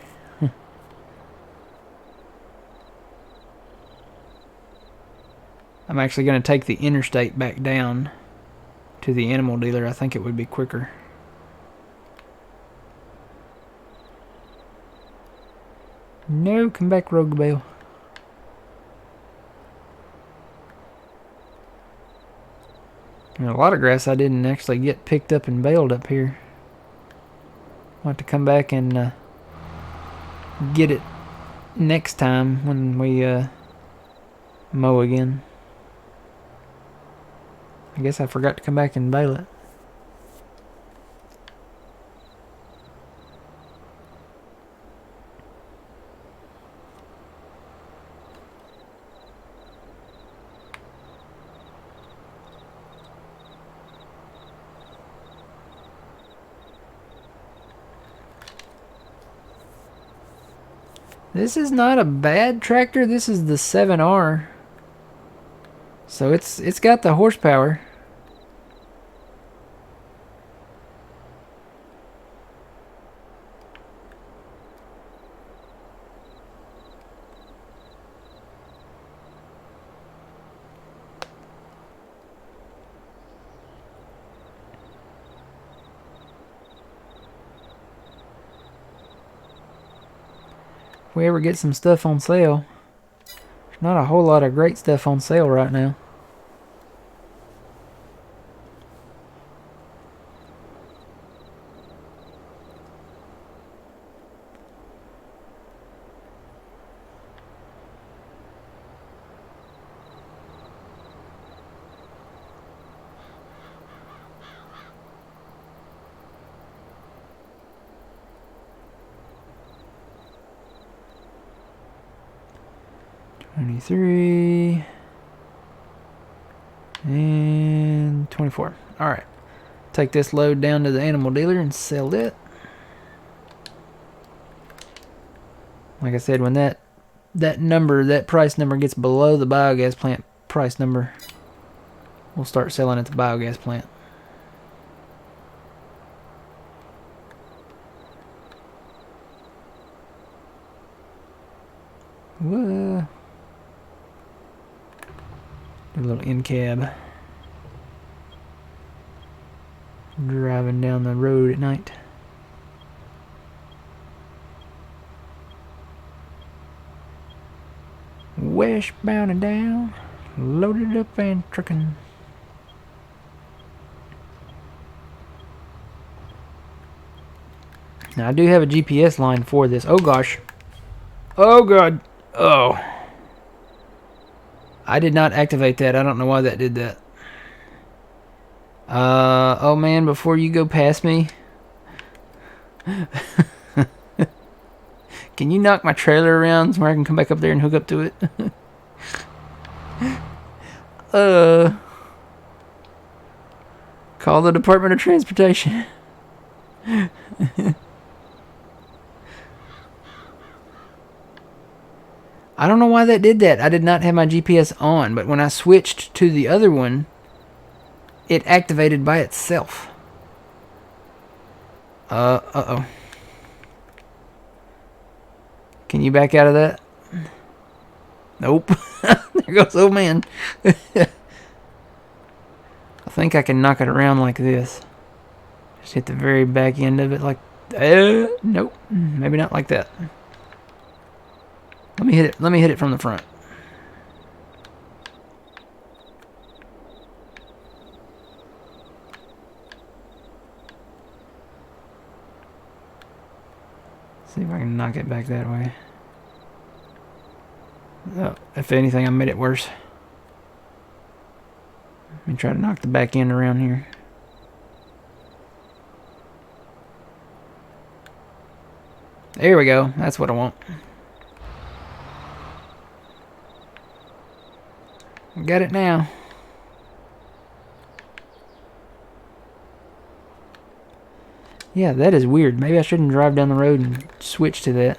I'm actually going to take the interstate back down to the animal dealer. I think it would be quicker. No, come back, Rogue Bale. And a lot of grass I didn't actually get picked up and baled up here. I'll have to come back and get it next time when we mow again. I guess I forgot to come back and bale it. This is not a bad tractor. This is the 7R. So it's got the horsepower. If we ever get some stuff on sale. There's not a whole lot of great stuff on sale right now. $23 and $24. All right, take this load down to the animal dealer and sell it. Like I said, when that price number gets below the biogas plant price number, we'll start selling at the biogas plant. Whoa. Do a little in-cab. Driving down the road at night. Westbound and down. Loaded up and trucking. Now I do have a GPS line for this. Oh gosh. Oh god. Oh. I did not activate that. I don't know why that did that. Oh man, before you go past me. Can you knock my trailer around so where I can come back up there and hook up to it? Call the Department of Transportation. I don't know why that did that. I did not have my GPS on, but when I switched to the other one, it activated by itself. Uh-oh. Can you back out of that? Nope. There goes old man. I think I can knock it around like this. Just hit the very back end of it like... nope. Maybe not like that. Let me hit it from the front. See if I can knock it back that way. Oh, if anything, I made it worse. Let me try to knock the back end around here. There we go. That's what I want. Got it now. Yeah, that is weird. Maybe I shouldn't drive down the road and switch to that.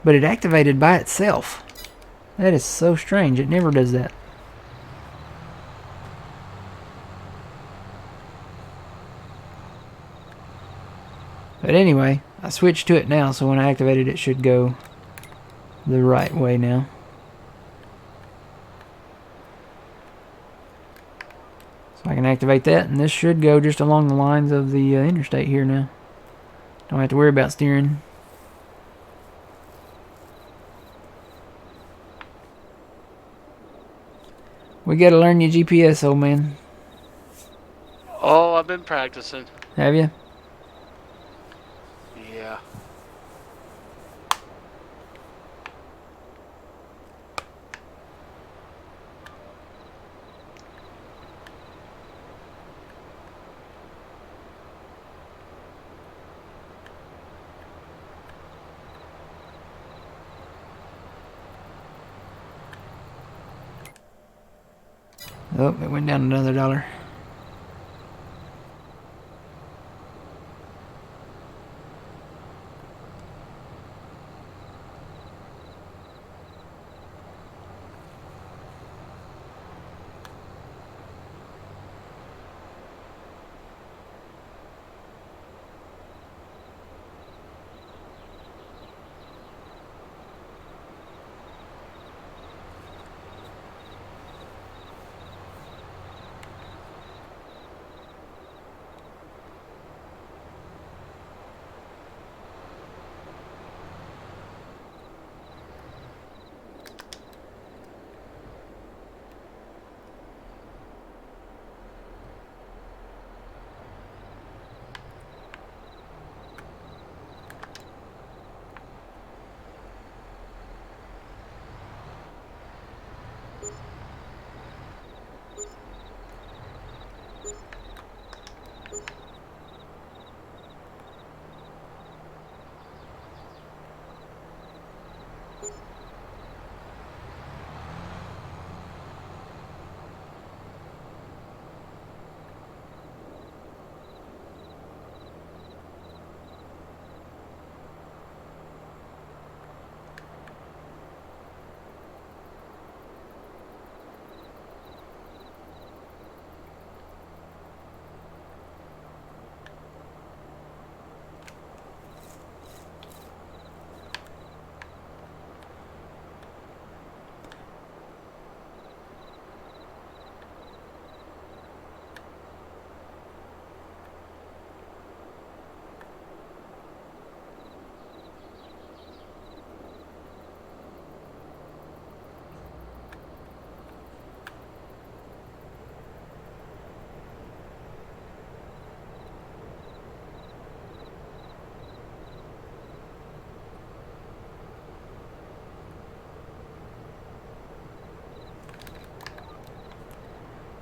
But it activated by itself. That is so strange. It never does that. But anyway, I switched to it now, so when I activate it, it should go the right way now. So I can activate that, and this should go just along the lines of the interstate here now. Don't have to worry about steering. We gotta learn your GPS, old man. Oh, I've been practicing. Have you? Yeah. Oh, it went down another $1.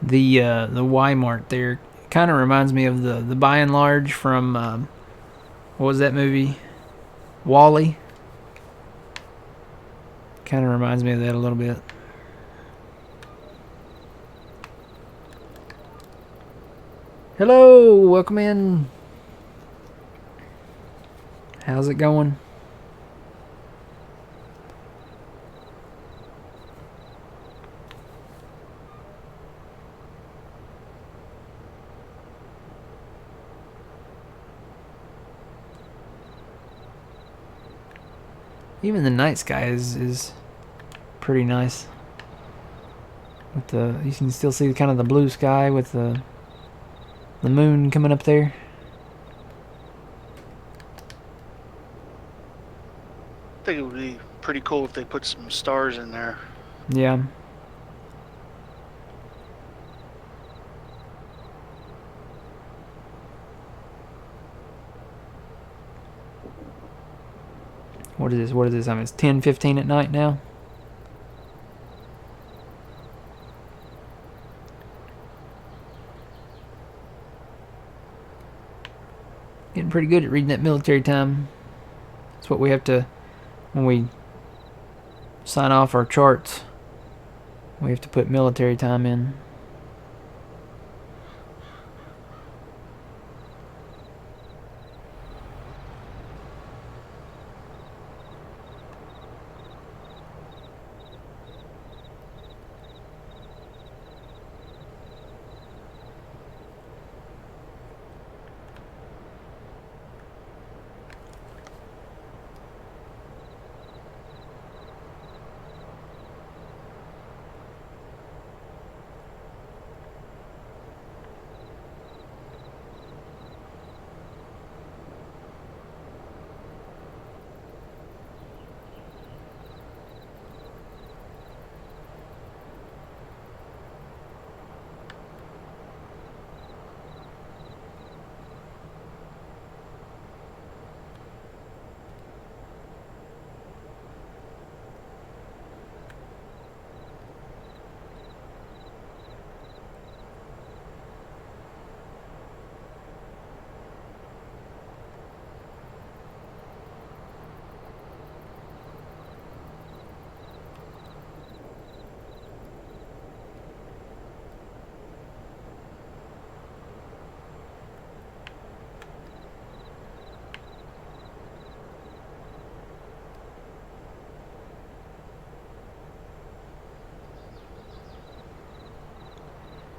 the Y Mart there kind of reminds me of the By and Large from what was that movie? Wall-E. Kind of reminds me of that a little bit. Hello, welcome in. How's it going? Even the night sky is pretty nice. With the, you can still see kind of the blue sky with the moon coming up there. I think it would be pretty cool if they put some stars in there. Yeah. What is this? What is this? I mean, it's 10:15 at night now. Getting pretty good at reading that military time. That's what we have to, when we sign off our charts, we have to put military time in.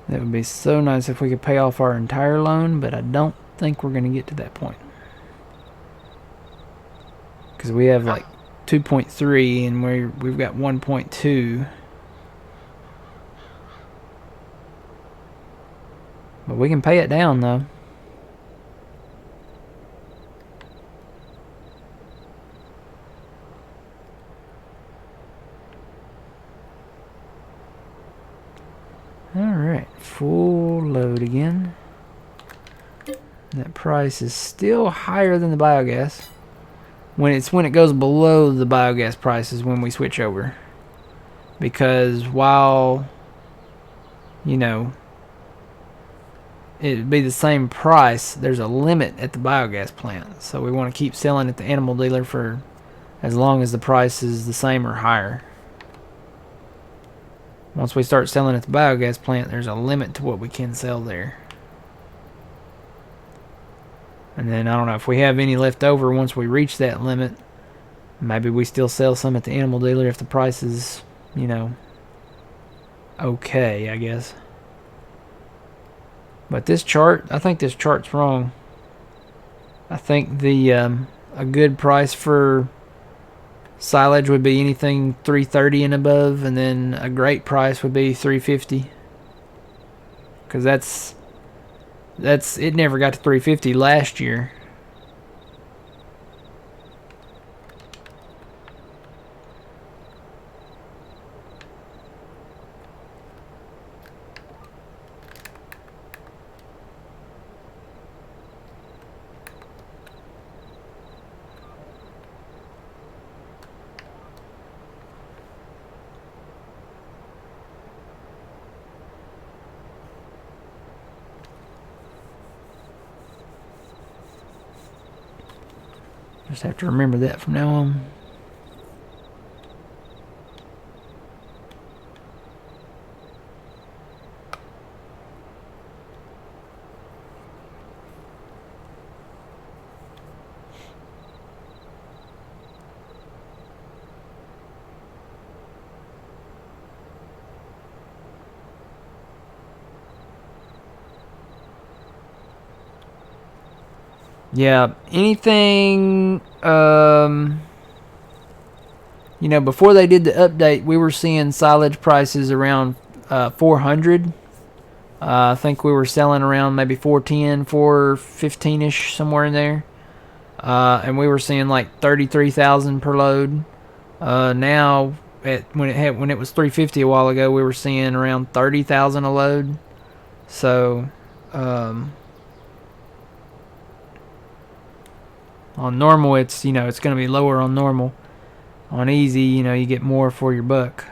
That would be so nice if we could pay off our entire loan, but I don't think we're going to get to that point. Because we have like 2.3 and we've got 1.2. But we can pay it down though. Alright, full load again. That price is still higher than the biogas. When it goes below the biogas price is when we switch over. Because while, you know, it'd be the same price, there's a limit at the biogas plant. So we want to keep selling at the animal dealer for as long as the price is the same or higher. Once we start selling at the biogas plant, there's a limit to what we can sell there. And then, I don't know, if we have any left over once we reach that limit, maybe we still sell some at the animal dealer if the price is, you know, okay, I guess. But this chart, I think this chart's wrong. I think the a good price for silage would be anything 330 and above, and then a great price would be 350. Because that's it never got to 350 last year. Just have to remember that from now on. Yeah, anything, you know, before they did the update, we were seeing silage prices around 400. I think we were selling around maybe 410, 415-ish, somewhere in there. And we were seeing like 33,000 per load. Now, when it was 350 a while ago, we were seeing around 30,000 a load. So, on normal, it's going to be lower on normal. On easy, you get more for your buck.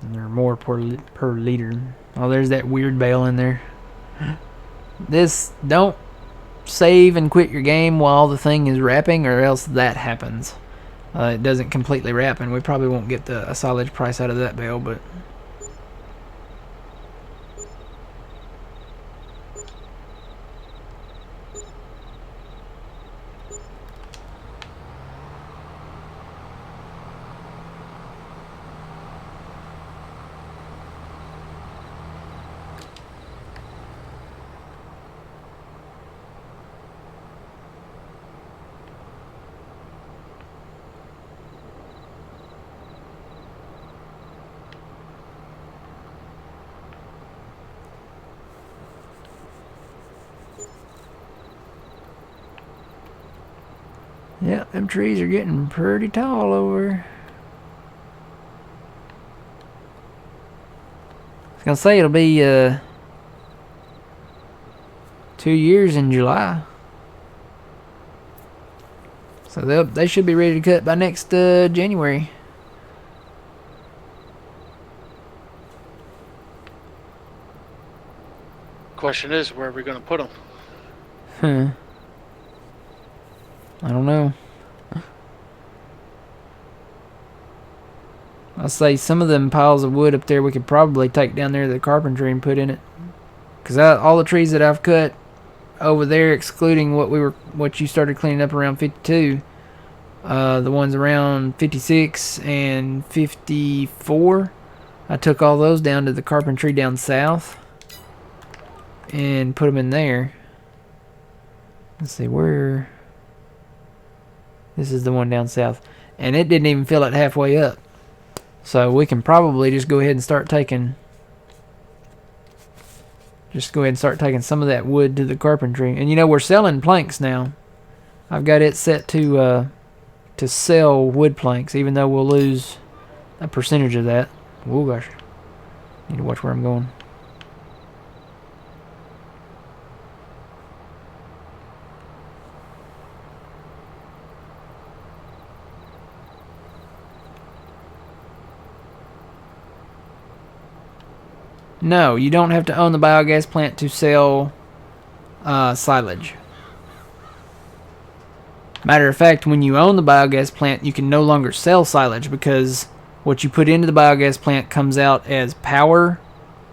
And they're more per liter. Oh, there's that weird bale in there. Don't save and quit your game while the thing is wrapping, or else that happens. It doesn't completely wrap, and we probably won't get a silage price out of that bale, but... yeah, them trees are getting pretty tall over. I was gonna say it'll be 2 years in July, so they should be ready to cut by next January. Question is, where are we going to put them? I don't know. I'll say some of them piles of wood up there we could probably take down there to the carpentry and put in it. Because all the trees that I've cut over there, excluding what you started cleaning up around 52, the ones around 56 and 54, I took all those down to the carpentry down south and put them in there. Let's see, where... This is the one down south. And it didn't even fill it halfway up. So we can probably just go ahead and start taking... some of that wood to the carpentry. And we're selling planks now. I've got it set to sell wood planks, even though we'll lose a percentage of that. Oh gosh. Need to watch where I'm going. No, you don't have to own the biogas plant to sell silage. Matter of fact, when you own the biogas plant, you can no longer sell silage because what you put into the biogas plant comes out as power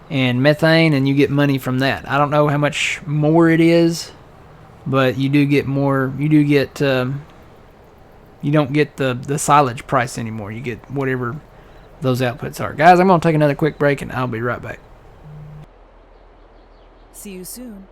and methane, and you get money from that. I don't know how much more it is, but you do get more. You do get. You don't get the silage price anymore. You get whatever those outputs are. Guys, I'm going to take another quick break, and I'll be right back. See you soon.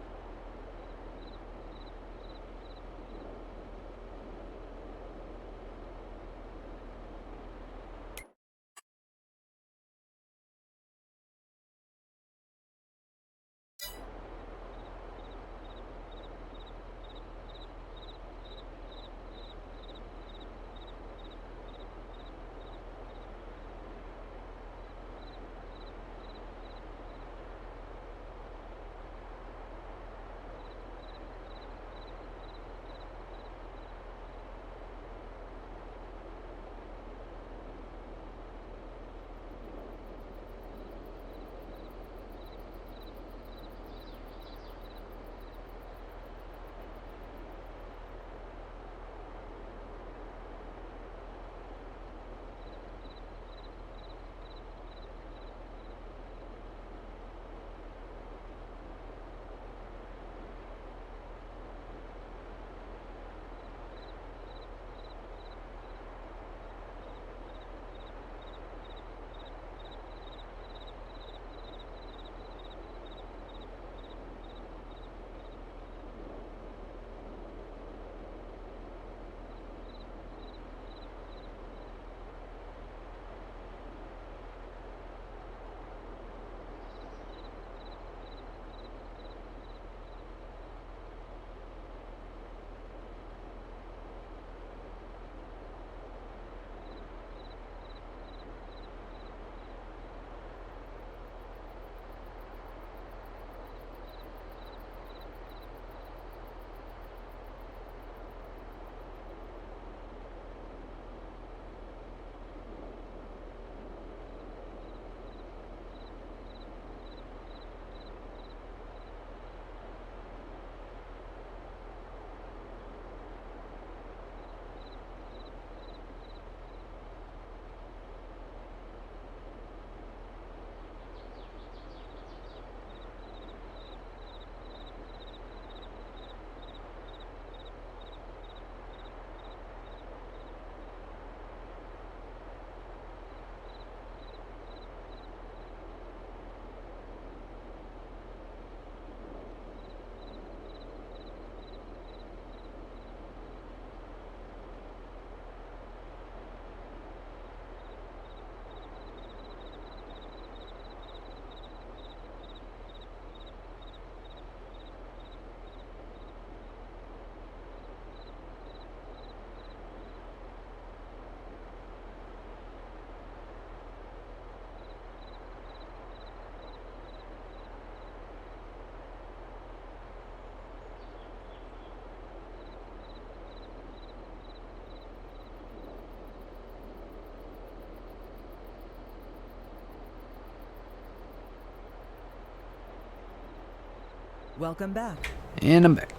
Welcome back. And I'm back.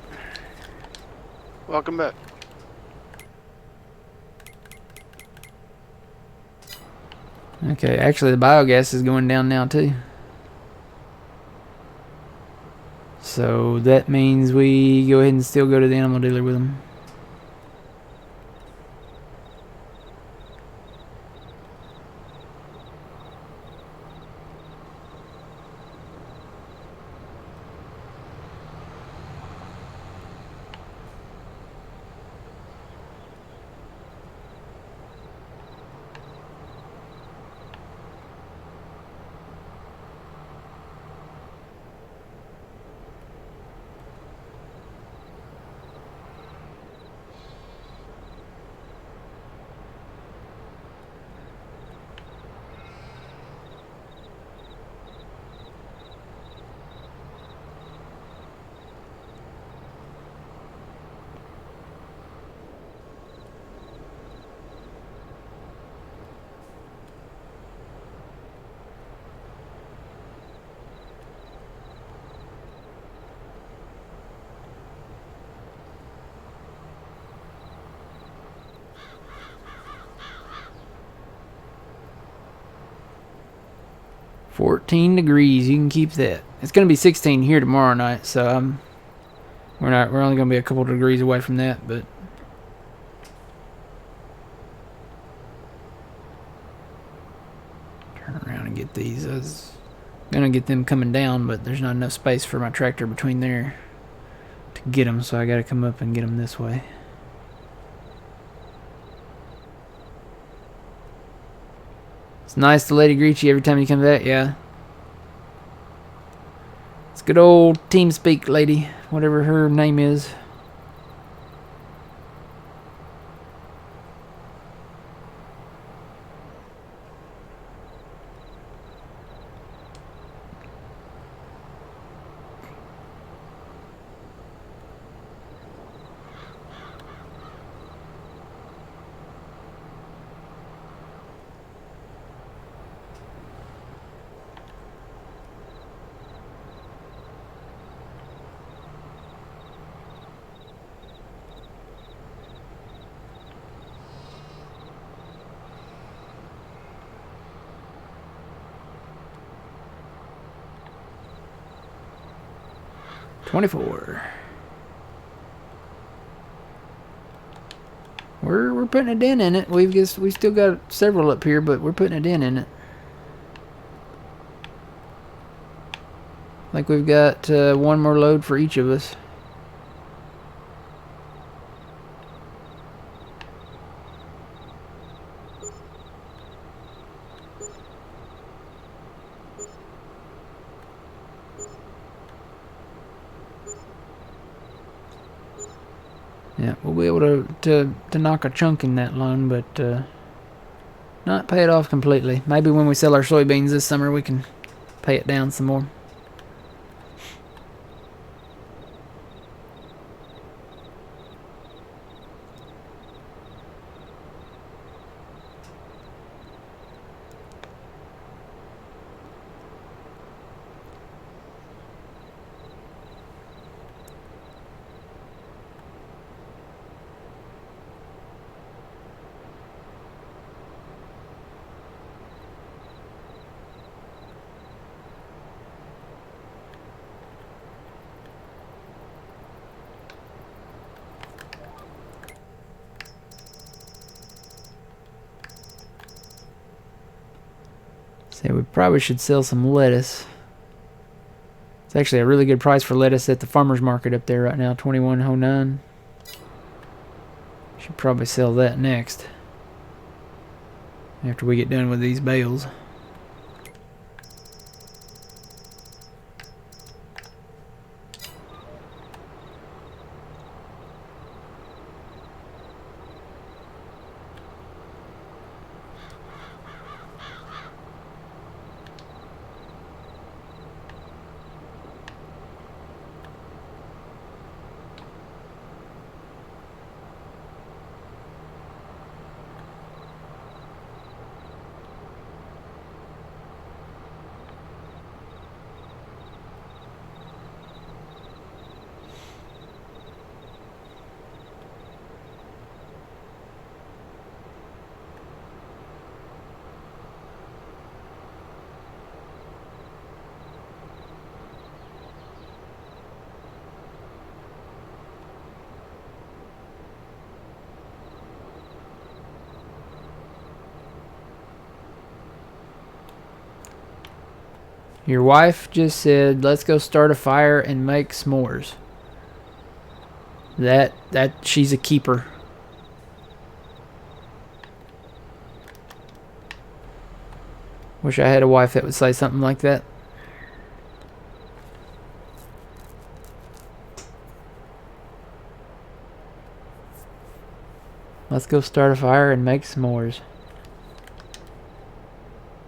Welcome back. Okay, actually the biogas is going down now too. So that means we go ahead and still go to the animal dealer with them. $14 you can keep that. It's gonna be 16 here tomorrow night, so we're only gonna be a couple degrees away from that, but turn around and get these. I was gonna get them coming down, but there's not enough space for my tractor between there to get them, so I gotta come up and get them this way. It's nice to lady greet you every time you come back, yeah. It's good old TeamSpeak lady, whatever her name is. $24. We're putting a dent in it. We've still got several up here, but we're putting a dent in it. I think we've got one more load for each of us. Yeah, we'll be able to knock a chunk in that loan, but not pay it off completely. Maybe when we sell our soybeans this summer, we can pay it down some more. So we probably should sell some lettuce. It's actually a really good price for lettuce at the farmer's market up there right now, $21.09. Should probably sell that next after we get done with these bales. Your wife just said, let's go start a fire and make s'mores. That she's a keeper. Wish I had a wife that would say something like that. Let's go start a fire and make s'mores.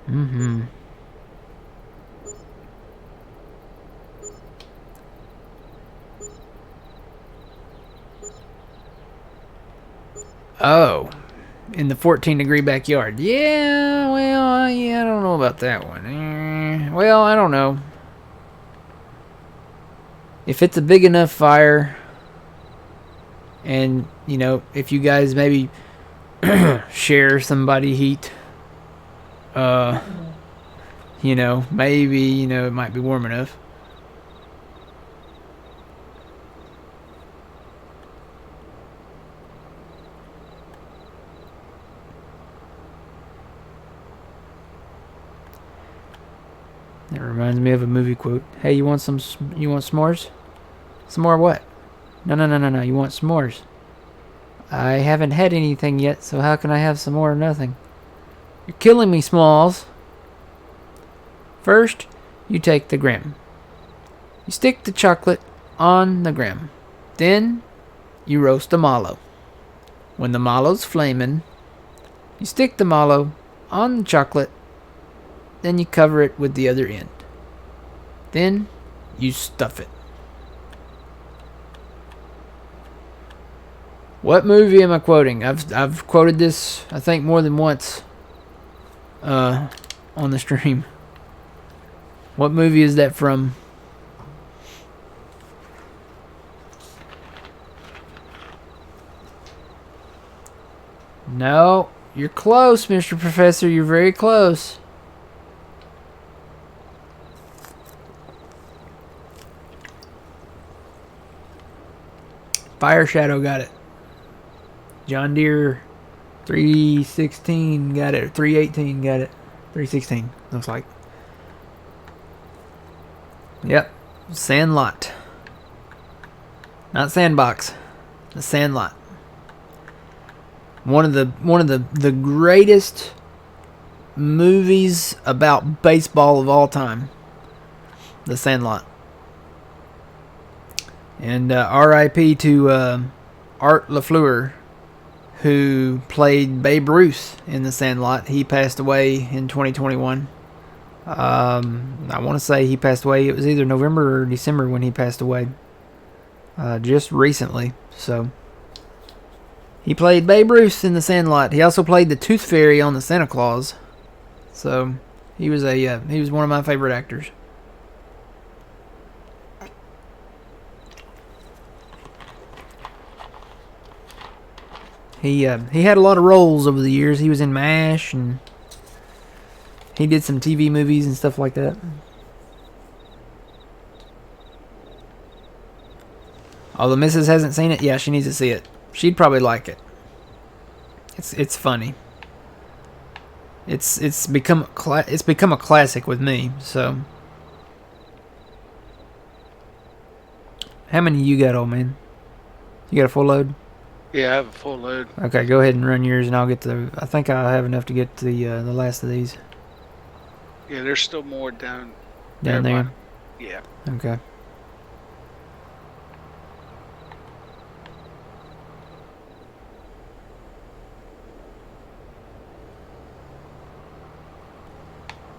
Mm-hmm. Oh, in the 14-degree backyard. Yeah, well, yeah, I don't know about that one. Well, I don't know. If it's a big enough fire, and, you know, if you guys maybe share some body heat, you know, maybe, you know, it might be warm enough. That reminds me of a movie quote. Hey, you want s'mores? Some more what? No. You want s'mores? I haven't had anything yet, so how can I have some more of nothing? You're killing me, Smalls. First, you take the graham. You stick the chocolate on the graham. Then, you roast the mallow. When the mallow's flaming, you stick the mallow on the chocolate. Then you cover it with the other end. Then you stuff it. What movie am I quoting? I've quoted this, I think, more than once on the stream. What movie is that from? No, you're close, Mr. Professor. You're very close. Fire Shadow got it. John Deere 316 got it. 318 got it. 316 looks like. Yep. Sandlot. Not Sandbox. The Sandlot. One of the greatest movies about baseball of all time. The Sandlot. And R.I.P. to Art LaFleur, who played Babe Ruth in The Sandlot. He passed away in 2021. I want to say he passed away. It was either November or December when he passed away. Just recently. So he played Babe Ruth in The Sandlot. He also played the Tooth Fairy on the Santa Claus. So he was one of my favorite actors. He had a lot of roles over the years. He was in MASH, and he did some TV movies and stuff like that. Oh, the missus hasn't seen it? Yeah, she needs to see it. She'd probably like it. It's funny. It's become a classic with me. So, how many you got, old man? You got a full load? Yeah, I have a full load. Okay, go ahead and run yours, and I'll get the. I think I have enough to get the last of these. Yeah, there's still more down Down there? Yeah. Okay.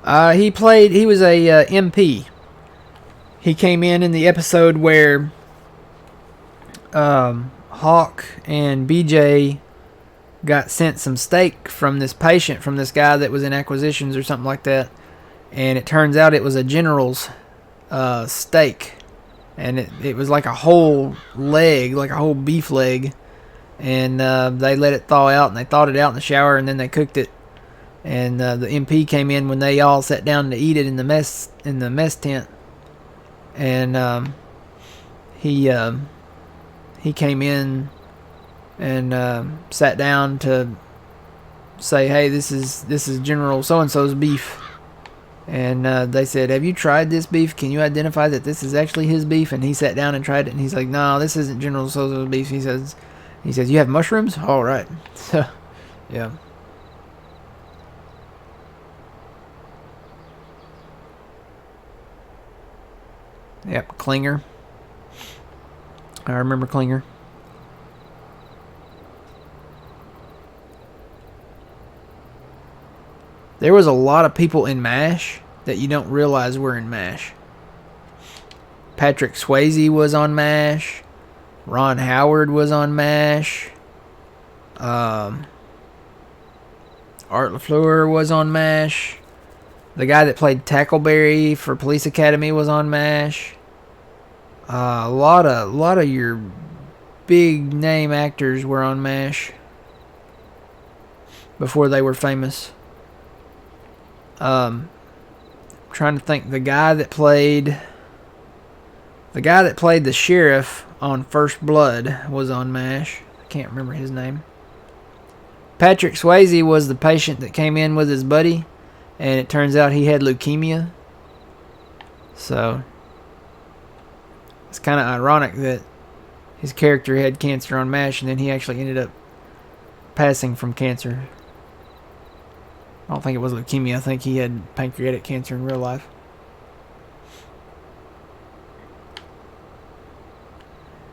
He was a MP. He came in the episode where Hawk and BJ got sent some steak from this patient, from this guy that was in acquisitions or something like that. And it turns out it was a general's steak. And it was like a whole leg, like a whole beef leg. And they let it thaw out, and they thawed it out in the shower, and then they cooked it. And the MP came in when they all sat down to eat it in the mess tent. And he came in and sat down to say, "Hey, this is General so and so's beef." And they said, "Have you tried this beef? Can you identify that this is actually his beef?" And he sat down and tried it, and he's like, "No, this isn't General Sozo's beef." He says, "You have mushrooms? All right." So, yeah. Yep, Klinger. I remember Klinger. There was a lot of people in MASH that you don't realize were in MASH. Patrick Swayze was on MASH. Ron Howard was on MASH. Art LaFleur was on MASH. The guy that played Tackleberry for Police Academy was on MASH. A lot of your big name actors were on MASH before they were famous. Trying to think, the guy that played the sheriff on First Blood was on MASH. I can't remember his name. Patrick Swayze was the patient that came in with his buddy, and it turns out he had leukemia. So it's kind of ironic that his character had cancer on MASH, and then he actually ended up passing from cancer. I don't think it was leukemia. I think he had pancreatic cancer in real life.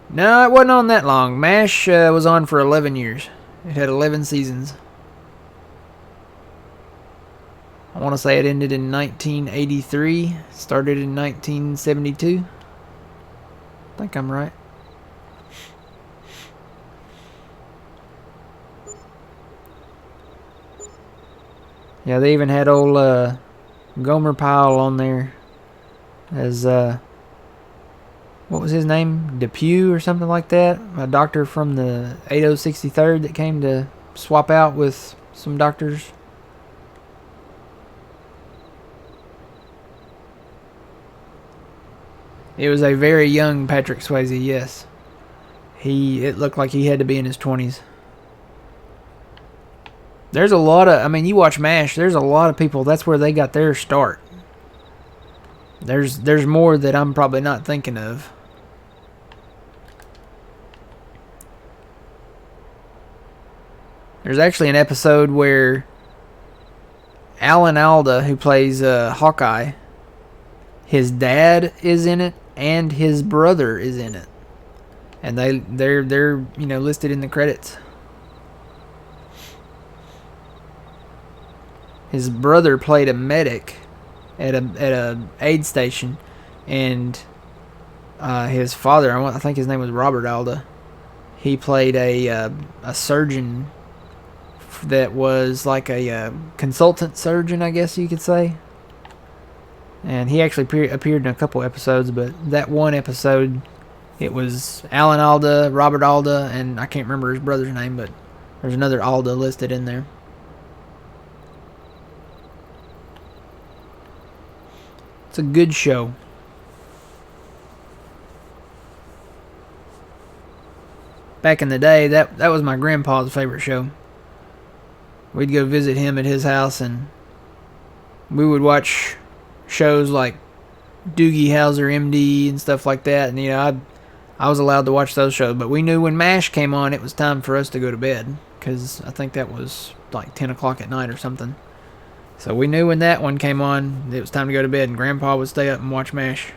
No, it wasn't on that long. MASH was on for 11 years. It had 11 seasons. I want to say it ended in 1983, started in 1972. I think I'm right. Yeah, they even had old Gomer Pyle on there as, what was his name? Depew or something like that? A doctor from the 8063rd that came to swap out with some doctors. It was a very young Patrick Swayze, yes. It looked like he had to be in his 20s. There's a lot of, I mean, you watch MASH, there's a lot of people, that's where they got their start. There's more that I'm probably not thinking of. There's actually an episode where Alan Alda, who plays Hawkeye, his dad is in it and his brother is in it, and they're listed in the credits. His brother played a medic at a aid station, and his father, I think his name was Robert Alda, he played a surgeon that was like a consultant surgeon, I guess you could say. And he actually appeared in a couple episodes, but that one episode, it was Alan Alda, Robert Alda, and I can't remember his brother's name, but there's another Alda listed in there. It's a good show. Back in the day, that was my grandpa's favorite show. We'd go visit him at his house, and we would watch shows like Doogie Howser, MD, and stuff like that. And I was allowed to watch those shows, but we knew when MASH came on, it was time for us to go to bed, because I think that was like 10 o'clock at night or something. So we knew when that one came on, it was time to go to bed, and Grandpa would stay up and watch MASH.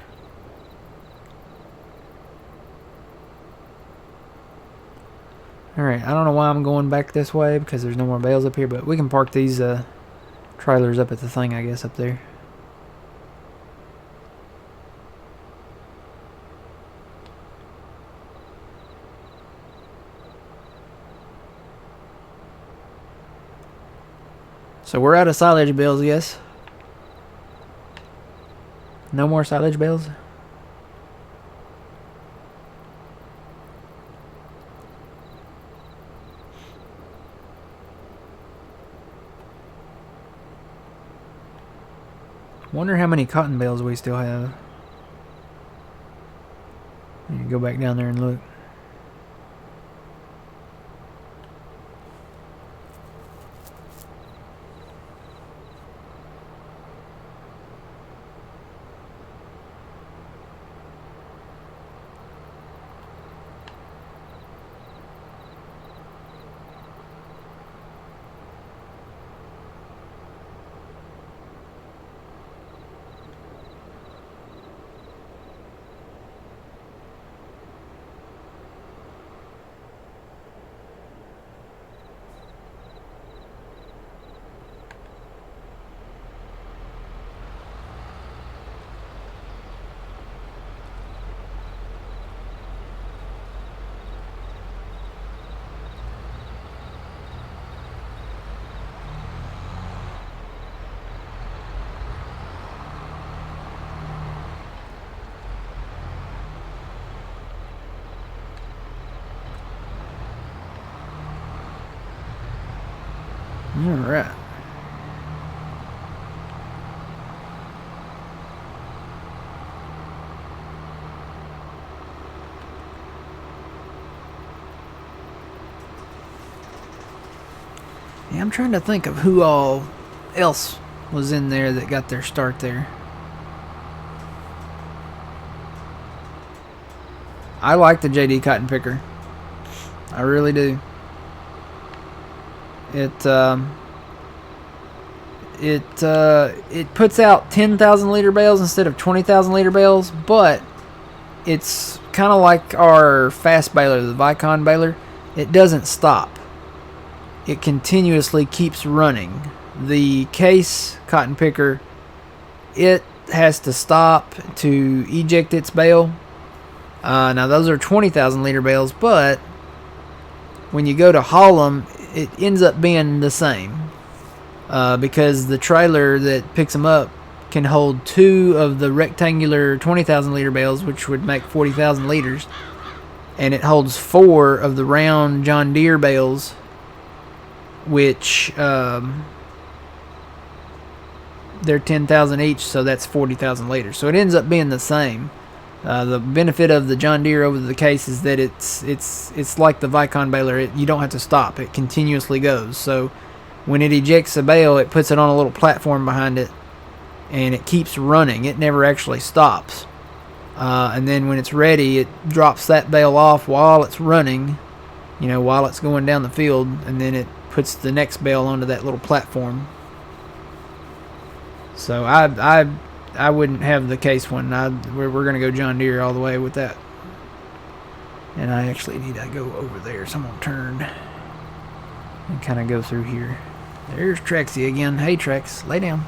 Alright, I don't know why I'm going back this way, because there's no more bales up here, but we can park these trailers up at the thing, I guess, up there. So we're out of silage bales, yes? No more silage bales? Wonder how many cotton bales we still have. You go back down there and look. Alright. Yeah, I'm trying to think of who all else was in there that got their start there. I like the JD Cotton Picker. I really do. It puts out 10,000 liter bales instead of 20,000 liter bales, but it's kind of like our fast baler, the Vicon baler. It doesn't stop. It continuously keeps running. The Case Cotton Picker, it has to stop to eject its bale. Now those are 20,000 liter bales, but when you go to haul them, it ends up being the same. Because the trailer that picks them up can hold 2 of the rectangular 20,000 liter bales, which would make 40,000 liters. And it holds 4 of the round John Deere bales, which they're 10,000 each, so that's 40,000 liters. So it ends up being the same. The benefit of the John Deere over the Case is that it's like the Vicon baler. You don't have to stop. It continuously goes. So when it ejects a bale, it puts it on a little platform behind it, and it keeps running. It never actually stops. And then when it's ready, it drops that bale off while it's running, while it's going down the field, and then it puts the next bale onto that little platform. So I wouldn't have the Case one. We're going to go John Deere all the way with that. And I actually need to go over there, so I'm going to turn and kind of go through here. There's Trexie again. Hey, Trex, lay down.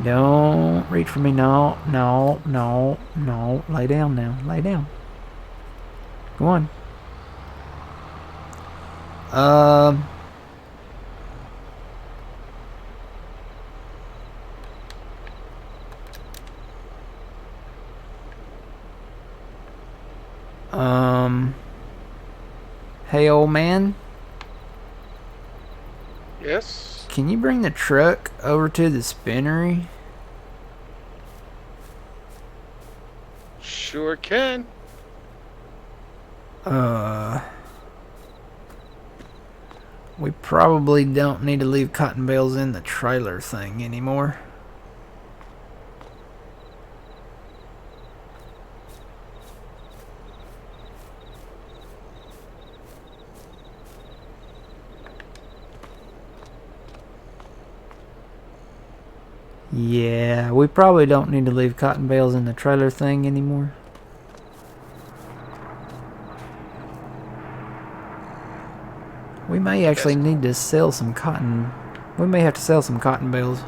Don't reach for me. No. Lay down now. Lay down. Go on. Hey, old man. Yes? Can you bring the truck over to the spinnery? Sure can. We probably don't need to leave cotton bales in the trailer thing anymore. Yeah, we probably don't need to leave cotton bales in the trailer thing anymore. We may actually need to sell some cotton. We may have to sell some cotton bales.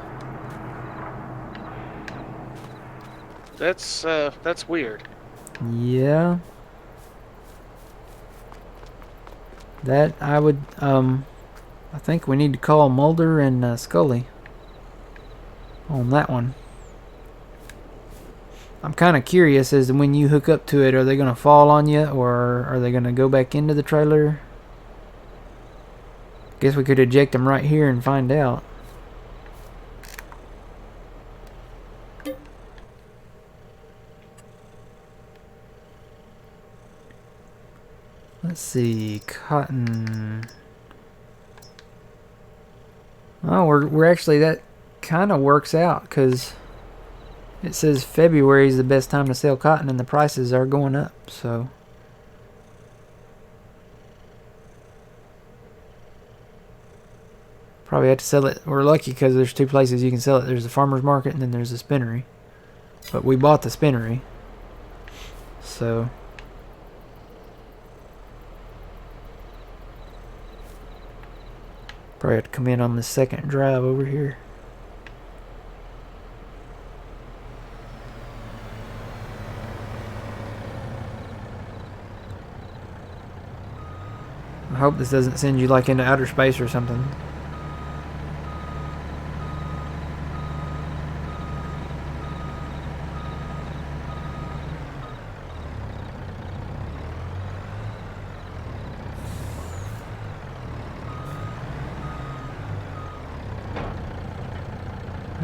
That's weird. Yeah. That I would, I think we need to call Mulder and Scully on that one. I'm kind of curious as to when you hook up to it, are they going to fall on you or are they going to go back into the trailer? Guess we could eject them right here and find out. Let's see, cotton. Oh, we're actually, that kind of works out because it says February is the best time to sell cotton and the prices are going up, so. Probably have to sell it. We're lucky because there's 2 places you can sell it. There's the farmer's market and then there's the spinnery. But we bought the spinnery. So. Probably have to come in on the second drive over here. I hope this doesn't send you like into outer space or something.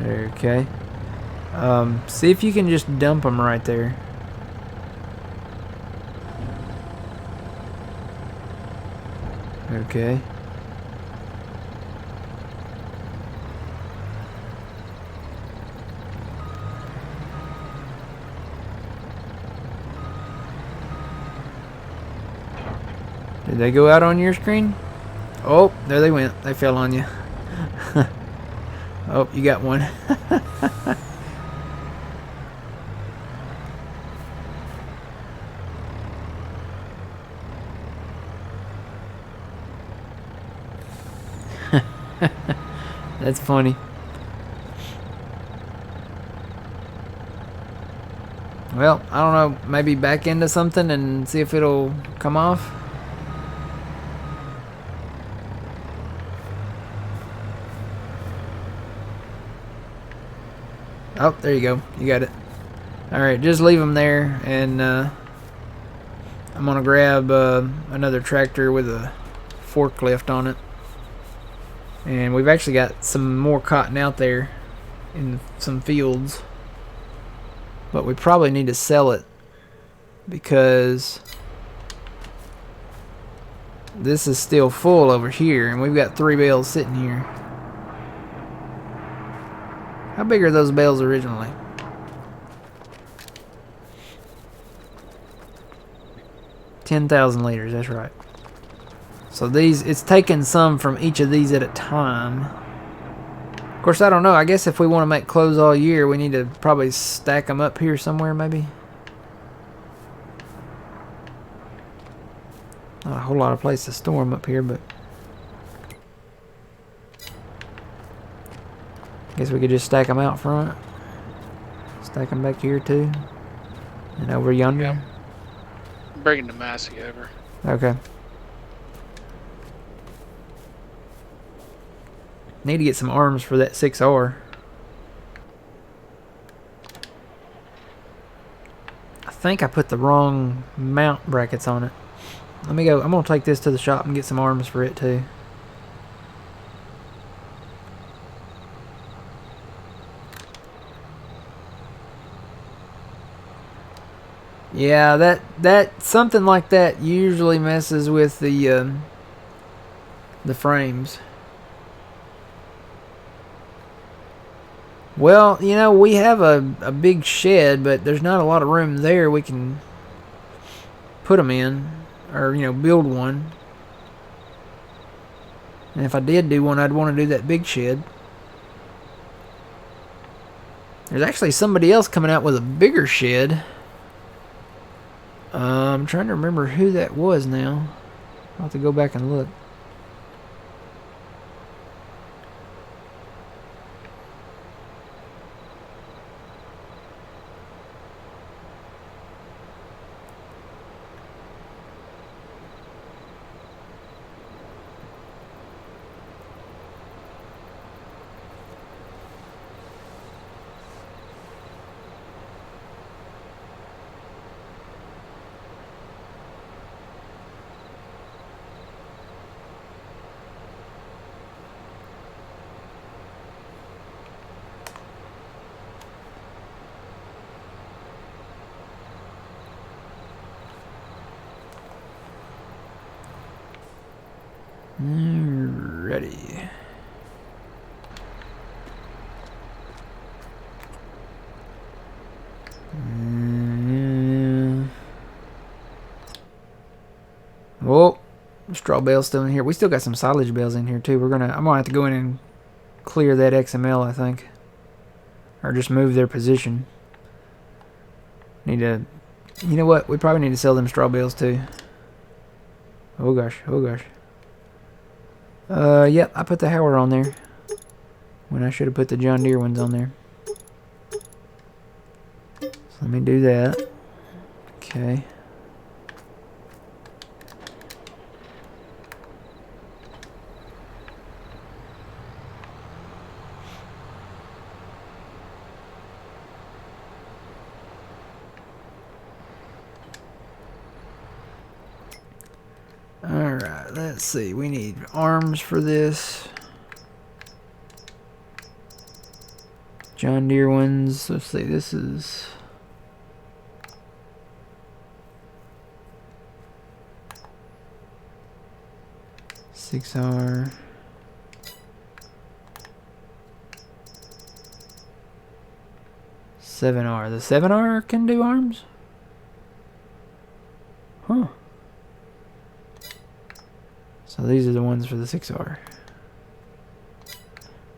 Okay. See if you can just dump them right there. Okay. Did they go out on your screen? Oh, there they went. They fell on you. Oh, you got one. That's funny. Well, I don't know. Maybe back into something and see if it'll come off. Oh, there you go. You got it. Alright, just leave them there, and I'm going to grab another tractor with a forklift on it. And we've actually got some more cotton out there in some fields. But we probably need to sell it because this is still full over here, and we've got 3 bales sitting here. How big are those bales originally? $10,000 liters, that's right. So these, it's taking some from each of these at a time. Of course, I don't know. I guess if we want to make clothes all year, we need to probably stack them up here somewhere, maybe. Not a whole lot of place to store them up here, but guess we could just stack them out front. Stack them back here too, and over yonder. Yeah. I'm bringing the Massey over. Okay. Need to get some arms for that 6R. I think I put the wrong mount brackets on it. Let me go. I'm gonna take this to the shop and get some arms for it too. Yeah, that something like that usually messes with the frames. Well, you know, we have a big shed, but there's not a lot of room there we can put them in, or, you know, build one. And if I did do one, I'd want to do that big shed. There's actually somebody else coming out with a bigger shed. I'm trying to remember who that was now. I'll have to go back and look. Ready. Oh, straw bales still in here. We still got some silage bales in here too. I'm gonna have to go in and clear that XML, I think, or just move their position. Need to, you know what? We probably need to sell them straw bales too. Oh gosh, oh gosh. Yep, I put the Howard on there when I should have put the John Deere ones on there. So let me do that. Okay. Alright, let's see. We need arms for this. John Deere ones. Let's see. This is. $6R. $7R. The $7R can do arms? Huh. So these are the ones for the $6R. I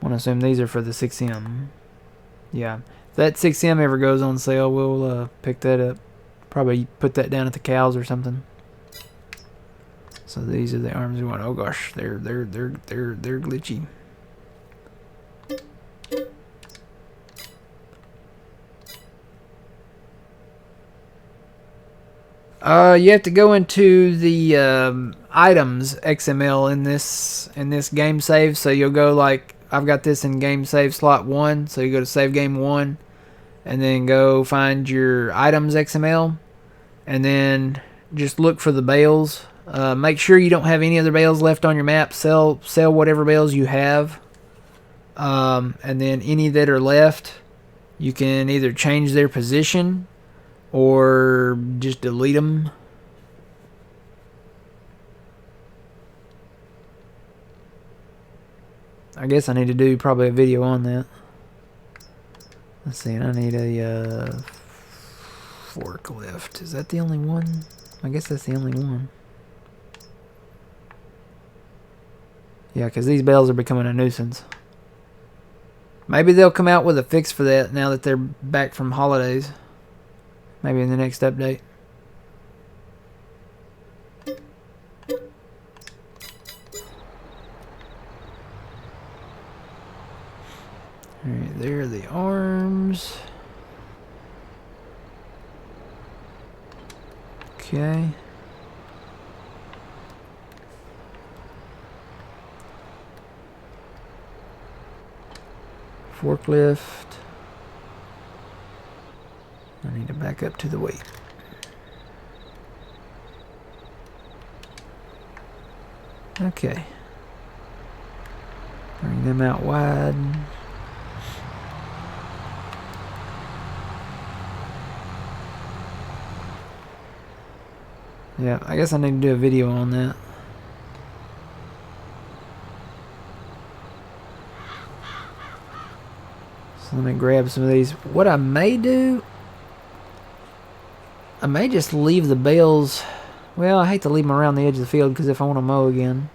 want to assume these are for the 6M. Yeah. If that 6M ever goes on sale, we'll pick that up. Probably put that down at the cows or something. So these are the arms we want. Oh gosh, they're glitchy. You have to go into the items XML in this game save. So you'll go like I've got this in game save slot 1. So you go to save game 1, and then go find your items XML, and then just look for the bales. Make sure you don't have any other bales left on your map. Sell whatever bales you have, and then any that are left, you can either change their position or just delete them. I guess I need to do probably a video on that. Let's see, I need a forklift. Is that the only one? I guess that's the only one. Yeah, because these bales are becoming a nuisance. Maybe they'll come out with a fix for that now that they're back from holidays. Maybe in the next update. Alright, there are the arms. Okay. Forklift. I need to back up to the weight. Okay. Bring them out wide. Yeah, I guess I need to do a video on that. So let me grab some of these. What I may do, I may just leave the bales. Well, I hate to leave them around the edge of the field because if I want to mow again,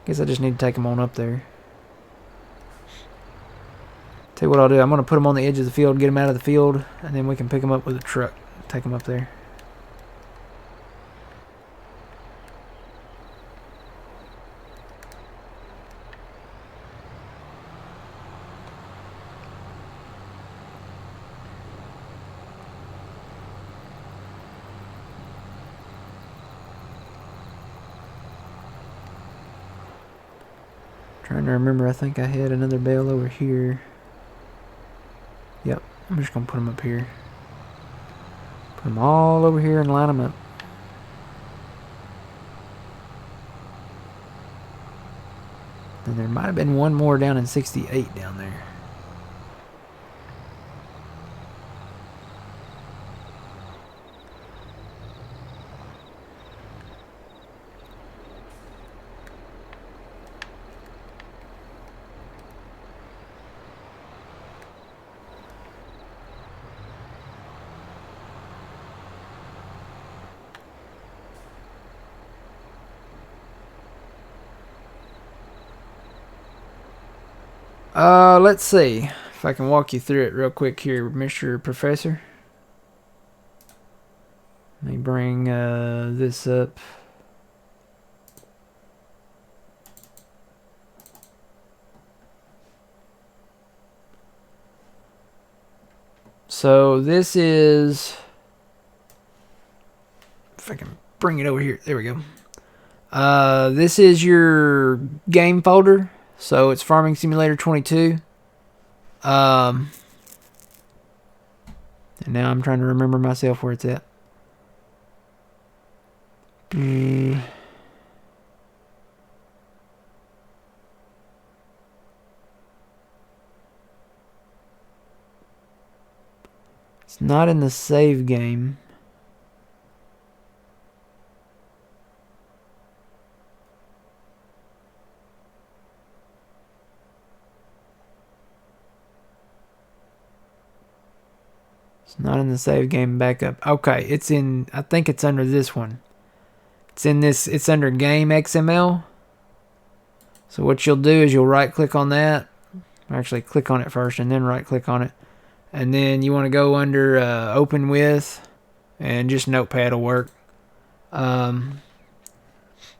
I guess I just need to take them on up there. Tell you what I'll do. I'm going to put them on the edge of the field, get them out of the field, and then we can pick them up with a truck. Take them up there. Trying to remember, I think I had another bale over here. Yep, I'm just going to put them up here. Put them all over here and line them up. And there might have been one more down in 68 down there. Let's see if I can walk you through it real quick here, Mr. Professor. Let me bring this up. So this is, if I can bring it over here, there we go. This is your game folder. So it's Farming Simulator 22. And now I'm trying to remember myself where it's at. not in the save game. It's not in the save game backup. Okay, it's in, I think it's under this one. It's in this, it's under game XML. So what you'll do is you'll right click on that. Actually click on it first and then right click on it. And then you want to go under open with, and just Notepad will work. And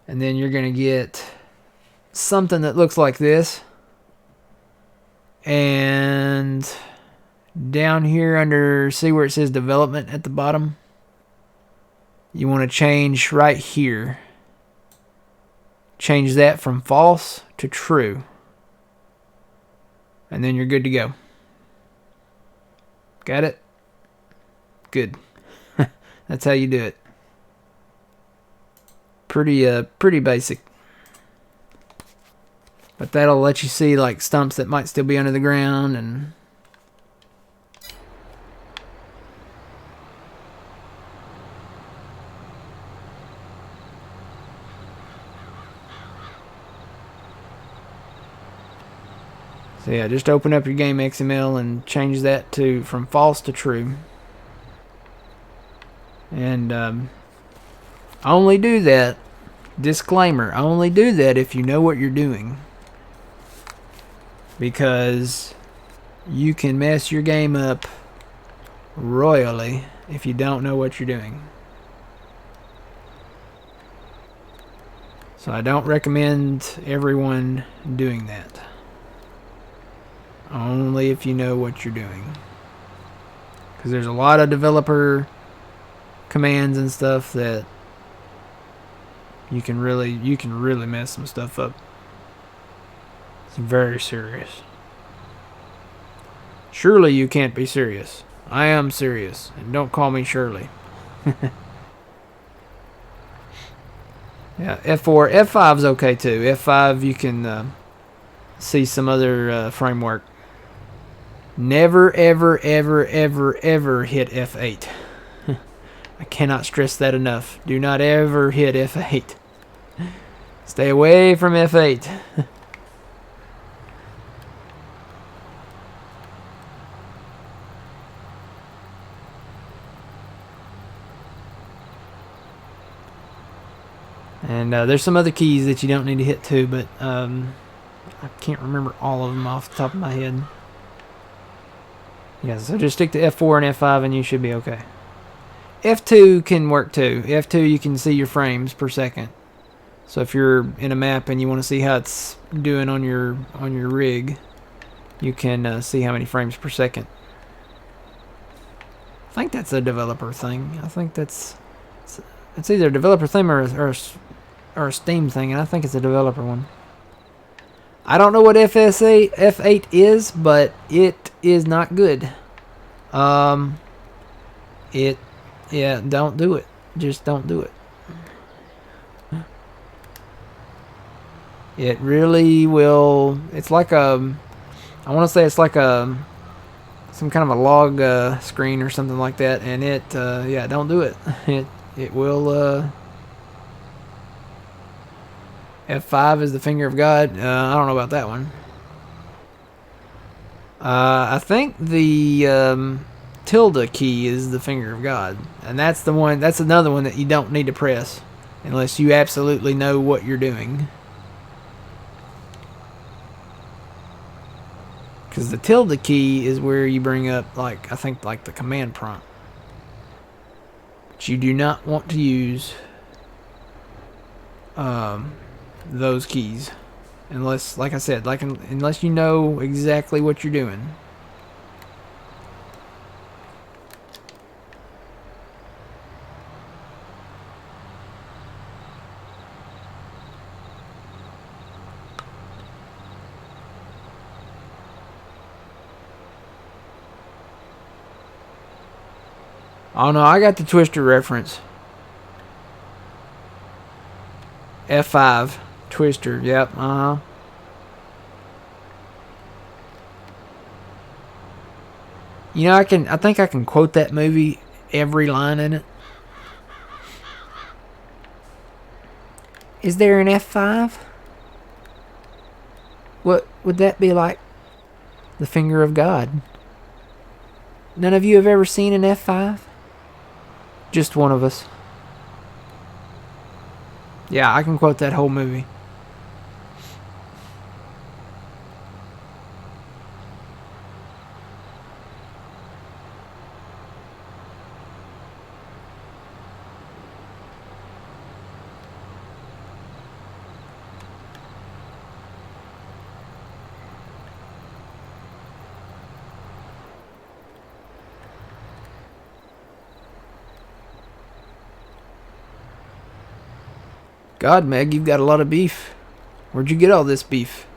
then you're going to get something that looks like this. And down here under, see where it says development at the bottom? You want to change right here. Change that from false to true. And then you're good to go. Got it? Good. That's how you do it. Pretty basic. But that'll let you see like stumps that might still be under the ground and so yeah, just open up your game XML and change that to from false to true. And only do that, disclaimer, only do that if you know what you're doing. Because you can mess your game up royally if you don't know what you're doing. So I don't recommend everyone doing that. Only if you know what you're doing. Because there's a lot of developer commands and stuff that you can really mess some stuff up. It's very serious. Surely you can't be serious. I am serious. And don't call me Shirley. Yeah, F4. F5's okay too. F5 you can see some other framework. Never, ever, ever, ever, ever hit F8. I cannot stress that enough. Do not ever hit F8. Stay away from F8. And there's some other keys that you don't need to hit too, but I can't remember all of them off the top of my head. Yeah, so just stick to F4 and F5 and you should be okay. F2 can work too. F2 you can see your frames per second. So if you're in a map and you want to see how it's doing on your rig, you can see how many frames per second. I think that's a developer thing. I think it's either a developer thing or a Steam thing, and I think it's a developer one. I don't know what F8 is, but it is not good. Yeah, don't do it. Just don't do it. It really will. It's like I want to say it's like some kind of a log screen or something like that, and yeah, don't do it. It will. F5 is the finger of God. I don't know about that one. I think the tilde key is the finger of God, and that's the one. That's another one that you don't need to press unless you absolutely know what you're doing. Because the tilde key is where you bring up, like, I think, like the command prompt. But you do not want to use those keys unless, like I said, unless you know exactly what you're doing. Oh no, I got the Twister reference. F5 Twister, yep, You know, I think I can quote that movie, every line in it. Is there an F5? What would that be like? The finger of God. None of you have ever seen an F5? Just one of us. Yeah, I can quote that whole movie. God, Meg, you've got a lot of beef. Where'd you get all this beef?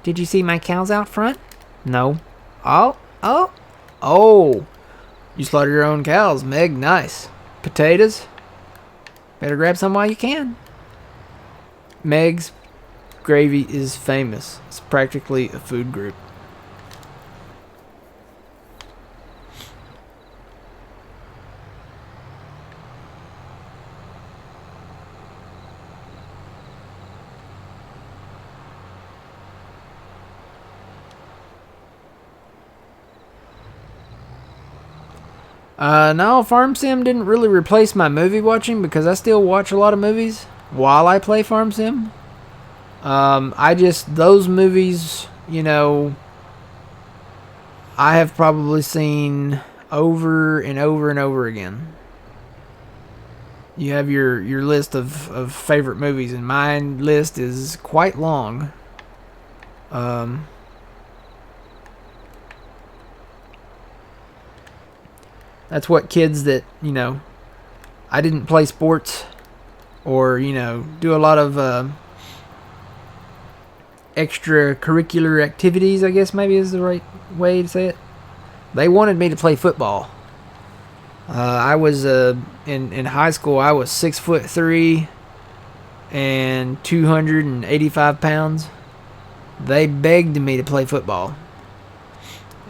Did you see my cows out front? No. Oh. You slaughter your own cows, Meg. Nice. Potatoes? Better grab some while you can. Meg's gravy is famous. It's practically a food group. No, Farm Sim didn't really replace my movie watching because I still watch a lot of movies while I play Farm Sim. Those movies, you know, I have probably seen over and over and over again. You have your list of favorite movies, and my list is quite long. That's what kids that, you know, I didn't play sports or, you know, do a lot of extracurricular activities, I guess maybe is the right way to say it. They wanted me to play football. I was, in high school, I was 6'3" and 285 pounds. They begged me to play football.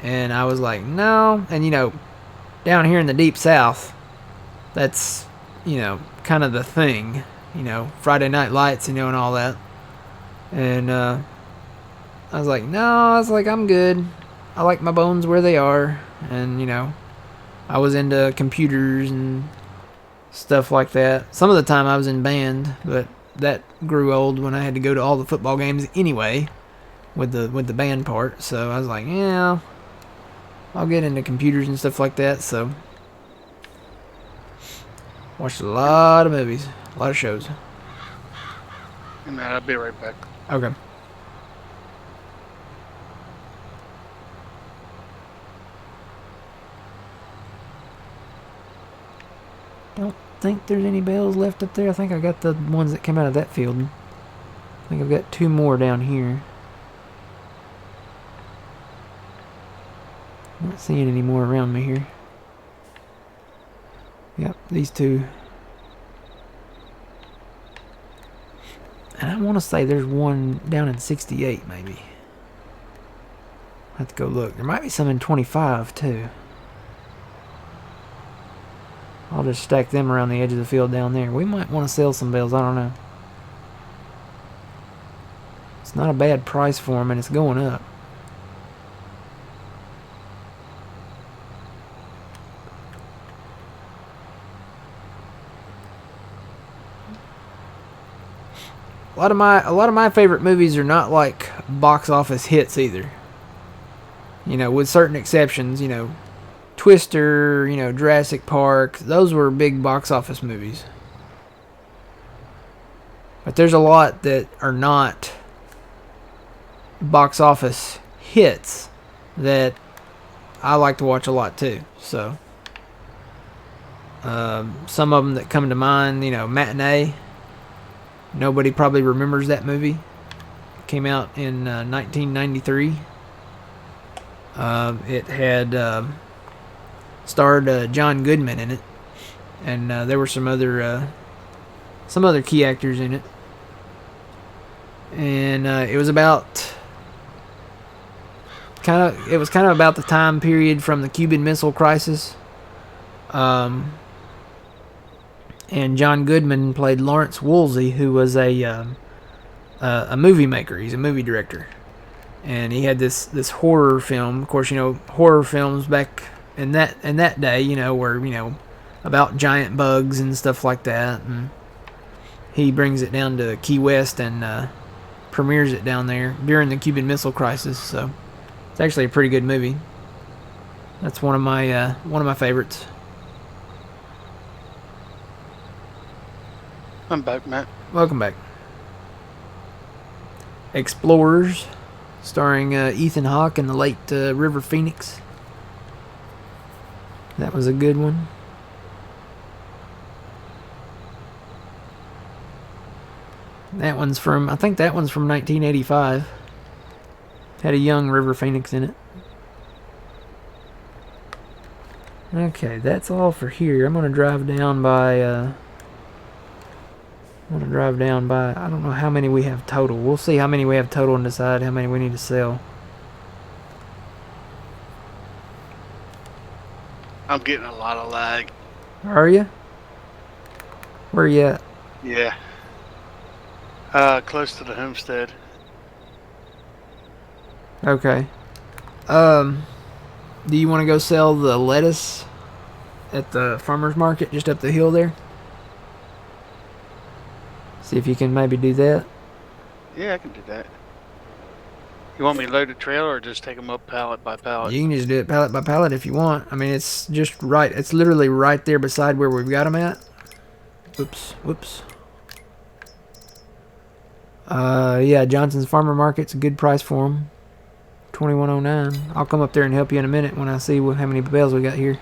And I was like, no. And, you know, down here in the deep south, that's, you know, kind of the thing, you know, Friday Night Lights, you know, and all that. And I was like, no, I'm good. I like my bones where they are. And, you know, I was into computers and stuff like that. Some of the time I was in band, but that grew old when I had to go to all the football games anyway with the band part. So I was like, yeah, I'll get into computers and stuff like that. So watched a lot of movies, a lot of shows. And I'll be right back. Okay. Don't think there's any bells left up there. I think I got the ones that came out of that field. I think I've got 2 more down here. Not seeing any more around me here. Yep, these 2. And I want to say there's one down in 68 maybe. I'll have to go look. There might be some in 25 too. I'll just stack them around the edge of the field down there. We might want to sell some bells. I don't know. It's not a bad price for them, and it's going up. A lot of my favorite movies are not like box office hits either. You know, with certain exceptions, you know, Twister, you know, Jurassic Park, those were big box office movies. But there's a lot that are not box office hits that I like to watch a lot too. So, some of them that come to mind, you know, Matinee. Nobody probably remembers that movie. It came out in 1993. It had starred John Goodman in it, and there were some other key actors in it. And it was about it was kind of about the time period from the Cuban Missile Crisis. And John Goodman played Lawrence Woolsey, who was a movie maker. He's a movie director, and he had this horror film. Of course, horror films back in that day, were about giant bugs and stuff like that. And he brings it down to Key West and premieres it down there during the Cuban Missile Crisis. So it's actually a pretty good movie. That's one of my favorites. I'm back, Matt. Welcome back. Explorers, starring Ethan Hawke and the late River Phoenix. That was a good one. I think that one's from 1985. Had a young River Phoenix in it. Okay, that's all for here. I'm gonna drive down by I don't know how many we have total. We'll see how many we have total and decide how many we need to sell. I'm getting a lot of lag. Are you? Where you at? Yeah. Close to the homestead. Okay. Do you want to go sell the lettuce at the farmer's market just up the hill there? See if you can maybe do that. Yeah, I can do that. You want me to load the trailer or just take them up pallet by pallet? You can just do it pallet by pallet if you want. I mean, it's just right. It's literally right there beside where we've got them at. Whoops. Yeah, Johnson's Farmer Market's a good price for them. $21.09. I'll come up there and help you in a minute when I see how many bales we got here.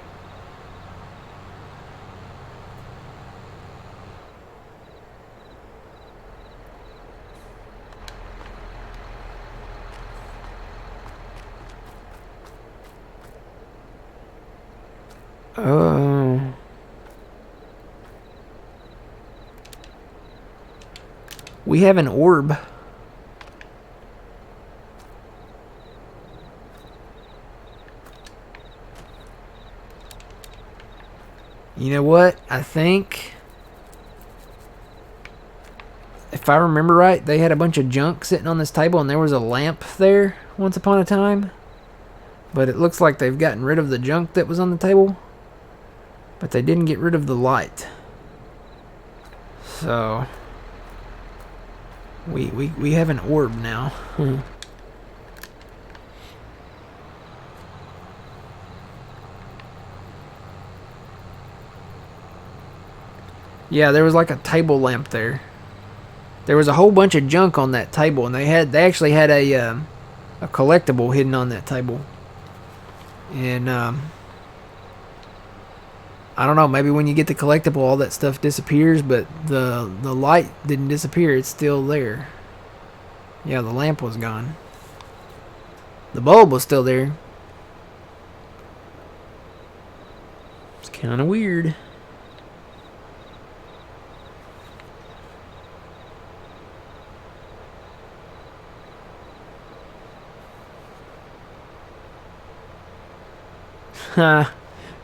Oh. We have an orb. You know what? I think, if I remember right, they had a bunch of junk sitting on this table and there was a lamp there once upon a time. But it looks like they've gotten rid of the junk that was on the table. But they didn't get rid of the light. So we have an orb now. Yeah, there was like a table lamp there. There was a whole bunch of junk on that table, and they actually had a collectible hidden on that table. And I don't know, maybe when you get the collectible, all that stuff disappears, but the light didn't disappear. It's still there. Yeah, the lamp was gone. The bulb was still there. It's kind of weird.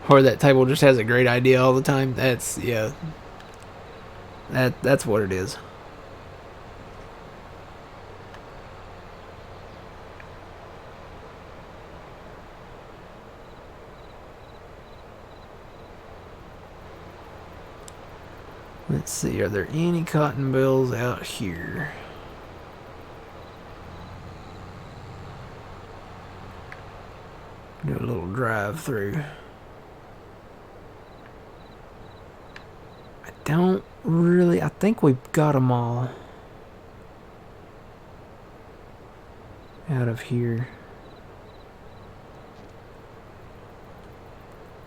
Or that table just has a great idea all the time. That's what it is. Let's see, are there any cotton bills out here? Do a little drive through. I think we've got them all out of here.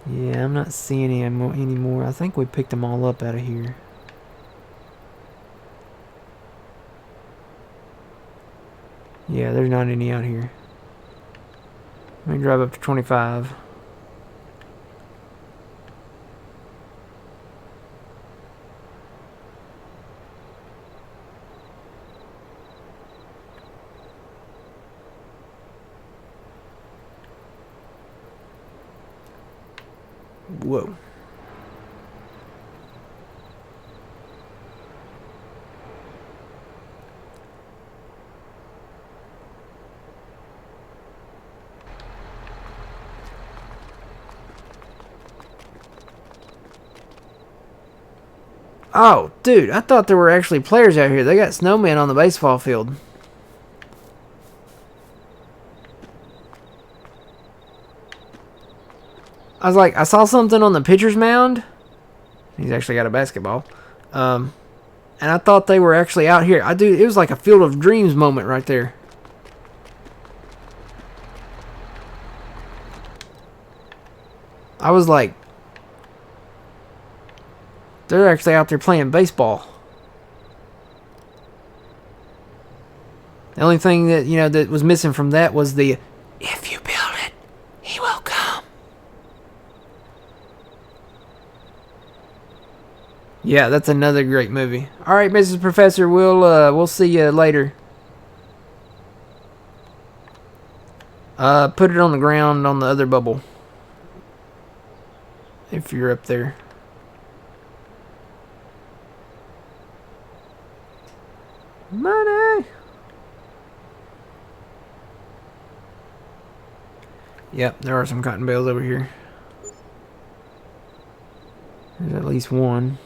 Yeah, I'm not seeing any anymore. I think we picked them all up out of here. Yeah, there's not any out here. Let me drive up to 25. Whoa. Oh, dude, I thought there were actually players out here. They got snowmen on the baseball field. I was like, I saw something on the pitcher's mound. He's actually got a basketball. And I thought they were actually out here. It was like a Field of Dreams moment right there. I was like, they're actually out there playing baseball. The only thing that, that was missing from that was the, if you build it, he will come. Yeah, that's another great movie. All right, Mrs. Professor, we'll see you later. Put it on the ground on the other bubble. If you're up there. Money. Yep, there are some cotton bales over here. There's at least one.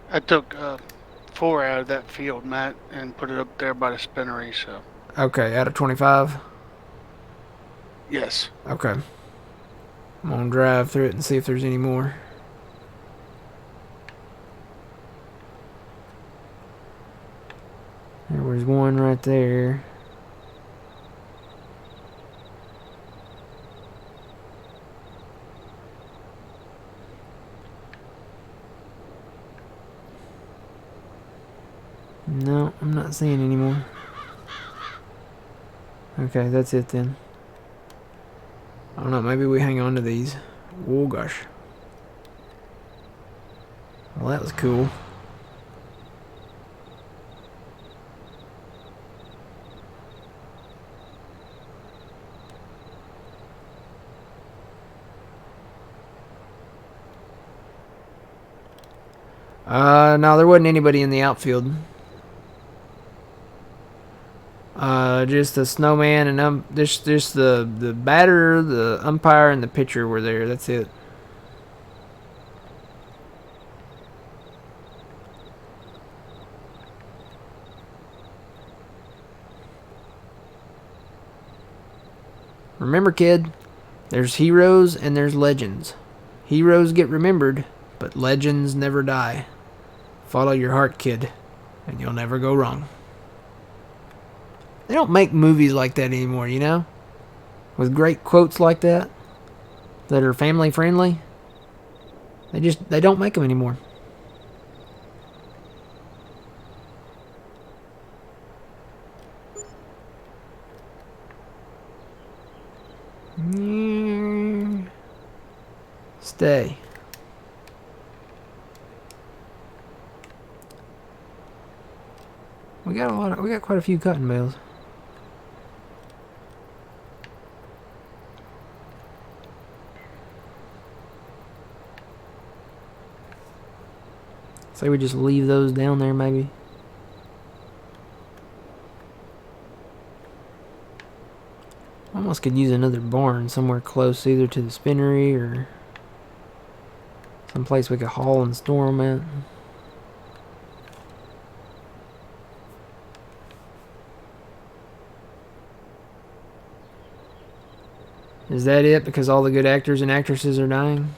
I took 4 out of that field, Matt, and put it up there by the spinnery, so. Okay, out of 25? Yes. Okay. I'm gonna drive through it and see if there's any more. There was one right there. No, I'm not seeing any more. Okay, that's it then. I don't know, maybe we hang on to these. Oh gosh. Well, that was cool. No, there wasn't anybody in the outfield. Just the snowman and just the batter, the umpire, and the pitcher were there. That's it. Remember, kid, there's heroes and there's legends. Heroes get remembered, but legends never die. Follow your heart, kid, and you'll never go wrong. They don't make movies like that anymore, with great quotes like that are family friendly. They don't make them anymore. Stay. We got quite a few cotton bales. Say we just leave those down there, maybe. Almost could use another barn somewhere close, either to the spinnery or someplace we could haul and store them at. Is that it? Because all the good actors and actresses are dying?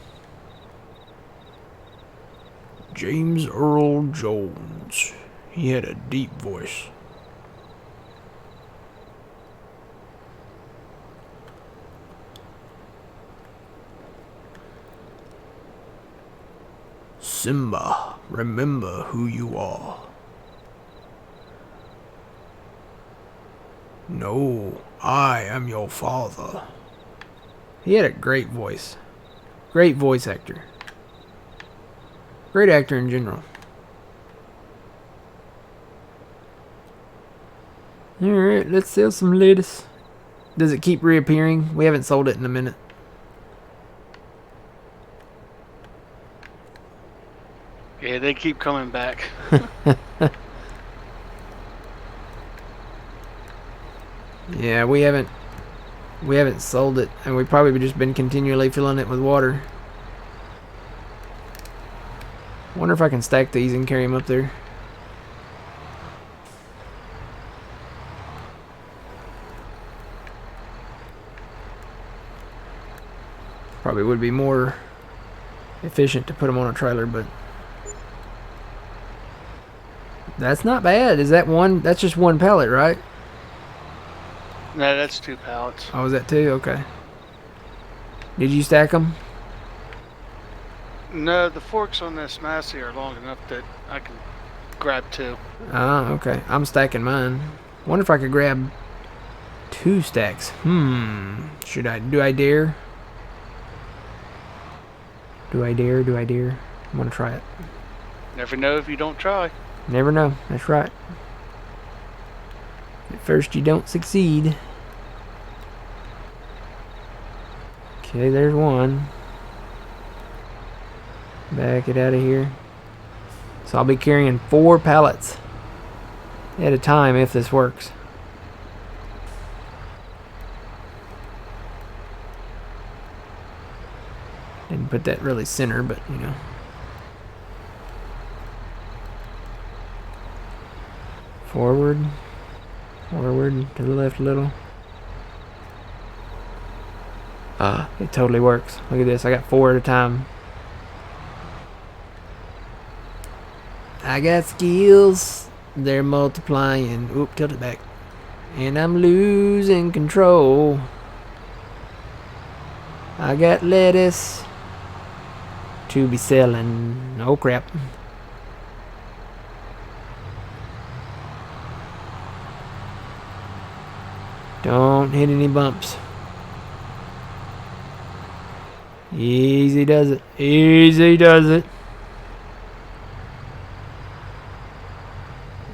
James Earl Jones. He had a deep voice. Simba, remember who you are. No, I am your father. He had a great voice. Great voice actor. Great actor in general. Alright, let's sell some lettuce. Does it keep reappearing? We haven't sold it in a minute. Yeah, they keep coming back. Yeah, we haven't sold it, and we've probably just been continually filling it with water. Wonder if I can stack these and carry them up there. Probably would be more efficient to put them on a trailer, but that's not bad. Is that one? That's just one pallet, right? No, that's 2 pallets. Oh, is that two? Okay. Did you stack them? No, the forks on this Massey are long enough that I can grab 2. Ah, okay. I'm stacking mine. Wonder if I could grab 2 stacks. Should I? Do I dare? Do I dare? Do I dare? I'm gonna try it. Never know if you don't try. Never know. That's right. At first you don't succeed. Okay, there's one. Back it out of here. So I'll be carrying 4 pallets at a time if this works. Didn't put that really center, but you know. Forward. Forward to the left a little. It totally works. Look at this. I got 4 at a time. I got skills. They're multiplying. Oop, tilt it back. And I'm losing control. I got lettuce to be selling. Oh crap. Don't hit any bumps. Easy does it. Easy does it.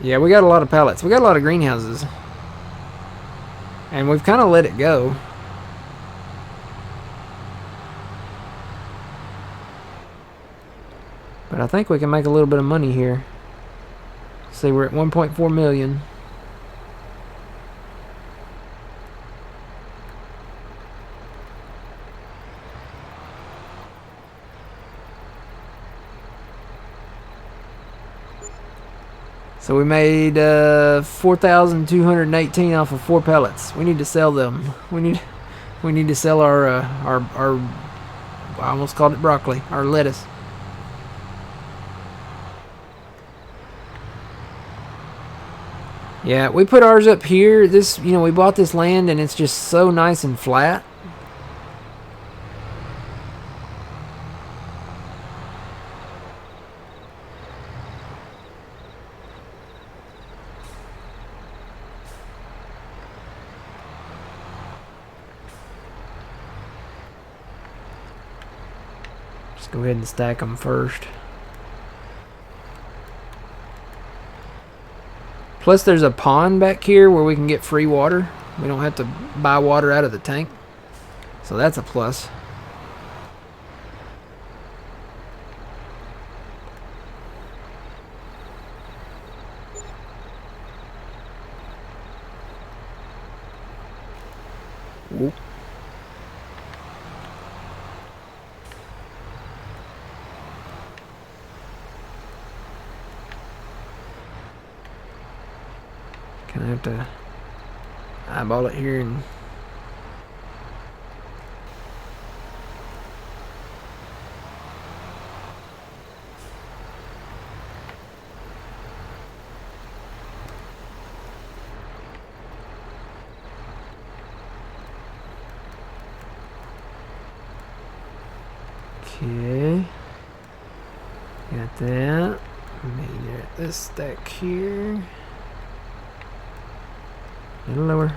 Yeah, we got a lot of pallets. We got a lot of greenhouses. And we've kind of let it go. But I think we can make a little bit of money here. See, we're at 1.4 million. So we made 4,218 off of 4 pellets. We need to sell them. We need to sell our I almost called it broccoli, our lettuce. Yeah, we put ours up here. This, you know, we bought this land and it's just so nice and flat. Just go ahead and stack them first. Plus there's a pond back here where we can get free water. We don't have to buy water out of the tank. So that's a plus. Whoop. Kind of have to eyeball it here and okay. Got that. Maybe get this stack here. A little lower.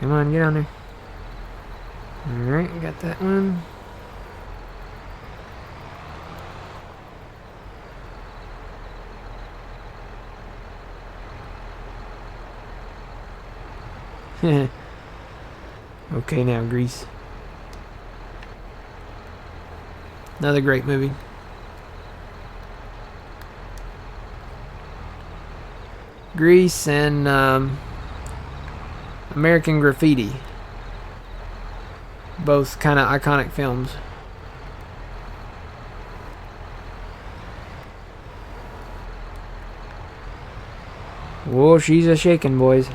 Come on, get on there. Alright, got that one. Okay, now Grease. Another great movie. Grease and American Graffiti. Both kind of iconic films. Whoa, she's a shaking, boys.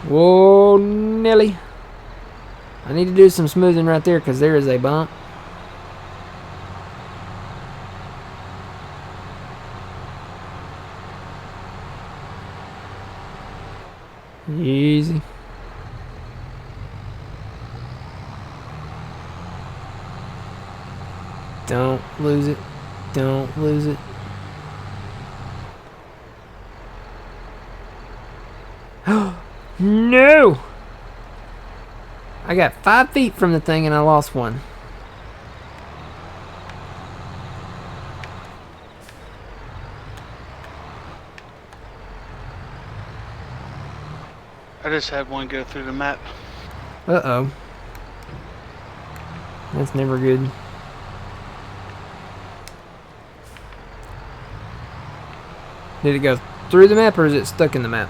Whoa, Nelly. I need to do some smoothing right there because there is a bump. Easy. Don't lose it. Don't lose it. No! I got 5 feet from the thing and I lost one. I just had one go through the map. Uh-oh. That's never good. Did it go through the map or is it stuck in the map?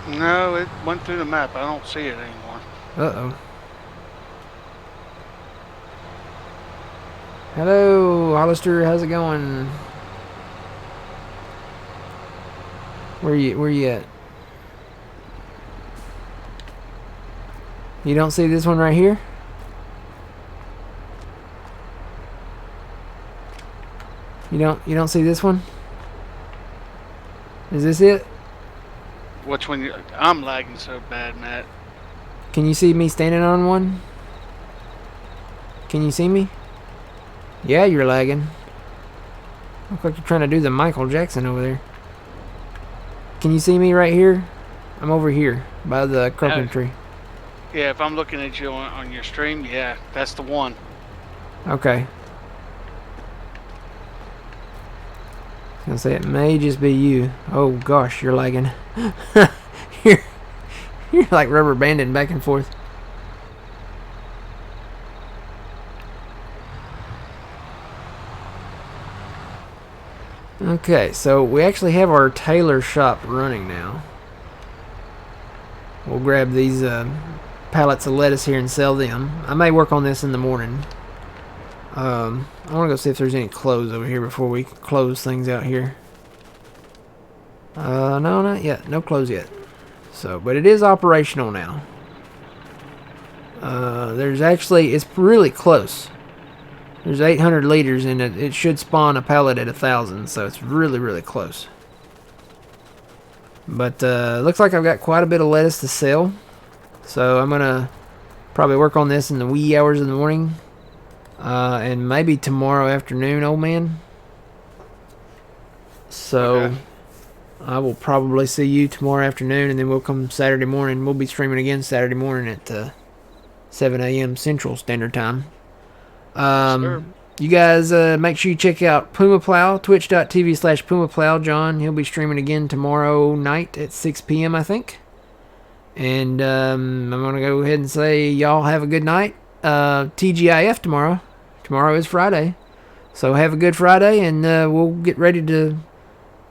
No, it went through the map. I don't see it anymore. Uh-oh. Hello, Hollister. How's it going? Where you at? You don't see this one right here? You don't see this one? Is this it? Which one? I'm lagging so bad, Matt. Can you see me standing on one? Can you see me? Yeah, you're lagging. Look like you're trying to do the Michael Jackson over there. Can you see me right here? I'm over here by the coconut tree. Yeah, if I'm looking at you on your stream, yeah, that's the one. Okay. I was gonna say it may just be you. Oh gosh, you're lagging. you're like rubber banding back and forth. Okay, so we actually have our tailor shop running now. We'll grab these pallets of lettuce here and sell them. I may work on this in the morning. I want to go see if there's any clothes over here before we close things out here. No, not yet. No clothes yet. So, but it is operational now. There's actually, it's really close. There's 800 liters and it should spawn a pallet at 1,000, so it's really, really close. But looks like I've got quite a bit of lettuce to sell. So I'm gonna probably work on this in the wee hours of the morning. And maybe tomorrow afternoon, old man. So Okay. I will probably see you tomorrow afternoon, and then we'll come Saturday morning. We'll be streaming again Saturday morning at 7 a.m. Central Standard Time. Sure. You guys make sure you check out Puma Plow, twitch.tv/Puma Plow. John, he'll be streaming again tomorrow night at 6 p.m. I think. And I'm going to go ahead and say y'all have a good night. TGIF tomorrow. Tomorrow is Friday. So have a good Friday, and we'll get ready to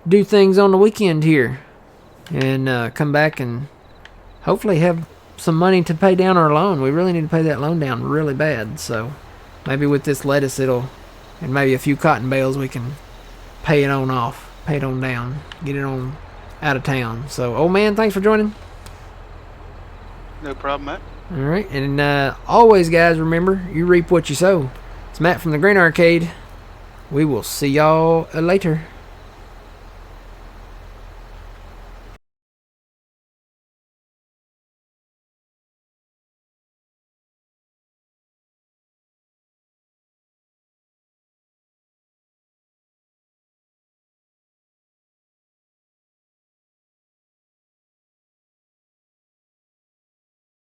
do things on the weekend here. And come back and hopefully have some money to pay down our loan. We really need to pay that loan down really bad. So maybe with this lettuce and maybe a few cotton bales, we can pay it on off. Pay it on down. Get it on out of town. So, old man, thanks for joining. No problem, Matt. Alright, and always, guys, remember, you reap what you sow. It's Matt from the Green Arcade. We will see y'all later.